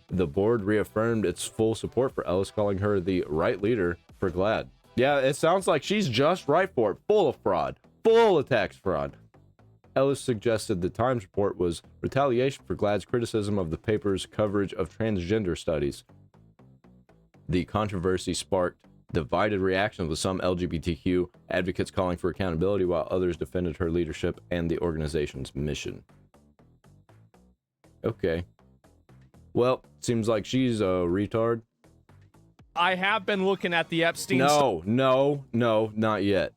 The board reaffirmed its full support for Ellis, calling her the right leader for GLAAD. Yeah, it sounds like she's just right for it. Full of fraud. Full of tax fraud. Ellis suggested the Times report was retaliation for GLAAD's criticism of the paper's coverage of transgender studies. The controversy sparked divided reactions, with some LGBTQ advocates calling for accountability while others defended her leadership and the organization's mission. Okay. Well, seems like she's a retard. I have been looking at the Epstein No, not yet.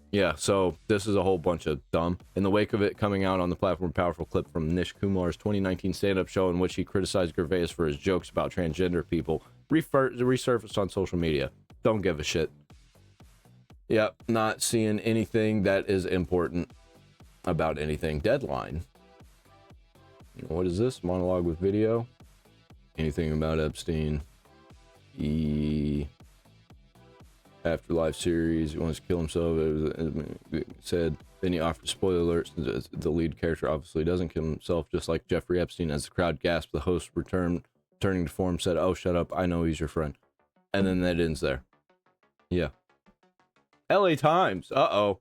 Yeah, so this is a whole bunch of dumb. In the wake of it coming out on the platform, powerful clip from Nish Kumar's 2019 stand-up show in which he criticized Gervais for his jokes about transgender people resurfaced on social media. Don't give a shit. Yep, not seeing anything that is important about anything. Deadline. What is this? Monologue with video? Anything about Epstein? Afterlife series. He wants to kill himself. It said, then he offered spoiler alerts. The lead character obviously doesn't kill himself, just like Jeffrey Epstein. As the crowd gasped, the host turning to form said, "Oh, shut up. I know he's your friend." And then that ends there. Yeah. LA Times. Uh-oh.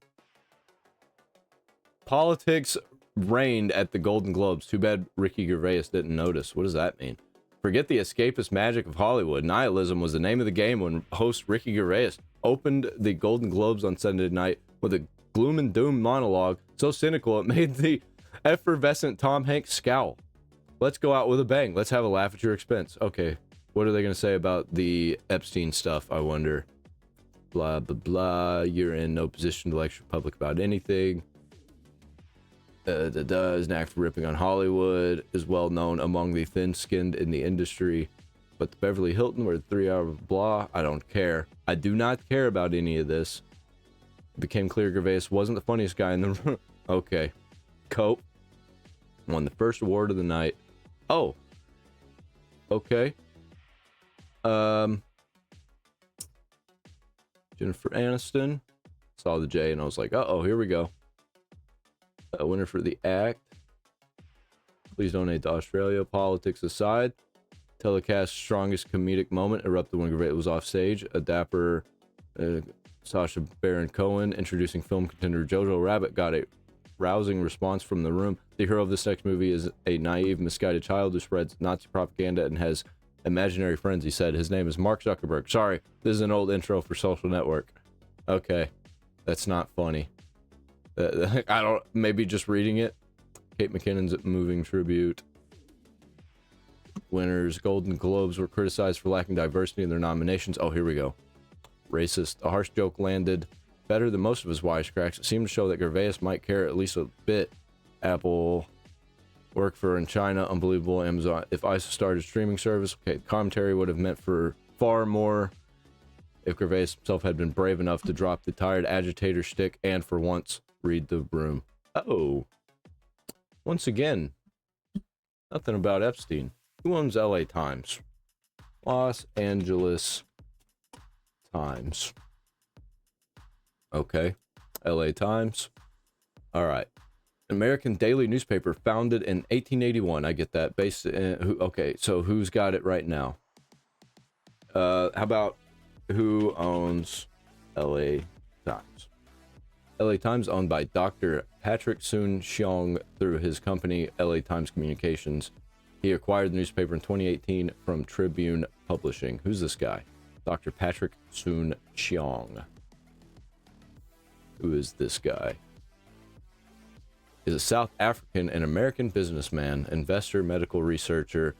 Politics reigned at the Golden Globes. Too bad Ricky Gervais didn't notice. What does that mean? Forget the escapist magic of Hollywood. Nihilism was the name of the game when host Ricky Gervais opened the Golden Globes on Sunday night with a gloom and doom monologue so cynical it made the effervescent Tom Hanks scowl. Let's go out with a bang. Let's have a laugh at your expense. Okay, what are they going to say about the Epstein stuff, I wonder? Blah, blah, blah. You're in no position to lecture the public about anything. Is an act for ripping on Hollywood, is well known among the thin-skinned in the industry. But the Beverly Hilton or the 3 Hour Blah, I don't care. I do not care about any of this. It became clear Gervais wasn't the funniest guy in the room. Okay. Cope won the first award of the night. Oh. Okay. Jennifer Aniston. Saw the J and I was like, uh-oh, here we go. A winner for the act. Please donate to Australia. Politics aside, telecast's strongest comedic moment erupted when Gervais was off stage. A dapper Sacha Baron Cohen introducing film contender Jojo Rabbit got a rousing response from the room. The hero of this next movie is a naive, misguided child who spreads Nazi propaganda and has imaginary friends, he said. His name is Mark Zuckerberg. Sorry, this is an old intro for Social Network. Okay, that's not funny. I don't, maybe just reading it. Kate McKinnon's moving tribute. Winners. Golden Globes were criticized for lacking diversity in their nominations. Oh, here we go. Racist. A harsh joke landed better than most of his wisecracks. It seemed to show that Gervais might care at least a bit. Apple work for in China. Unbelievable. Amazon. If ISIS started streaming service, okay, commentary would have meant for far more if Gervais himself had been brave enough to drop the tired agitator shtick and for once read the room. Oh. Once again, nothing about Epstein. Who owns LA Times? Los Angeles Times. Okay. LA Times. All right. American daily newspaper founded in 1881. I get that. Based in, okay, so who's got it right now? How about who owns LA Times? LA Times owned by Dr. Patrick Soon-Shiong through his company LA Times Communications. He acquired the newspaper in 2018 from Tribune Publishing. Who's this guy? Dr. Patrick Soon-Shiong. Who is this guy? He's a South African and American businessman, investor, medical researcher.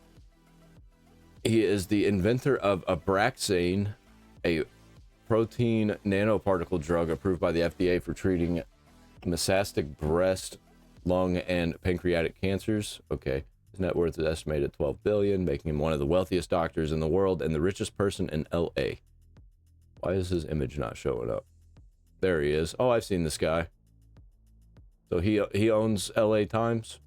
He is the inventor of Abraxane, a protein nanoparticle drug approved by the FDA for treating metastatic breast, lung, and pancreatic cancers. Okay. His net worth is estimated at $12 billion, making him one of the wealthiest doctors in the world and the richest person in LA. Why is his image not showing up? There he is. Oh, I've seen this guy. So he owns LA Times,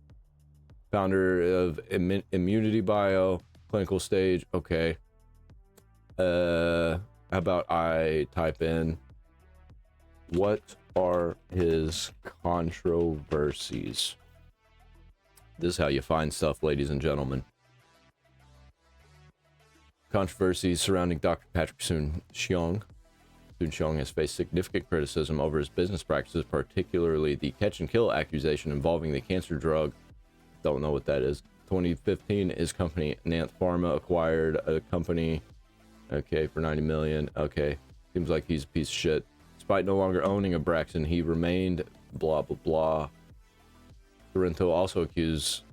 founder of Immunity Bio, clinical stage. Okay. How about I type in, what are his controversies? This is how you find stuff, ladies and gentlemen. Controversies surrounding Dr. Patrick Soon-Shiong. Soon-Shiong has faced significant criticism over his business practices, particularly the catch-and-kill accusation involving the cancer drug. Don't know what that is. 2015, his company Nant Pharma acquired a company, okay, for $90 million. Okay, seems like he's a piece of shit. Despite no longer owning Abraxane, he remained blah blah blah. Sorrento also accused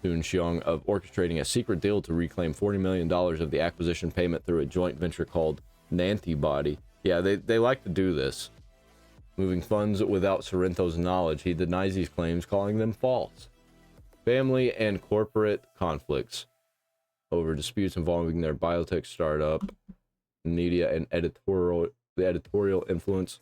Soon-Shiong of orchestrating a secret deal to reclaim $40 million of the acquisition payment through a joint venture called Nantibody. Yeah, they like to do this. Moving funds without Sorrento's knowledge, he denies these claims, calling them false. Family and corporate conflicts over disputes involving their biotech startup, media and the editorial influence.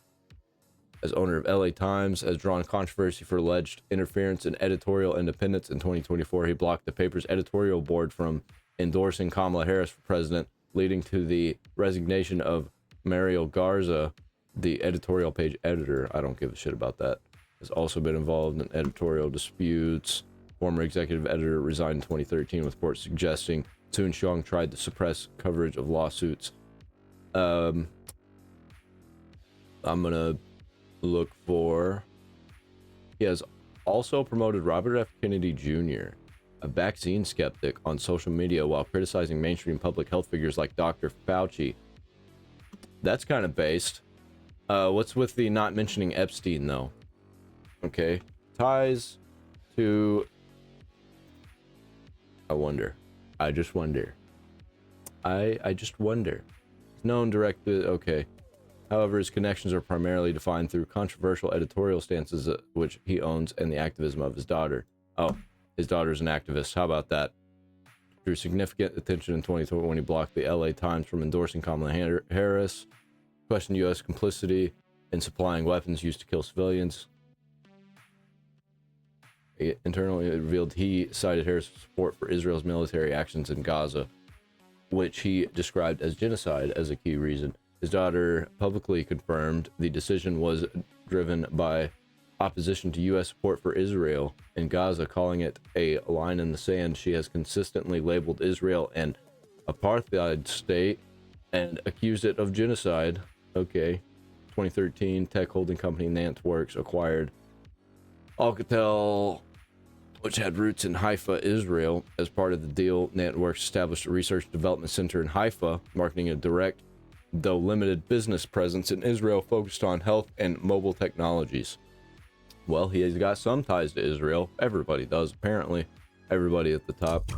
As owner of LA Times, has drawn controversy for alleged interference in editorial independence. In 2024, he blocked the paper's editorial board from endorsing Kamala Harris for president, leading to the resignation of Mario Garza, the editorial page editor. I don't give a shit about that. Has also been involved in editorial disputes. Former executive editor resigned in 2013 with reports suggesting Soon-Shiong tried to suppress coverage of lawsuits. I'm gonna look for... He has also promoted Robert F. Kennedy Jr., a vaccine skeptic, on social media while criticizing mainstream public health figures like Dr. Fauci. That's kind of based. What's with the not mentioning Epstein, though? Okay. Ties to... I wonder. I just wonder. I just wonder. Known directly... Okay. However, his connections are primarily defined through controversial editorial stances which he owns and the activism of his daughter. Oh, his daughter's an activist. How about that? Drew significant attention in 2020 when he blocked the LA Times from endorsing Kamala Harris, questioned U.S. complicity in supplying weapons used to kill civilians. Internally, it revealed he cited Harris' support for Israel's military actions in Gaza, which he described as genocide as a key reason. His daughter publicly confirmed the decision was driven by opposition to U.S. support for Israel in Gaza, calling it a line in the sand. She has consistently labeled Israel an apartheid state and accused it of genocide. Okay. 2013, tech holding company Nantworks acquired Alcatel, which had roots in Haifa, Israel. As part of the deal, Nantworks established a research development center in Haifa, marketing a direct, though limited, business presence in Israel focused on health and mobile technologies. Well, he has got some ties to Israel. Everybody does, apparently. Everybody at the top.